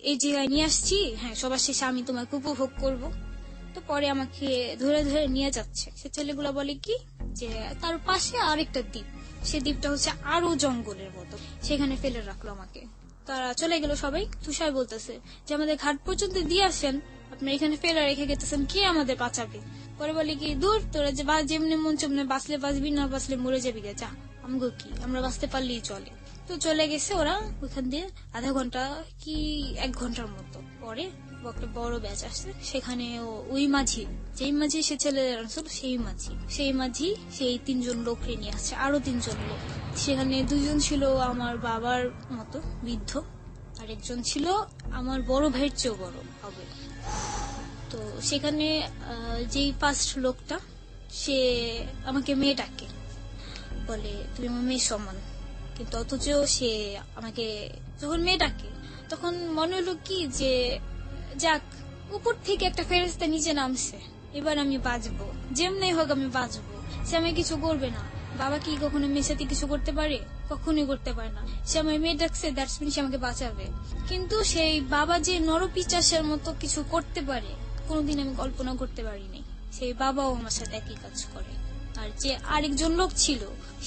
এই জায়গায় নিয়ে আসছি, হ্যাঁ সবার শেষে আমি তোমাকে উপভোগ করব। তো পরে আমাকে ধরে ধরে নিয়ে যাচ্ছে। সে ছেলেগুলা বলে কি যে তার পাশে আরেকটা দ্বীপ, সে দ্বীপটা হচ্ছে আরো জঙ্গলের মতো, সেখানে ফেলে রাখলো আমাকে। তারা চলে গেল সবাই। তুষার বলতেছে যে আমাদের ঘাট পর্যন্ত দিয়ে আসেন, আপনি এখানে ফেলে রেখে গেতেছেন, কে আমাদের বাঁচাবে। পরে বলে কি দূর, তোরা যে যেমনি মন চেমনে বাঁচলে বাঁচবি, না বাঁচলে মরে যাবি, যা, আমগো কি, আমরা বাঁচতে পারলেই চলে। তো চলে গেছে ওরা ওখান দিয়ে আধা ঘন্টা কি 1 ঘন্টার মতো পরে একটা বড় ব্যাচ আসছে। সেখানে ওই মাঝি, যেই মাঝি সে ছেলে সেই মাঝি সেই 3 জন লোককে নিয়ে আসছে, আরো 3 জন লোক। সেখানে 2 জন ছিল আমার বাবার মতো বৃদ্ধ, আরেকজন ছিল আমার বড় ভাইয়ের চেয়েও বড় হবে। তো সেখানে যেই ফার্স্ট লোকটা সে আমাকে মেয়ে ডাকে, বলে তুমি আমার মেয়ের সমান, কিন্তু অথচ সে আমাকে যখন মেয়ে ডাকে তখন মনে হলো কি যে যাক উপর থেকে একটা ফেরেশতা নিচে নামছে, এবার আমি বাঁচবো, যেমনি হোক আমি বাঁচবো। সে আমায় কিছু করবে না। বাবা কি কখনো মেয়ের সাথে কিছু করতে পারে? কখনোই করতে পারে না। সে আমার মেয়ে ডাকছে, দ্যাটস মিন সে আমাকে বাঁচাবে। কিন্তু সেই বাবা যে নরপিশাচের মতো কিছু করতে পারে কোনোদিন আমি কল্পনা করতে পারিনি। সেই বাবাও আমার সাথে একই কাজ করে। আর যে আরেকজন লোক ছিল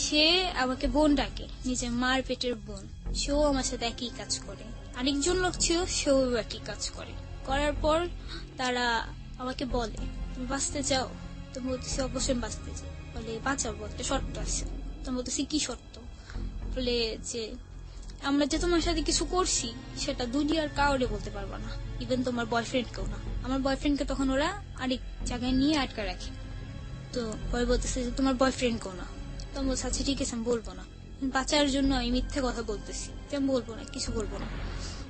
সে আমাকে বোন ডাকে, নিজের মার পেটের বোন, সেও আমার সাথে একই কাজ করে। আরেকজন লোক ছিল সেও একই কাজ করে। করার পর তারা আমাকে বলে তুমি বাঁচতে চাও? তো বলতেছি অবশ্যই বাঁচতে চাই। বলে বাঁচাবো, একটা শর্ত আছে। তো বলতেছি কি শর্ত? বলে যে আমরা যে তোমার সাথে কিছু করছি সেটা দুনিয়ার কাউরে বলতে পারবা না, ইভেন তোমার বয়ফ্রেন্ডকেও না। আমার বয়ফ্রেন্ডকে তখন ওরা আরেক জায়গায় নিয়ে আটকা রাখে। তো পরে বলতেছে যে তোমার বয়ফ্রেন্ডকেও না। তো আমি বলছি আচ্ছা ঠিক আছে আমি বলবো না, বাঁচার জন্য আমি মিথ্যে কথা বলতেছি, আমি বলবো না, কিছু বলবো না।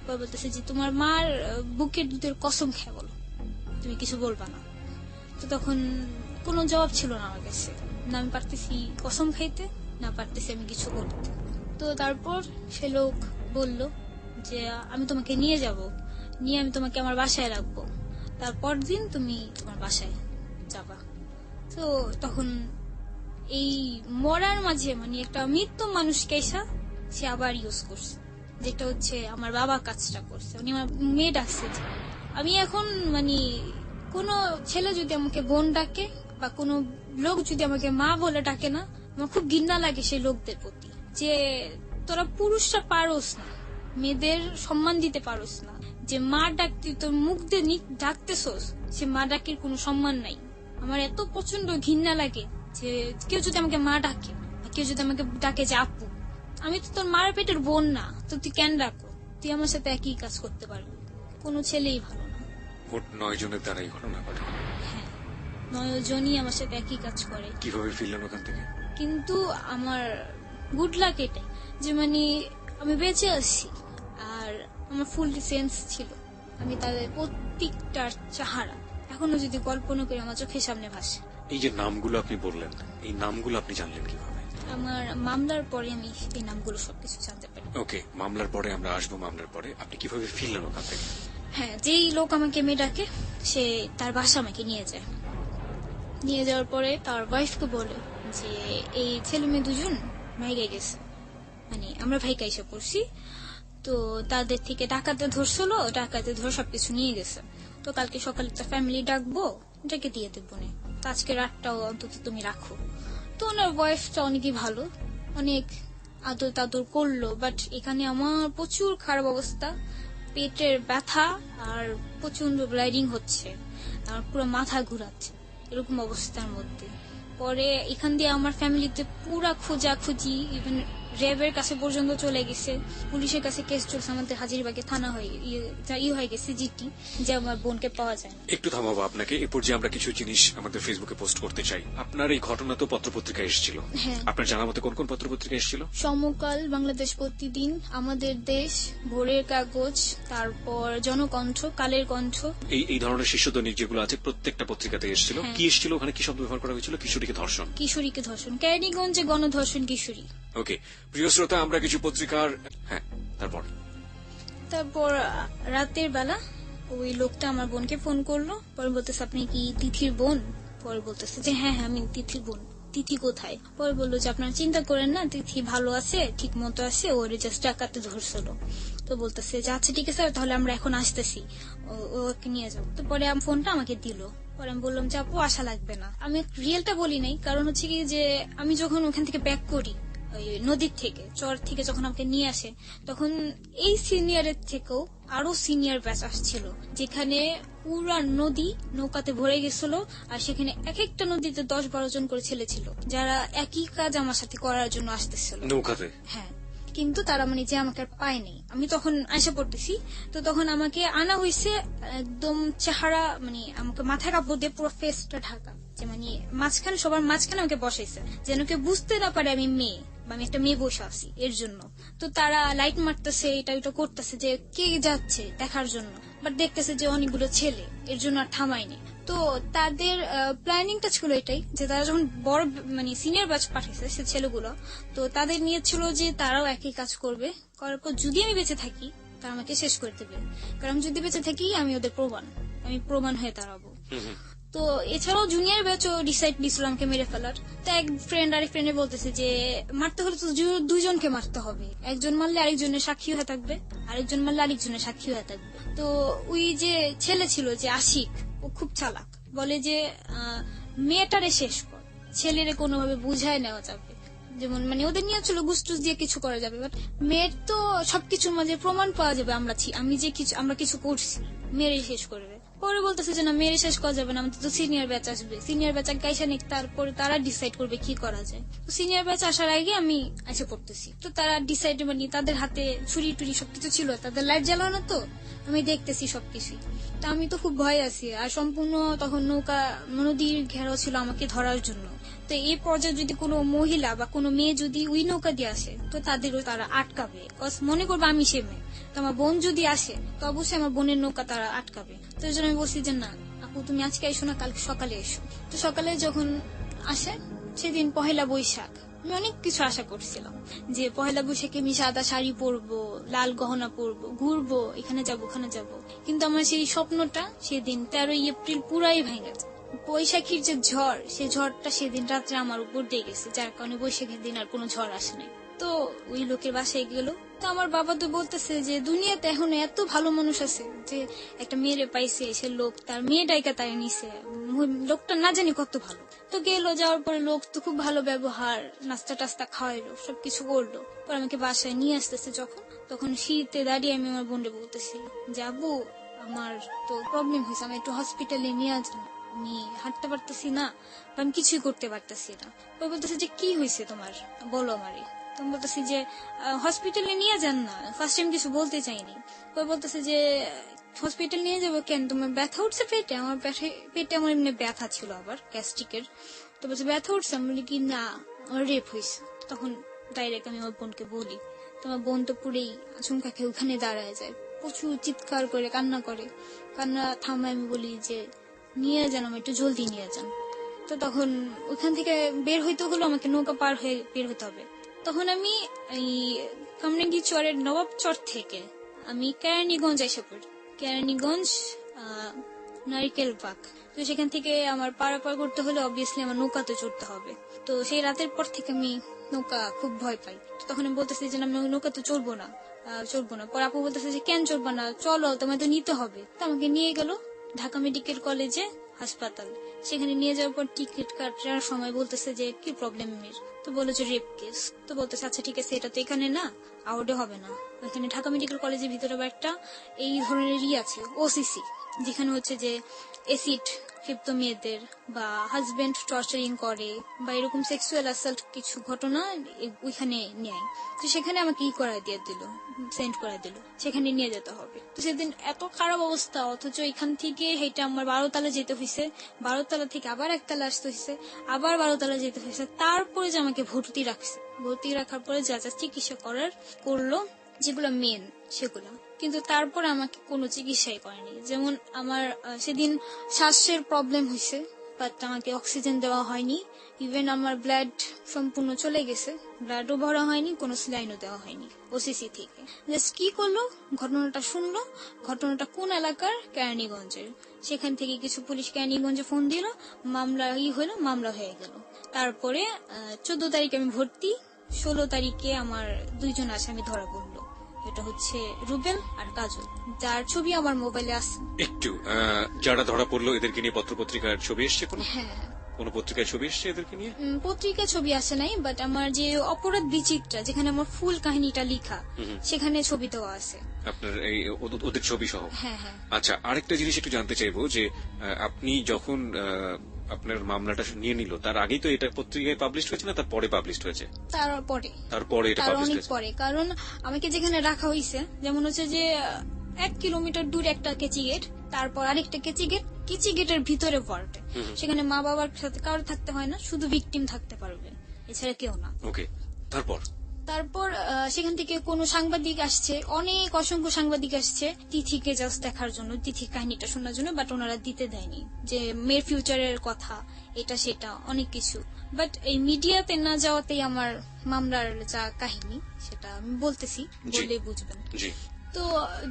পরে বলতেছে যে তোমার মার বুকের দুধের কসম খেয়ে বলো তুমি কিছু বলবা না। তো তখন কোনো জবাব ছিল না আমার কাছে, না আমি পারতেছি কসম খাইতে, না পারতেছি আমি কিছু করতে। তো তারপর সে লোক বলল যে আমি তোমাকে নিয়ে যাব, নিয়ে আমি তোমাকে আমার বাসায় রাখবো, তারপর দিন তুমি তোমার বাসায় যাবা। তো তখন এই মরার মাঝে মানে একটা মৃত্যু মানুষকে এসা সে আবার ইউজ করছে, যেটা হচ্ছে আমার বাবা কাজটা করছে, উনি আমার মেয়ে ডাকছে। আমি এখন মানে কোনো ছেলে যদি আমাকে বোন ডাকে বা কোনো লোক যদি আমাকে মা বলে ডাকে না, আমার খুব ঘৃণা লাগে সেই লোকদের প্রতি, যে তোরা পুরুষরা পারোস না, মেয়েদের সম্মান দিতে পারোস না, যে মা ডাকতে তোর মুখ দিয়ে ডাকতেছোস, সে মা ডাকের কোনো সম্মান নাই। আমার এত প্রচন্ড ঘৃণা লাগে যে কেউ যদি আমাকে মা ডাকে, কেউ যদি আমাকে ডাকে যে আপু, আমি তো তোর মার পেটের বোন না, তো তুই কেন ডাকো? তুই আমার সাথে একই কাজ করতে পারবি, কোনো ছেলেই ভালো না। মোট 9 জনের দ্বারা এই ঘটনা ঘটে। হ্যাঁ, 9 জনই আমার সাথে একই কাজ করে। কিভাবে ফিরলেন ওখান থেকে? কিন্তু আমার গুড লাক এটাই যে মানে আমি বেঁচে আছি, আর আমার ফুল সেন্স ছিল। আমি তাদের প্রত্যেকটার চেহারা এখনো যদি কল্পনা করি আমার চোখের সামনে ভাসে। এই যে নামগুলো আপনি বললেন, এই নামগুলো আপনি জানলেন কিভাবে? আমার মামলার পরে আমি এই নামগুলো সবকিছু জানতে পারি। ওকে, মামলার পরে আমরা আসবো। মামলার পরে আপনি কিভাবে ফিরলেন ওখান থেকে? হ্যাঁ, যেই লোক আমাকে মেয়ে ডাকে সে তার বাসা আমাকে নিয়ে যায়। নিয়ে যাওয়ার পরে তার ওয়াইফকে বলে যে এই ছেলে মেয়ে দুজন ভাইগে গেছে, মানে আমরা ভাইকা এসে পড়ছি, তো তাদের থেকে ডাকাতে ধরছিল, ডাকাতে ধরে সবকিছু নিয়ে গেছে। তো কালকে সকালে একটা ফ্যামিলি ডাকবো, ডেকে দিয়ে দেবো না, তো আজকে রাতটাও অন্তত তুমি রাখো। তো ওনার ওয়াইফটা অনেকই ভালো, অনেক আদর তাদর করলো। বাট এখানে আমার প্রচুর খারাপ অবস্থা, পেটের ব্যথা আর প্রচন্ড ব্লাইডিং হচ্ছে, আর পুরো মাথা ঘুরাচ্ছে, এরকম অবস্থার মধ্যে। পরে এখান দিয়ে আমার ফ্যামিলিতে পুরা খোঁজাখুঁজি, ইভেন র্যাবের কাছে পর্যন্ত চলে গেছে, পুলিশের কাছে কেস চলছে, আমাদের হাজিরবাগে থানা হয়ে গেছে জিটি, যে আমার বোনকে পাওয়া যায় না। একটু থামাবো আপনাকে। এরপর যে আমরা কিছু জিনিস আমাদের ফেসবুকে পোস্ট করতে চাই। আপনার এই ঘটনা তো পত্রপত্রিকায় এসেছিল, হ্যাঁ। আপনার জানা মতে কোন কোন পত্রপত্রিকা এসেছিল? সমকাল, বাংলাদেশ প্রতিদিন, আমাদের দেশ, ভোরের কাগজ, তারপর জনকণ্ঠ, কালের কণ্ঠ, এই ধরনের শীর্ষ দৈনিক যেগুলো আছে প্রত্যেকটা পত্রিকাতে এসেছিল। হ্যাঁ। কি এসেছিল ওখানে? কি শব্দ ব্যবহার করা হয়েছিল? কিশোরীকে ধর্ষণ। কিশোরীকে ধর্ষণ, কেরানীগঞ্জে গণধর্ষণ কিশোরী। ওকে, প্রিয় শ্রোতা, আমরা কিছু পত্রিকার, হ্যাঁ, তারপর রাতের বেলা ওই লোকটা আমার বোনকে ফোন করলো, পরে বলতেছে আপনি কি তিথির বোন? পরে বলতেছে যে হ্যাঁ হ্যাঁ আমি তিথির বোন। তিথি কোথায়? পরে বললো যে আপনারা চিন্তা করেন না, তিথি ভালো আছে, ঠিক মতো আছে, ওর জাস্ট ডাকাতে ধরছিল। তো বলতেছে যে আচ্ছা ঠিক আছে তাহলে আমরা এখন আসতেছি, ওকে নিয়ে যাবো। তো পরে ফোনটা আমাকে দিল। পরে আমি বললাম যে আপু আসা লাগবে না। আমি রিয়েলটা বলি নাই, কারণ হচ্ছে কি যে আমি যখন ওখান থেকে ব্যাক করি ওই নদীর থেকে, চর থেকে যখন আমাকে নিয়ে আসে, তখন এই সিনিয়রের থেকেও আরো সিনিয়র ব্যাচ আসছিল, যেখানে পুরা নদী নৌকাতে ভরে গেছিল, আর সেখানে এক একটা নদীতে 10-12 জন করে ছেলে ছিল, যারা একই কাজ আমার সাথে করার জন্য আসতেছিল নৌকাতে। হ্যাঁ, কিন্তু তারা মানে যে আমাকে আর পায়নি, আমি তখন আসা পড়তেছি। তো তখন আমাকে আনা হয়েছে একদম চেহারা, মানে আমাকে মাথা কাপড় দিয়ে পুরো ফেসটা ঢাকা, যে মানে মাঝখানে, সবার মাঝখানে আমাকে বসাইছে, যেন কেউ বুঝতে না পারে আমি মেয়ে। বা আমি একটা মেয়ে বসে আছি এর জন্য। তো তারা লাইট মারতেছে, এটা ওটা করতেছে যে কে যাচ্ছে দেখার জন্য, বাট দেখতেছে যে অনেকগুলো ছেলে, এর জন্য আর থামায়নি। তো তাদের প্ল্যানিংটা ছিল এটাই যে তারা যখন বড় মানে সিনিয়র ব্যাচ পাঠিয়েছে সে ছেলেগুলো, তো তাদের নিয়ে ছিল যে তারাও একই কাজ করবে, করার পর যদি আমি বেঁচে থাকি তারা আমাকে শেষ করে দেবে, কারণ আমি যদি বেঁচে থাকি আমি ওদের আমি প্রমাণ হয়ে দাঁড়াবো। তো এছাড়াও জুনিয়র ব্যাচও ডিসাইড দিয়েছিল আমাকে মেরে ফেলার। তো এক ফ্রেন্ড আরেক ফ্রেন্ডে বলতেছে যে মারতে হলে তো দুইজনকে মারতে হবে, একজন মারলে আরেকজনের সাক্ষী হয়ে থাকবে, আরেকজন মারলে আরেকজনের সাক্ষী হয়ে থাকবে। তো ওই যে ছেলে ছিল যে আশিক, ও খুব চালাক, বলে যে মেয়েটারে শেষ কর, ছেলেরে কোনোভাবে বুঝায় নেওয়া যাবে, যেমন মানে ওদের নিয়ে ছিল গুস্টুস দিয়ে কিছু করা যাবে, বাট মেয়ের তো সবকিছুর মাঝে প্রমাণ পাওয়া যাবে আমরা কিছু করছি, মেয়েরে শেষ করবে। পরে বলতেছে যে না, মেয়েরে শেষ করা যাবে না, আমাদের তো সিনিয়র ব্যাচ আসবে, সিনিয়র ব্যাচ গাইসা নিক, তারপরে তারা ডিসাইড করবে কি করা যায়। তো সিনিয়র ব্যাচ আসার আগে আমি এসে পড়তেছি, তো তারা ডিসাইড মানে তাদের হাতে ছুরি টুরি সবকিছু ছিল, তাদের লাইট জ্বালানো, তো আমি দেখতেছি সবকিছুই। তা আমি তো খুব ভয় আছি, আর সম্পূর্ণ তখন নৌকা নদীর ঘেরাও ছিল আমাকে ধরার জন্য। তো এই পর্যায়ে যদি কোনো মহিলা বা কোনো মেয়ে যদি ওই নৌকা দিয়ে আসে তো তাদেরও তারা আটকাবে, মনে করবে আমি সে মেয়ে। তো আমার বোন যদি আসে তো অবশ্যই আমার বোনের নৌকা তারা আটকাবে। তো এই জন্য আমি বলছি যে না আপু, তুমি আজকে এসো না, কালকে সকালে এসো। তো সকালে যখন আসে, সেদিন পহেলা বৈশাখ, আমি অনেক কিছু আশা করছিলাম যে পহেলা বৈশাখে আমি সাদা শাড়ি পরবো, লাল গহনা পরবো, ঘুরবো, এখানে যাবো ওখানে যাবো, কিন্তু আমার সেই স্বপ্নটা সেদিন 13 এপ্রিল পুরাই ভেঙে গেছে। বৈশাখীর যে ঝড়, সেই ঝড়টা সেদিন রাত্রে আমার উপর দিয়ে গেছে, যার কারণে বৈশাখীর দিন আর কোনো ঝড় আসে নাই। তো ওই লোকের বাসায় গেল, তো আমার বাবা তো বলতেছে যে দুনিয়াতে এখন এত ভালো মানুষ আছে যে একটা মেয়েরে পাইছে, সে লোক তার মেয়ে ডাইকা তাই নিছে, লোকটা না জানি কত ভালো। তো গেল, যাওয়ার পরে লোক তো খুব ভালো ব্যবহার, নাস্তা টাস্তা খাওয়াইলো, সবকিছু করলো। পর আমাকে বাসায় নিয়ে আসতেছে তখন শীতে দাঁড়িয়ে আমি আমার বোনকে বলতেছি যে আব্বু, আমার তো প্রবলেম হয়েছে, আমি একটু হসপিটালে নিয়ে আসবো, আমি হাঁটতে পারতেছি না, আমি কিছুই করতে পারতেছি না। ওই বলতেছে যে কি হয়েছে তোমার, বলো আমারে। তুমি বলতেছি যে হসপিটালে নিয়ে যান না, ফার্স্ট টাইম কিছু বলতে চাইনি। ওই বলতেছে যে হসপিটাল নিয়ে যাবো কেন, তোমার ব্যথা উঠছে পেটে? আমার পেটে আমার এমনি ব্যথা ছিল আবার গ্যাস্ট্রিকের। তো বলছে ব্যথা উঠছে, আমি বলি কি না, আমার রেপ হয়েছে। তখন ডাইরেক্ট আমি আমার বোনকে বলি, তোমার বোন তো পুরেই আচমকা খেয়ে ওখানে দাঁড়ায় যায়, প্রচুর চিৎকার করে কান্না করে, কান্না থামায় আমি বলি যে নিয়ে যান, আমি একটু জলদি নিয়ে যান। তো তখন ওখান থেকে বের হইতে হলো, আমাকে নৌকা পার হয়ে বের হতে হবে। তখন আমি এই কামরাঙ্গি চরের নবাব চর থেকে আমি কেরানীগঞ্জ এসে পড়ি, কেরানীগঞ্জ নারিকেল বাগ। তো সেখান থেকে আমার পারাপার করতে হলে অবভিয়াসলি আমার নৌকাতে চড়তে হবে। তো সেই রাতের পর থেকে আমি নৌকা খুব ভয় পাই। তখন আমি বলতেছি যে আমি নৌকাতে চড়বো না। পর আপু বলতেছে যে কেন চড়বা না, চলো, তোমায় তো নিতে হবে। তো আমাকে নিয়ে গেল ঢাকা মেডিকেল কলেজে হাসপাতাল। সেখানে নিয়ে যাওয়ার পর টিকিট কাটার সময় বলতেছে যে কি প্রবলেম মেয়ের, তো বলে যে রেপ কেস। তো বলতেছে আচ্ছা ঠিক আছে, এটা তো এখানে না, আউটে হবে না, এখানে ঢাকা মেডিকেল কলেজের ভিতরে একটা এই ধরনের আছে ওসিসি, যেখানে হচ্ছে যে এসিড ক্ষিপ্ত মেয়েদের বা হাজবেন্ড টর্চারিং করে বা এরকম সেক্সুয়াল অ্যাসাল্ট কিছু ঘটনা ওইখানে নেয়। তো সেখানে আমাকে সেন্ড করে দিল, সেখানে নিয়ে যেতে হবে। তো সেদিন এত খারাপ অবস্থা, অথচ এখান থেকে হেঁটে আমার 12 তলা যেতে হয়েছে, 12 তলা থেকে আবার 1 তলা আসতে হয়েছে, আবার 12 তলা যেতে হয়েছে। তারপরে যে আমাকে ভর্তি রাখার পরে যা যা চিকিৎসা করলো যেগুলো মেন সেগুলো, কিন্তু তারপরে আমাকে কোনো চিকিৎসাই করেনি। যেমন আমার সেদিন শ্বাসের প্রবলেম হয়েছে, বাট আমাকে অক্সিজেন দেওয়া হয়নি, ইভেন আমার ব্লাড সম্পূর্ণ চলে গেছে, ব্লাডও ভরা হয়নি, কোনো স্যালাইনও দেওয়া হয়নি ওসিসি থেকে। জাস্ট কি করলো, ঘটনাটা শুনলো, ঘটনাটা কোন এলাকার, কেরানীগঞ্জের। সেখান থেকে কিছু পুলিশ কেরানীগঞ্জে ফোন দিল, মামলা হয়ে গেল। তারপরে 14 তারিখে আমি ভর্তি, 16 তারিখে আমার 2 জন আসামি ধরা পড়লো। এটা হচ্ছে রুবেল আর কাজল, যার ছবি আমার মোবাইলে আছে। একটু যারা ধরা পড়লো এদেরকে নিয়ে পত্রপত্রিকার ছবি এসছে? হ্যাঁ, কোন পত্রিকায় ছবি এসছে এদেরকে নিয়ে? পত্রিকায় ছবি আসে নাই, বাট আমার যে অপরাধ বিচিত্রা, যেখানে আমার ফুল কাহিনীটা লেখা, সেখানে ছবি দেওয়া আছে আপনার এই ওদের ছবি সহ। হ্যাঁ হ্যাঁ। আচ্ছা, আরেকটা জিনিস একটু জানতে চাইবো যে আপনি যখন আপনার মামলাটা নিয়ে নিল, তার আগেই তো এটা পত্রিকায় পাবলিশ হয়েছে না তারপরে পাবলিশ হয়েছে? তারপরে এটা পাবলিশ হয়েছে, পরে। কারণ আমাকে যেখানে রাখা হয়েছে, যেমন হচ্ছে যে 1 কিলোমিটার দূরে একটা কেচি গেট, তারপর আরেকটা কেচি গেটের ভিতরে পড়ে, সেখানে মা বাবার সাথে কারো থাকতে হয় না, শুধু ভিকটিম থাকতে পারবে, এছাড়া কেউ না। ওকে, তারপর সেখান থেকে কোনো সাংবাদিক আসছে, অসংখ্য সাংবাদিক আসছে তিথিকে জাস্ট দেখার জন্য, তিথির কাহিনীটা শোনার জন্য, বাট ওনারা দিতে দেয়নি যে মেয়ের ফিউচারের কথা, এটা সেটা অনেক কিছু। বাট এই মিডিয়াতে না যাওয়াতেই আমার মামলার যা কাহিনী সেটা আমি বলতেছি, বললেই বুঝবেন। তো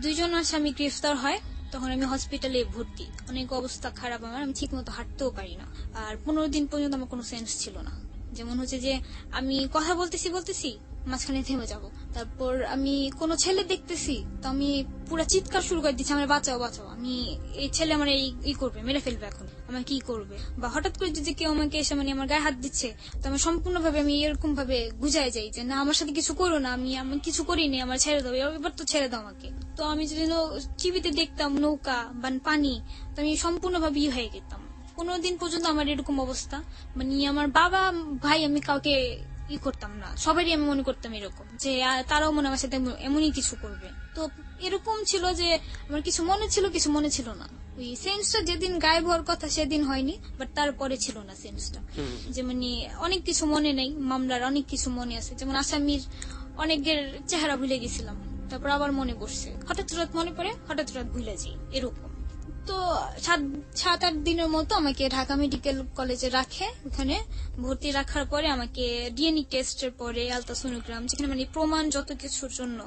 2 জন আসামি গ্রেফতার হয়, তখন আমি হসপিটালে ভর্তি, অনেক অবস্থা খারাপ আমার, আমি ঠিক মতো হাঁটতেও পারি না। আর 15 দিন পর্যন্ত আমার কোনো সেন্স ছিল না, যেমন হচ্ছে যে আমি কথা বলতেছি মাঝখানে থেমে যাব, তারপর আমি কোন ছেলে দেখতেছি তো আমি পুরা চিৎকার শুরু করে দিচ্ছি, আমার বাঁচাও বাঁচাও, আমি এই ছেলে আমার এই করবে, মেরে ফেলবে, এখন আমার কি করবে। বা হঠাৎ করে যদি কেউ আমাকে এসে মানে আমার গায়ে হাত দিচ্ছে, তো আমি সম্পূর্ণভাবে আমি এরকম ভাবে বুঝাই যাই যে না, আমার সাথে কিছু করো না, আমি কিছু করিনি, আমার ছেড়ে দাও, এবার তো ছেড়ে দাও আমাকে। তো আমি যদি টিভিতে দেখতাম নৌকা বা পানি, তো আমি সম্পূর্ণভাবে হয়ে যেতাম। 15 দিন পর্যন্ত আমার এরকম অবস্থা, মানে আমার বাবা ভাই আমি কাউকে করতাম না, সবারই আমি মনে করতাম এরকম যে তারাও মনে আমার সাথে এমনই কিছু করবে। তো এরকম ছিল যে আমার কিছু মনে ছিল, কিছু মনে ছিল না। ওই সেন্সটা যেদিন গায়েব হওয়ার কথা সেদিন হয়নি, বাট তারপরে ছিল না সেন্সটা, যে মানে অনেক কিছু মনে নেই, মামলার অনেক কিছু মনে আছে, যেমন আসামির অনেকের চেহারা ভুলে গেছিলাম, তারপর আবার মনে পড়ছে, হঠাৎ মনে পড়ে, হঠাৎ ভুলে যাই, এরকম। তো 7-8 দিনের মতো আমাকে ঢাকা মেডিকেল কলেজে রাখে, ওখানে ভর্তি রাখার পরে আমাকে ডিএনএ টেস্টের পরে আলট্রাসোনোগ্রাম, যেখানে মানে প্রমাণ যত কিছুর জন্য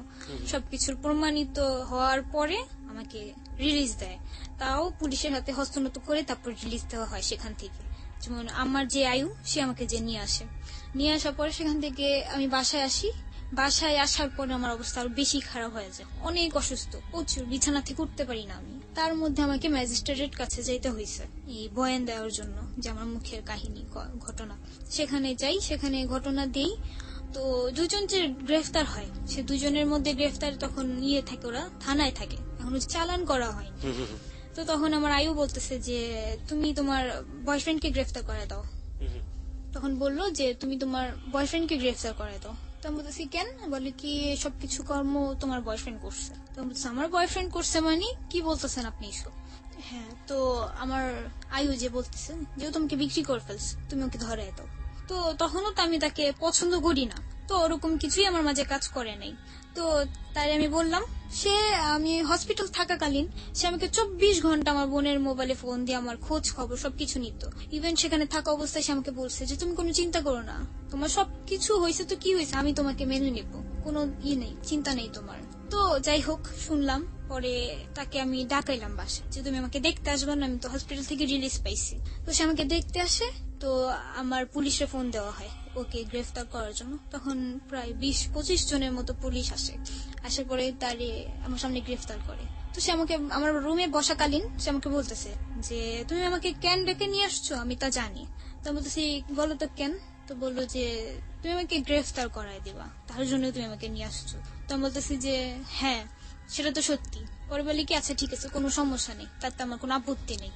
সবকিছুর প্রমাণিত হওয়ার পরে আমাকে রিলিজ দেয়, তাও পুলিশের হাতে হস্তনত করে তারপর রিলিজ দেওয়া হয় সেখান থেকে। যেমন আমার যে আয়ু, সে আমাকে যে নিয়ে আসার পরে সেখান থেকে আমি বাসায় আসি, বাসায় আসার পরে আমার অবস্থা আরো বেশি খারাপ হয়ে যায়, অনেক অসুস্থ, প্রচুর, বিছানা থেকে উঠতে পারি না আমি। তার মধ্যে আমাকে ম্যাজিস্ট্রেটের কাছে যাইতে হয়েছে এই বয়ান দেওয়ার জন্য, যে আমার মুখের কাহিনী ঘটনা। সেখানে যাই, সেখানে ঘটনা দেই। তো 2 জন যে গ্রেফতার হয়, সে 2 জনের মধ্যে গ্রেফতার তখন থাকে, ওরা থানায় থাকে, এখনো চালান করা হয়নি। তো তখন আমার আয়ু বলতেছে যে তুমি তোমার বয়ফ্রেন্ডকে গ্রেফতার করে দাও। তখন বললো যে তুমি তোমার বয়ফ্রেন্ডকে গ্রেফতার করে দাও। তো আমি বলতেছি কেন, বলে কি সবকিছু কর্ম তোমার বয়ফ্রেন্ড করছে। তো আমি বলতেছি আমার বয়ফ্রেন্ড করছে মানে কি বলতেছেন আপনি এসব। হ্যাঁ, তো আমার আয়ু যে বলতেছে যে তোমাকে বিক্রি করে ফেলছে, তুমি ওকে ধরে দাও। তো তখনও তো আমি তাকে পছন্দ করি না, তো ওরকম কিছুই আমার মাঝে কাজ করে নাই। তো তাই আমি বললাম, আমি হসপিটাল থাকাকালীন সে আমাকে 24 ঘন্টা আমার বোনের মোবাইলে ফোন দিয়ে আমার খোঁজ খবর সবকিছু নিত। ইভেন সেখানে থাকা অবস্থায় সে আমাকে বলছে যে তুমি কোনো চিন্তা করো না, তোমার সবকিছু হয়েছে তো কি হয়েছে, আমি তোমাকে মেনে নেব, কোনো নেই, চিন্তা নেই তোমার। তো যাই হোক, শুনলাম, পরে তাকে আমি ডাকাইলাম বাসায় যে তুমি আমাকে দেখতে আসবে না, আমি তো হসপিটাল থেকে রিলিজ পাইছি। তো সে আমাকে দেখতে আসে, তো আমার পুলিশে ফোন দেওয়া হয় ওকে গ্রেফতার করার জন্য। তখন প্রায় 20-25 জনের মতো পুলিশ আসে, আসার পরে তারে আমার সামনে গ্রেফতার করে। তো সে আমাকে আমার রুমে বসাকালীন সে আমাকে বলতেছে যে তুমি আমাকে কেন ডেকে নিয়ে আসছো, আমি তা জানি। তো বলতেছি বলো তো কেন। তো বললো যে তুমি আমাকে গ্রেফতার করাই দিবা, তার জন্য তুমি আমাকে নিয়ে আসছো। তো আমি বলতেছি যে হ্যাঁ সেটা তো সত্যি। পরে বলি কি আচ্ছা ঠিক আছে, কোনো সমস্যা নেই, তাতে আমার কোনো আপত্তি নেই।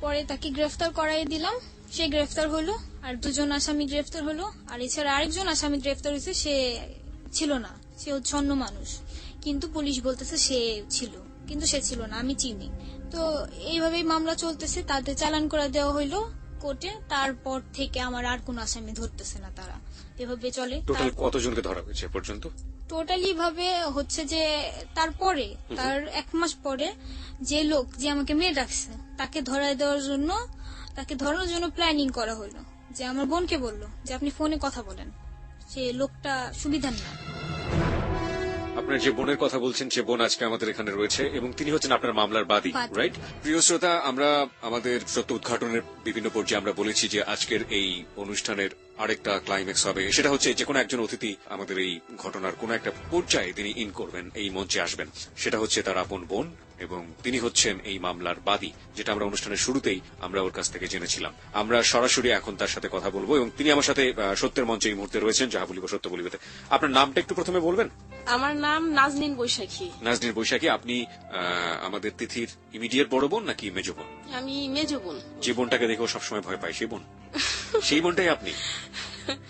পরে তাকে গ্রেফতার করাই দিলাম, সে গ্রেফতার হলো, আর 2 জন আসামি গ্রেফতার হলো। আর এছাড়া আরেকজন আসামি গ্রেফতার হয়েছে, সে ছিল না, সে হচ্ছে অন্য মানুষ, কিন্তু পুলিশ বলতেছে সে ছিল, কিন্তু সে ছিল না, আমি চিনি। তো এইভাবেই মামলা চলতেছে, তাদের চালান করে দেওয়া হইলো কোর্টে। তারপর থেকে আমার আর কোন আসামি ধরতেছে না, তারা এভাবে চলে। টোটাল কতজনকে ধরা হয়েছে পর্যন্ত? টোটালি ভাবে হচ্ছে যে তারপরে তার 1 মাস পরে যে লোক যে আমাকে মেয়ে রাখছে তাকে ধরায় দেওয়ার জন্য, তাকে ধরানোর জন্য প্ল্যানিং করা হলো। যে আমার বোনকে বললো যে আপনি ফোনে কথা বলেন, সে লোকটা সুবিধার না। আপনার যে বোনের কথা বলছেন, সে বোন আজকে আমাদের এখানে রয়েছে এবং তিনি হচ্ছেন আপনার মামলার বাদী, রাইট? প্রিয় শ্রোতা, আমরা আমাদের সত্য উদ্ঘাটনের বিভিন্ন পর্যায়ে আমরা বলেছি যে আজকের এই অনুষ্ঠানের আরেকটা ক্লাইম্যাক্স হবে, সেটা হচ্ছে যে কোনো একজন অতিথি আমাদের এই ঘটনার কোন একটা পর্যায়ে তিনি ইন করবেন, এই মঞ্চে আসবেন, সেটা হচ্ছে তার আপন বোন এবং তিনি হচ্ছেন এই মামলার বাদী, যেটা আমরা অনুষ্ঠানের শুরুতেই আমরা ওর কাছ থেকে জেনেছিলাম। আমরা সরাসরি এখন তার সাথে কথা বলবো এবং তিনি আমার সাথে সত্যের মঞ্চে এই মুহূর্তে রয়েছেন, যাহা বলিব সত্য বলিবেতে। আপনার নামটা একটু প্রথমে বলবেন। আমার নাম নাজনীন বৈশাখী। নাজনীন বৈশাখী, আপনি আমাদের তিথির ইমিডিয়েট বড় বোন নাকি মেজ বোন? আমি মেজ বোন। যে বোনটাকে দেখেও সবসময় ভয় পায় সেই বোন? সেই বোনটাই আপনি?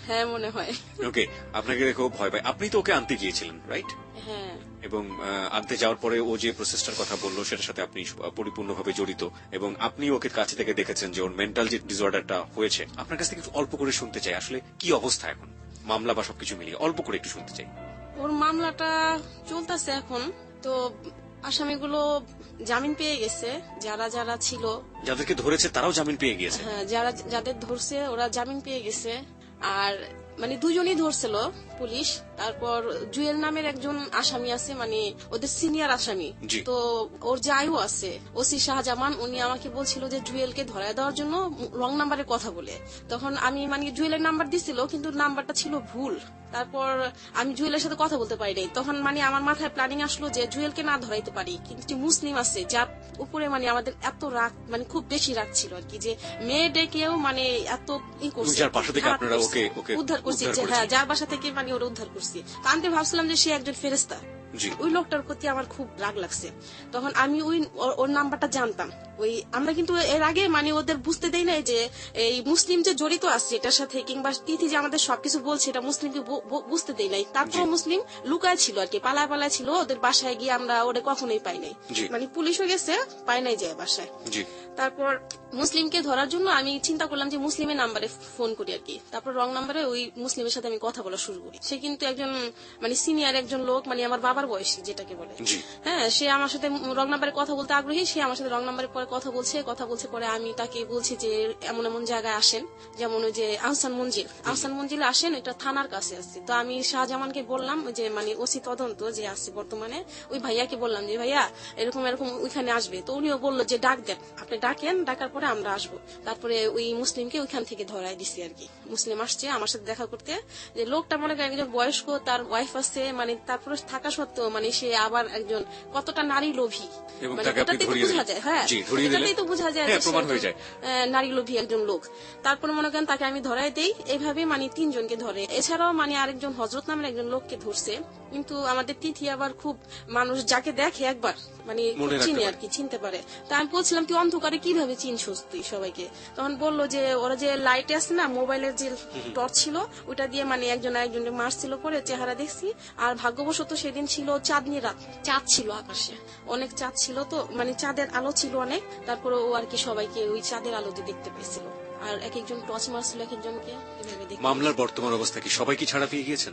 হ্যাঁ মনে হয়। ওকে, আপনাকে দেখেও ভয় পায়। আপনি তো ওকে আনতে গিয়েছিলেন, রাইট? হ্যাঁ। এবং আনতে যাওয়ার পরে ও যে প্রসেসটার কথা বললো সেটার সাথে আপনি পরিপূর্ণভাবে জড়িত এবং আপনি ওকে কাছে থেকে দেখেছেন যে ওর মেন্টাল যে ডিসঅর্ডারটা হয়েছে। আপনার কাছ থেকে অল্প করে শুনতে চাই আসলে কি অবস্থা এখন, মামলা বা সবকিছু মিলিয়ে অল্প করে একটু শুনতে চাই। ওর মামলাটা চলতেছে এখন। তো আসামিগুলো জামিন পেয়ে গেছে, যারা যারা ছিল, যাদেরকে ধরেছে তারাও জামিন পেয়ে গিয়েছে। হ্যাঁ, যাদের ধরছে ওরা জামিন পেয়ে গেছে। আর মানে দুজনই ধরছিল পুলিশ। তারপর জুয়েল নামের একজন আসামি আছে, মানে ওদের সিনিয়র আসামি। জি। তো ওর যাইও আছে ওসি শাহজামান, উনি আমাকে বলছিল যে জুয়েলকে ধরায় দেওয়ার জন্য রং নাম্বারে কথা বলে। তখন আমি মানে জুয়েলের নাম্বার দিছিল, কিন্তু নাম্বারটা ছিল ভুল। তারপর আমি জুয়েলের সাথে কথা বলতে পারি নাই। তখন মানে আমার মাথায় প্ল্যানিং আসলো যে জুয়েলকে না ধরাইতে পারি, কিন্তু যে মুসলিম আছে যার উপরে মানে আমাদের এত রাগ, মানে খুব বেশি রাগ ছিল আর কি, যে মেয়ে ডেকেও মানে এত করছে, যার বাসা থেকে আপনারা ওকে উদ্ধার করছি, যে হ্যাঁ যার বাসা থেকে মানে ওরা উদ্ধার করছি। তো আমি তো ভাবছিলাম যে সে একজন ফেরেস্তা। জি। ওই লোকটার প্রতি আমার খুব রাগ লাগছে। তখন আমি ওর নাম্বারটা জানতাম। আমরা কিন্তু এর আগে মানে ওদের বুঝতে দেই নাই যে এই মুসলিম যে জড়িত আছে এটার সাথে, কিংবা তিথি যে আমাদের সবকিছু বলছে এটা মুসলিমকে বুঝতে দেই নাই। তারপর মুসলিম লুকায় ছিল আর কি, পালায় পালায় ছিল। ওদের বাসায় গিয়ে আমরা ওটা কখনোই পাই নাই, মানে পুলিশ হয়ে গেছে, পাই নাই যায় বাসায়। তারপর মুসলিমকে ধরার জন্য আমি চিন্তা করলাম যে মুসলিমের নাম্বারে ফোন করি আর কি। তারপর রং নাম্বারে ওই মুসলিমের সাথে আমি কথা বলা শুরু করি। সে কিন্তু একজন মানে সিনিয়র একজন লোক, মানে আমার বাবার বয়সী যেটাকে বলে। হ্যাঁ, সে আমার সাথে রং নাম্বারে কথা বলতে আগ্রহী। সে আমার সাথে রং নাম্বারে পরে কথা বলছে পরে আমি তাকে বলছি যে এমন এমন জায়গায় আসেন, যেমন ওই যে আহসান মঞ্জিল আসেন, এটা থানার কাছে আছে। তো আমি শাহজামানকে বললাম যে মানে ওসি তদন্ত যে আছে বর্তমানে, ওই ভাইয়াকে বললাম যে ভাইয়া এরকম এরকম ওইখানে আসবে। তো উনিও বললো যে ডাক দেন, আপনি ডাকেন, ডাকার পরে আমরা আসবো। তারপরে ওই মুসলিমকে ওইখান থেকে ধরাই দিছি আর কি। মুসলিম আসছে আমার সাথে দেখা করতে। যে লোকটা মনে করেন একজন বয়স্ক, তার ওয়াইফ আছে, মানে তারপরে থাকা সত্ত্বেও মানে সে আবার একজন কতটা নারী লোভী, মানে এটাতেই তো বোঝা যায়। হ্যাঁ, এটাতেই তো বোঝা যায় নারী লোভী একজন লোক। তারপরে মনে করেন তাকে আমি ধরাই দেই। এইভাবে মানে 3 জনকে ধরে। এছাড়াও মানে আরেকজন হজরত নামের একজন লোককে ধরছে। কিন্তু আমাদের তিথি আবার খুব মানুষ যাকে দেখে একবার মানে চিনি আর কি, চিনতে পারে। তা আমি বলছিলাম তুই অন্ধকারে কিভাবে চিনছস তুই সবাইকে? তখন বললো যে ওরা যে লাইটে আছে না, মোবাইলের যে টর্চ ছিল ওটা দিয়ে মানে একজন আরেকজনকে মারছিল, পরে চেহারা দেখছি। আর ভাগ্যবশত সেদিন ছিল চাঁদনি রাত, চাঁদ ছিল আকাশে, অনেক চাঁদ ছিল, তো মানে চাঁদের আলো ছিল অনেক। তারপরে ও আর কি সবাইকে ওই চাঁদের আলোতে দেখতে পেয়েছিল। আর এক একজন টর্চ মারছিল এক একজনকে। মামলার বর্তমান অবস্থা কি, সবাই কি ছাড়া পেয়ে গিয়েছেন?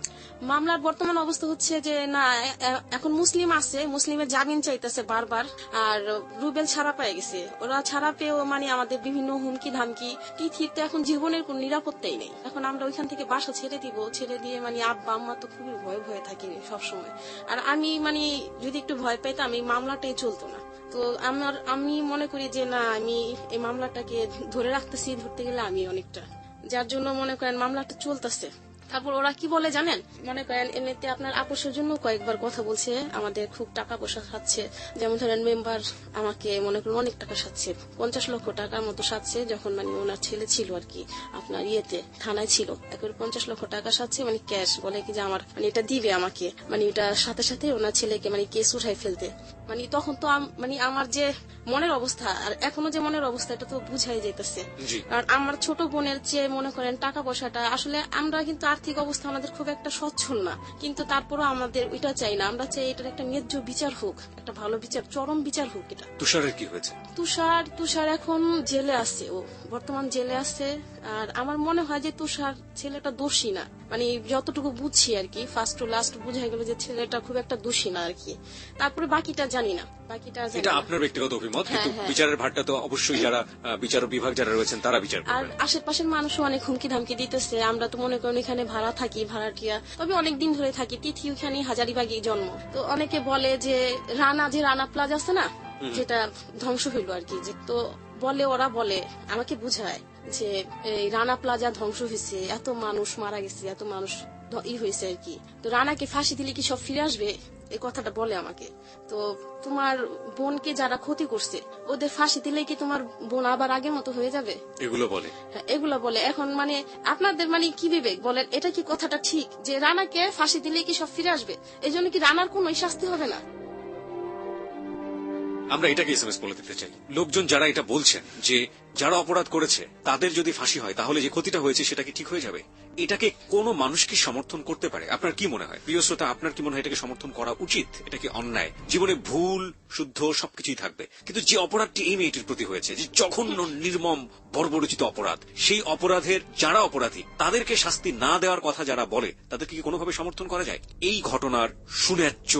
মামলার বর্তমান অবস্থা হচ্ছে যে না, এখন মুসলিম আছে, মুসলিমের জামিন চাইতেছে বারবার। আর রুবেল ছাড়া পেয়ে গেছে। ওরা ছাড়া পেয়েও মানে আমাদের বিভিন্ন হুমকি ধামকি। তিথির তো এখন জীবনের কোন নিরাপত্তাই নেই। এখন আমরা ওইখান থেকে বাসা ছেড়ে দিব, ছেড়ে দিয়ে মানে আব্বা আম্মা তো খুবই ভয়ে থাকি সবসময়। আর আমি মানে যদি একটু ভয় পাইতাম এই মামলাটাই চলতো না। তো আমি মনে করি যে না, আমি এই মামলাটাকে ধরে রাখতেছি, ধরতে গেলে আমি অনেকটা, যার জন্য মনে করেন মামলাটা চলতেছে। তারপর ওরা কি বলে জানেন, মনে করেন এমনিতে আপনার আপোষের জন্য কয়েকবার কথা বলছে, আমাদের খুব টাকা পয়সা খাচ্ছে। যেমন ধরেন মেম্বার আমাকে মনে করেন অনেক টাকা সাচ্ছে, 50 লক্ষ টাকার মতো সাচ্ছে। যখন মানে ওনার ছেলে ছিল আর কি আপনার থানায় ছিল, একবার 50 লক্ষ টাকা সাচ্ছে, মানে ক্যাশ। বলে কি যে আমার মানে এটা দিবে আমাকে, মানে এটা সাথে সাথে ওনার ছেলেকে মানে কেস উঠাই ফেলতে। মানে তখন তো মানে আমার যে মনের অবস্থা আর এখনো যে মনের অবস্থা, এটা তো বুঝাই যাইতেছে। কারণ আমার ছোট বোনের যে মনে করেন টাকা পয়সাটা, আসলে আমরা কিন্তু আর্থিক অবস্থা আমাদের খুব একটা সচ্ছল না, কিন্তু তারপরও আমাদের ওইটা চাই না। আমরা চাই এটার একটা ন্যায্য বিচার হোক, একটা ভালো বিচার, চরম বিচার হোক। এটা তুষারের কি হয়েছে? তুষার এখন জেলে আছে, ও বর্তমান জেলে আছে। আর আমার মনে হয় যে তুষার ছেলেটা দোষী না, মানে যতটুকু বুঝছি আর কি, ফার্স্ট টু লাস্ট বুঝা গেল যে ছেলেটা খুব একটা দোষী না আর কি। তারপরে বাকিটা জানি না, এটা আপনার ব্যক্তিগত অভিমত, কিন্তু বিচারের ভারটা তো অবশ্যই যারা বিচারক বিভাগ যারা রয়েছেন তারা বিচার করবেন। আর আশেপাশের মানুষও অনেক হুমকি ধামকি দিতেছে। আমরা তো মনে করেন এখানে ভাড়া থাকি, ভাড়াটিয়া, তবে অনেকদিন ধরে থাকি। তিথি ওখানে হাজারিবাগে জন্ম। তো অনেকে বলে যে রানা প্লাজা আছে না, যেটা ধ্বংস হইলো আর কি, যে তো ওরা বলে আমাকে বুঝায় যে এই রানা প্লাজা ধ্বংস হয়েছে, এত মানুষ মারা গেছে, এত মানুষ হয়েছে আর কি। তো রানাকে ফাঁসি দিলে কি সব ফিরে আসবে, এই কথাটা বলে আমাকে। তো তোমার বোনকে যারা ক্ষতি করছে ওদের ফাঁসি দিলে কি তোমার বোন আবার আগের মতো হয়ে যাবে, এগুলো বলে। হ্যাঁ, এগুলো বলে। এখন মানে আপনাদের মানে কি বিবেক বলেন, এটা কি কথাটা ঠিক যে রানাকে ফাঁসি দিলে কি সব ফিরে আসবে? এই জন্য কি রানার কোন শাস্তি হবে না? আমরা এটাকে এসএমএস বলে দিতে চাই। লোকজন যারা এটা বলছেন যে যারা অপরাধ করেছে তাদের যদি ফাঁসি হয় তাহলে যে ক্ষতিটা হয়েছে সেটা কি ঠিক হয়ে যাবে, এটাকে কোনো মানুষ কি সমর্থন করতে পারে? আপনার কি মনে হয় প্রিয় শ্রোতা, আপনার কি মনে হয় এটাকে সমর্থন করা উচিত? এটা কি অন্যায়? জীবনে ভুল শুদ্ধ সবকিছুই থাকবে, কিন্তু যে অপরাধটি এই মেয়েটির প্রতি হয়েছে, যে জঘন্য নির্মম বর্বরচিত অপরাধ, সেই অপরাধের যারা অপরাধী তাদেরকে শাস্তি না দেওয়ার কথা যারা বলে তাদেরকে কি কোনোভাবে সমর্থন করা যায়? এই ঘটনার সুন্যায্য,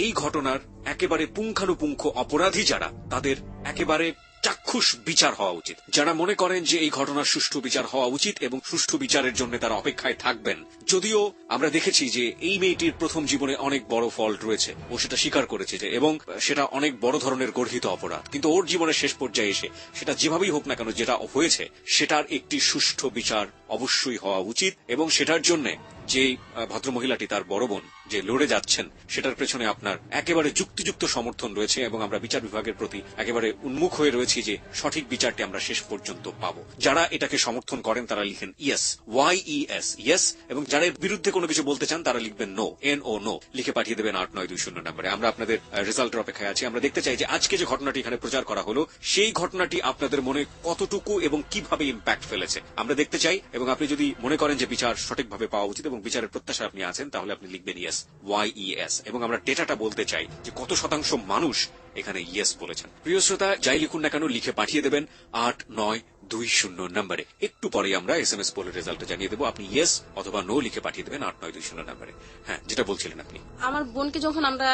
এই ঘটনার একেবারে পুঙ্খানুপুঙ্খ অপরাধী যারা, তাদের একেবারে চাক্ষুষ বিচার হওয়া উচিত। যারা মনে করেন যে এই ঘটনার সুষ্ঠু বিচার হওয়া উচিত এবং সুষ্ঠু বিচারের জন্য তারা অপেক্ষায় থাকবেন। যদিও আমরা দেখেছি যে এই মেয়েটির প্রথম জীবনে অনেক বড় ফল্ট রয়েছে, ও সেটা স্বীকার করেছে যে, এবং সেটা অনেক বড় ধরনের গর্হিত অপরাধ, কিন্তু ওর জীবনের শেষ পর্যায়ে এসে সেটা যেভাবেই হোক না কেন যেটা হয়েছে সেটার একটি সুষ্ঠু বিচার অবশ্যই হওয়া উচিত। এবং সেটার জন্য যে ভদ্রমহিলাটি, তার বড় বোন যে লড়ে যাচ্ছেন, সেটার পেছনে আপনার একেবারে যুক্তিযুক্ত সমর্থন রয়েছে এবং আমরা বিচার বিভাগের প্রতি একেবারে উন্মুখ হয়ে রয়েছি যে সঠিক বিচারটি আমরা শেষ পর্যন্ত পাবো। যারা এটাকে সমর্থন করেন তারা লিখেন ইয়েস, YES, ইয়েস, এবং যারা এর বিরুদ্ধে কোনো কিছু বলতে চান তারা লিখবেন নো, NO, নো, লিখে পাঠিয়ে দেবেন 8920 নম্বরে। আমরা আপনাদের রেজাল্টের অপেক্ষায় আছি। আমরা দেখতে চাই যে আজকে যে ঘটনাটি এখানে প্রচার করা হলো সেই ঘটনাটি আপনাদের মনে কতটুকু এবং কিভাবে ইম্প্যাক্ট ফেলেছে আমরা দেখতে চাই। এবং আপনি যদি মনে করেন যে বিচার সঠিকভাবে পাওয়া উচিত এবং বিচারের প্রত্যাশা আপনি আছেন, তাহলে আপনি লিখবেন ইয়েস, YES, এবং আমরা ডেটাটা বলতে চাই যে কত শতাংশ মানুষ এখানে ইয়েস বলেছেন। প্রিয় শ্রোতা, যাই লিখুন না কেন লিখে পাঠিয়ে দেবেন 8920 নম্বরে। একটু পরে আমরা এসএমএস পোলের রেজাল্ট জানিয়ে দেবো। আপনি ইয়েস অথবা নো লিখে পাঠিয়ে দেবেন 8920 নম্বরে। হ্যাঁ, যেটা বলছিলেন আপনি। আমার বোনকে যখন আমরা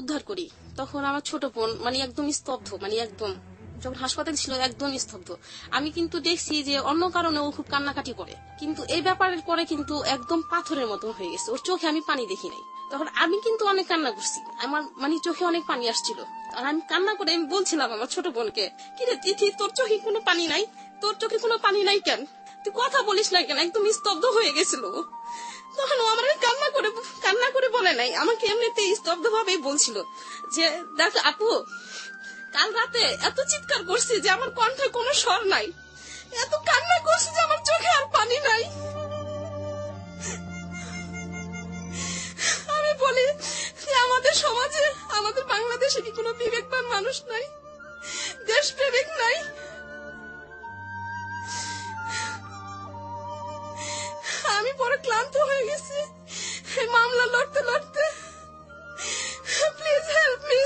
উদ্ধার করি তখন আমার ছোট বোন মানে একদম স্তব্ধ, মানে একদম যখন হাসপাতালে ছিল একদম স্তব্ধ। আমি কিন্তু দেখছি যে অন্য কারণে ও খুব কান্নাকাটি করে, কিন্তু এই ব্যাপারের পরে কিন্তু একদম পাথরের মতো হয়ে গেছে। ওর চোখে আমি পানি দেখি নাই। তখন আমি কিন্তু অনেক কান্না করছি, আমার মানে চোখে অনেক পানি আসছিল। আর আমি কান্না করে আমি বলছিলাম আমার ছোট বোনকে, কিরে তিথি, তোর চোখে কোনো পানি নাই? তোর চোখে কোনো পানি নাই কেন? তুই কথা বলিস না কেন? একদম স্তব্ধ হয়ে গেছিল। তখন ও আমার কান্না করে বলে নাই, আমাকে এমনিতে স্তব্ধ ভাবেই বলছিল যে দেখ আপু, কাল রাতে এত চিৎকার করছি যে আমার কণ্ঠে কোনো স্বর নাই, এত কান্না করছি যে আমার চোখে আর পানি নাই। আমি বলি যে আমাদের সমাজে, আমাদের বাংলাদেশে কি কোনো বিবেকবান মানুষ নাই? দেশপ্রেমিক নাই? আমি পরে ক্লান্ত হয়ে গেছি মামলা লড়তে লড়তে। Please help me.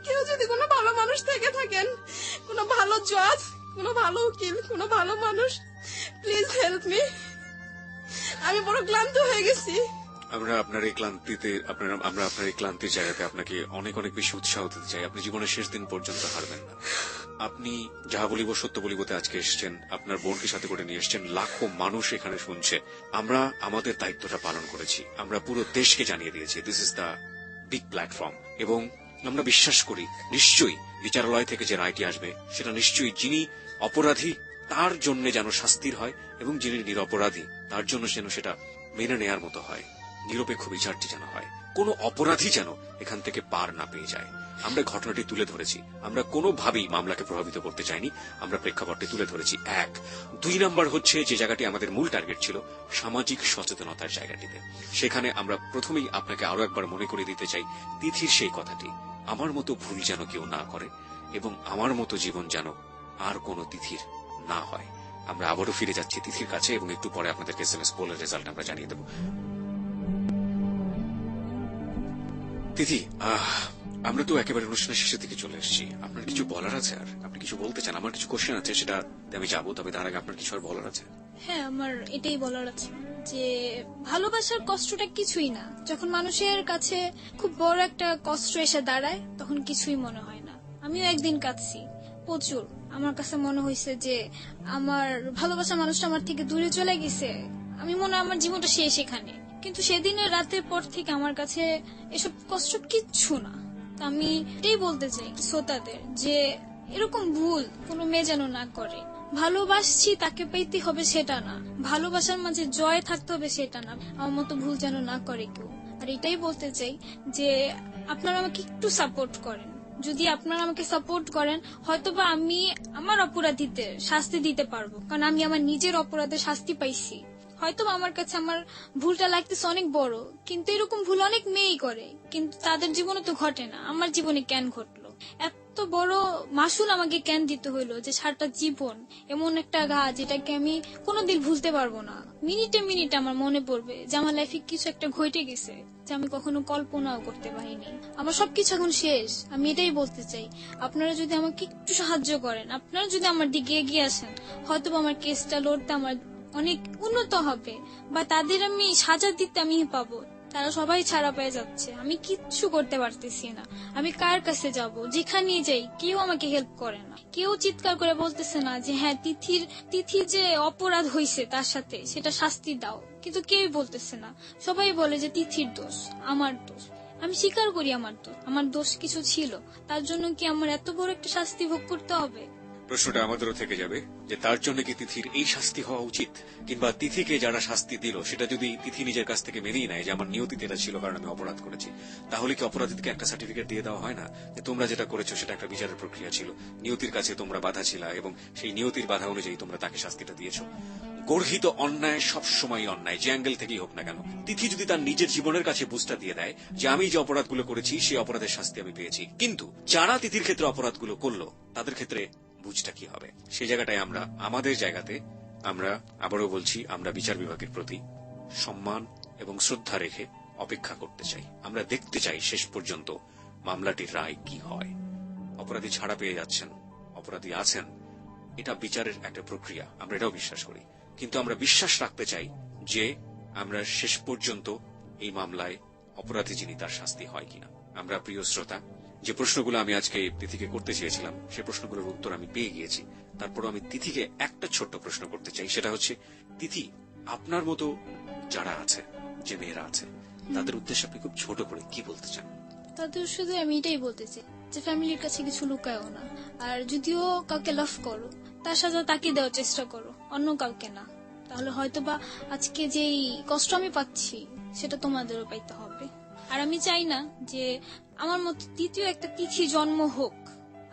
কেউ যদি কোনো ভালো মানুষ থেকে থাকেন, কোনো ভালো জজ, কোনো ভালো উকিল, কোনো ভালো মানুষ, প্লিজ হেল্প মি। আমি বড় ক্লান্ত হয়ে গেছি। আমরা আপনার এই ক্লান্তির জায়গাতে আপনাকে অনেক অনেক বেশি উৎসাহ দিতে চাই। আপনি জীবনের শেষ দিন পর্যন্ত হারবেন না। আপনি যাহা বলিব সত্য বলিবতে আজকে এসেছেন, আপনার বোনকে সাথে করে নিয়ে এসেছেন, লাখো মানুষ এখানে শুনছে। আমরা আমাদের দায়িত্বটা পালন করেছি, আমরা পুরো দেশকে জানিয়ে দিয়েছি this is the big platform. এবং আমরা বিশ্বাস করি নিশ্চয়ই বিচারালয় থেকে যে রায়টি আসবে সেটা নিশ্চয়ই যিনি অপরাধী তার জন্য যেন শাস্তির হয় এবং যিনি নিরপরাধী তার জন্য যেন সেটা মেনে নেয়ার মতো হয়, নিরপেক্ষ বিচারটি যেন হয়, কোনো অপরাধী যেন এখান থেকে পার না পেয়ে যায়। আমরা ঘটনাটি তুলে ধরেছি, আমরা কোনোভাবেই মামলাকে প্রভাবিত করতে চাইনি, আমরা প্রেক্ষাপটটি তুলে ধরেছি। 1, 2 নাম্বার হচ্ছে যে জায়গাটি আমাদের মূল টার্গেট ছিল, সামাজিক সচেতনতার জায়গাটিতে। সেখানে আমরা প্রথমেই আপনাকে আরো একবার মনে করে দিতে চাই তিথির সেই কথাটি, আমার মতো ভুল যেন কেউ না করে এবং আমার মতো জীবন যেন আর কোনো তিথির না হয়। আমরা আবারও ফিরে যাচ্ছি তিথির কাছে এবং একটু পরে আপনাদেরকে এসএমএস পোলের রেজাল্ট আমরা জানিয়ে দেব। তিথি, আমরা তো একেবারে অনুষ্ঠানের শেষের দিকে চলে এসেছি। আপনার কিছু বলার আছে? আর আপনি কিছু বলতে চান? আমার কিছু কোশ্চেন আছে, সেটা আমি যাবো, তবে তার আগে আপনার কিছু আর বলার আছে? হ্যাঁ, আমার এটাই বলার আছে যে ভালোবাসার কষ্টটা কিছুই না। যখন মানুষের কাছে খুব বড় একটা কষ্ট এসে দাঁড়ায় তখন কিছুই মনে হয় না। আমিও একদিন কাঁদছি প্রচুর। আমার কাছে মনে হয়েছে যে আমার ভালোবাসা মানুষটা আমার থেকে দূরে চলে গেছে, আমি মনে হয় আমার জীবনটা শেষ এখানে। কিন্তু সেদিনের রাতের পর থেকে আমার কাছে এসব কষ্ট কিচ্ছু না। আমি এটাই বলতে চাই শ্রোতাদের যে এরকম ভুল কোনো মেয়ে যেন না করে। ভালোবাসছি তাকে পেতে হবে সেটা না, ভালোবাসার মাঝে জয় থাকতে হবে সেটা না। আমার মতো ভুল যেন না করে কেউ। আর এটাই বলতে চাই যে আপনারা আমাকে একটু সাপোর্ট করেন। যদি আপনারা আমাকে সাপোর্ট করেন হয়তোবা আমি আমার অপরাধীদের শাস্তি দিতে পারবো, কারণ আমি আমার নিজের অপরাধের শাস্তি পাইছি। হয়তোবা আমার কাছে আমার ভুলটা লাগতেছে অনেক বড়, কিন্তু এরকম ভুল অনেক মেয়েই করে, কিন্তু তাদের জীবনে তো ঘটে না, আমার জীবনে কেন ঘটলো? এত বড় মাসুল আমাকে কেন দিতে হইলো যে সারাটা জীবন এমন একটা ঘা যেটাকে আমি কোনোদিন ভুলতে পারবো না। মিনিটে মিনিটে আমার মনে পড়বে যে আমার লাইফে কিছু একটা ঘটে গেছে যে আমি কখনো কল্পনাও করতে পারিনি। আমার সবকিছু এখন শেষ। আমি এটাই বলতে চাই, আপনারা যদি আমাকে একটু সাহায্য করেন, আপনারা যদি আমার দিকে এগিয়ে আসেন, হয়তো আমার কেসটা লড়তে আমার অনেক উন্নত হবে, বা তাদের আমি সাজা দিতে আমি পাবো। তারা সবাই ছাড়া পেয়ে যাচ্ছে, আমি কিচ্ছু করতে পারতেছি না। আমি কার কাছে যাব? যেখানে যাই কেউ আমাকে হেল্প করে না, কেউ চিৎকার করে বলতেছে না যে হ্যাঁ তিথি যে অপরাধ হয়েছে তার সাথে সেটা শাস্তি দাও, কিন্তু কেউই বলতেছে না। সবাই বলে যে তিথির দোষ, আমার দোষ। আমি স্বীকার করি আমার দোষ কিছু ছিল, তার জন্য কি আমার এত বড় একটা শাস্তি ভোগ করতে হবে? প্রশ্নটা আমাদেরও থেকে যাবে যে তার জন্য কি তিথির এই শাস্তি হওয়া উচিত, কিংবা তিথিকে যারা শাস্তি দিল সেটা যদি তিথি নিজের কাছ থেকে মেনেই নেয় যে আমার নিয়তিতে এটা ছিল কারণ আমি অপরাধ করেছি, তাহলে কি অপরাধীকে একটা সার্টিফিকেট দিয়ে দেওয়া হয় না যে তোমরা যেটা করেছো সেটা একটা বিচারের প্রক্রিয়া ছিল, নিয়তির কাছে তোমরা বাধা ছিল এবং সেই নিয়তির বাধা অনুযায়ী তোমরা তাকে শাস্তিটা দিয়েছো। গর্হিত অন্যায় সবসময় অন্যায়, যে অ্যাঙ্গেল থেকেই হোক না কেন। তিথি যদি তার নিজের জীবনের কাছে বুঝটা দিয়ে দেয় যে আমি যে অপরাধগুলো করেছি সেই অপরাধের শাস্তি আমি পেয়েছি, কিন্তু যারা তিথির ক্ষেত্রে অপরাধগুলো করলো তাদের ক্ষেত্রে বুঝটা কি হবে, সেই জায়গাটায় আমরা আমাদের জায়গাতে আমরা আবারও বলছি, আমরা বিচার বিভাগের প্রতি সম্মান এবং শ্রদ্ধা রেখে অপেক্ষা করতে চাই। আমরা দেখতে চাই শেষ পর্যন্ত মামলাটির রায় কি হয়। অপরাধী ছাড়া পেয়ে যাচ্ছেন, অপরাধী আছেন, এটা বিচারের একটা প্রক্রিয়া, আমরা এটাও বিশ্বাস করি। কিন্তু আমরা বিশ্বাস রাখতে চাই যে আমরা শেষ পর্যন্ত এই মামলায় অপরাধী যিনি তার শাস্তি হয় কিনা। আমরা প্রিয় শ্রোতা, যে প্রশ্নগুলো আমি আজকে তিথিকে করতে চেয়েছিলাম সেই প্রশ্নগুলোর উত্তর আমি পেয়ে গিয়েছি। তারপরও আমি তিথিকে একটা ছোট্ট প্রশ্ন করতে চাই, সেটা হচ্ছে তিথি, আপনার মতো যারা আছে, যে মেয়েরা আছে, তাদের উদ্দেশ্যে আপনি খুব ছোট করে কি বলতে চান? তাদের শুধু আমি এটাই বলতে চাই যে ফ্যামিলির কাছে কিছু লুকায়ও না, আর যদিও কাউকে লাভ করো তার সাথে তাকে দেওয়ার চেষ্টা করো, অন্য কাউকে না। তাহলে হয়তোবা আজকে যেই কষ্ট আমি পাচ্ছি সেটা তোমাদেরও পাইতে হবে। আর আমি চাই না যে আমার মতো তৃতীয় একটা তিথি জন্ম হোক।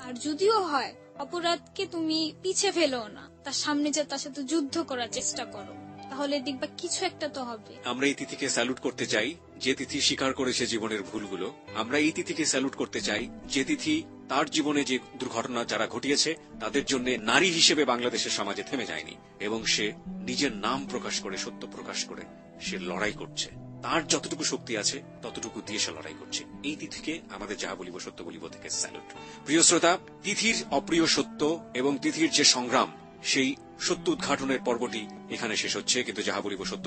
আর যদিও হয়, অপরাধকে তুমি পিছে ফেলো না, তার সামনে যে তার সাথে যুদ্ধ করার চেষ্টা করো, তাহলে দেখবা কিছু একটা তো হবে। আমরা এই তিথিকে স্যালুট করতে চাই যে তিথি স্বীকার করেছে জীবনের ভুলগুলো। আমরা এই তিথিকে স্যালুট করতে চাই যে তিথি তার জীবনে যে দুর্ঘটনা যারা ঘটিয়েছে তাদের জন্য নারী হিসেবে বাংলাদেশের সমাজে থেমে যায়নি, এবং সে নিজের নাম প্রকাশ করে, সত্য প্রকাশ করে সে লড়াই করছে। তার যতটুকু শক্তি আছে ততটুকু দিয়ে সে লড়াই করছে। এই তিথিকে আমাদের যাহা বলিব সত্য বলিব থেকে স্যালুট। প্রিয় শ্রোতা, তিথির অপ্রিয় সত্য এবং তিথির যে সংগ্রাম, সেই সত্য উদ্ঘাটনের পর্বটি এখানে শেষ হচ্ছে, কিন্তু যাহা বলিব সত্য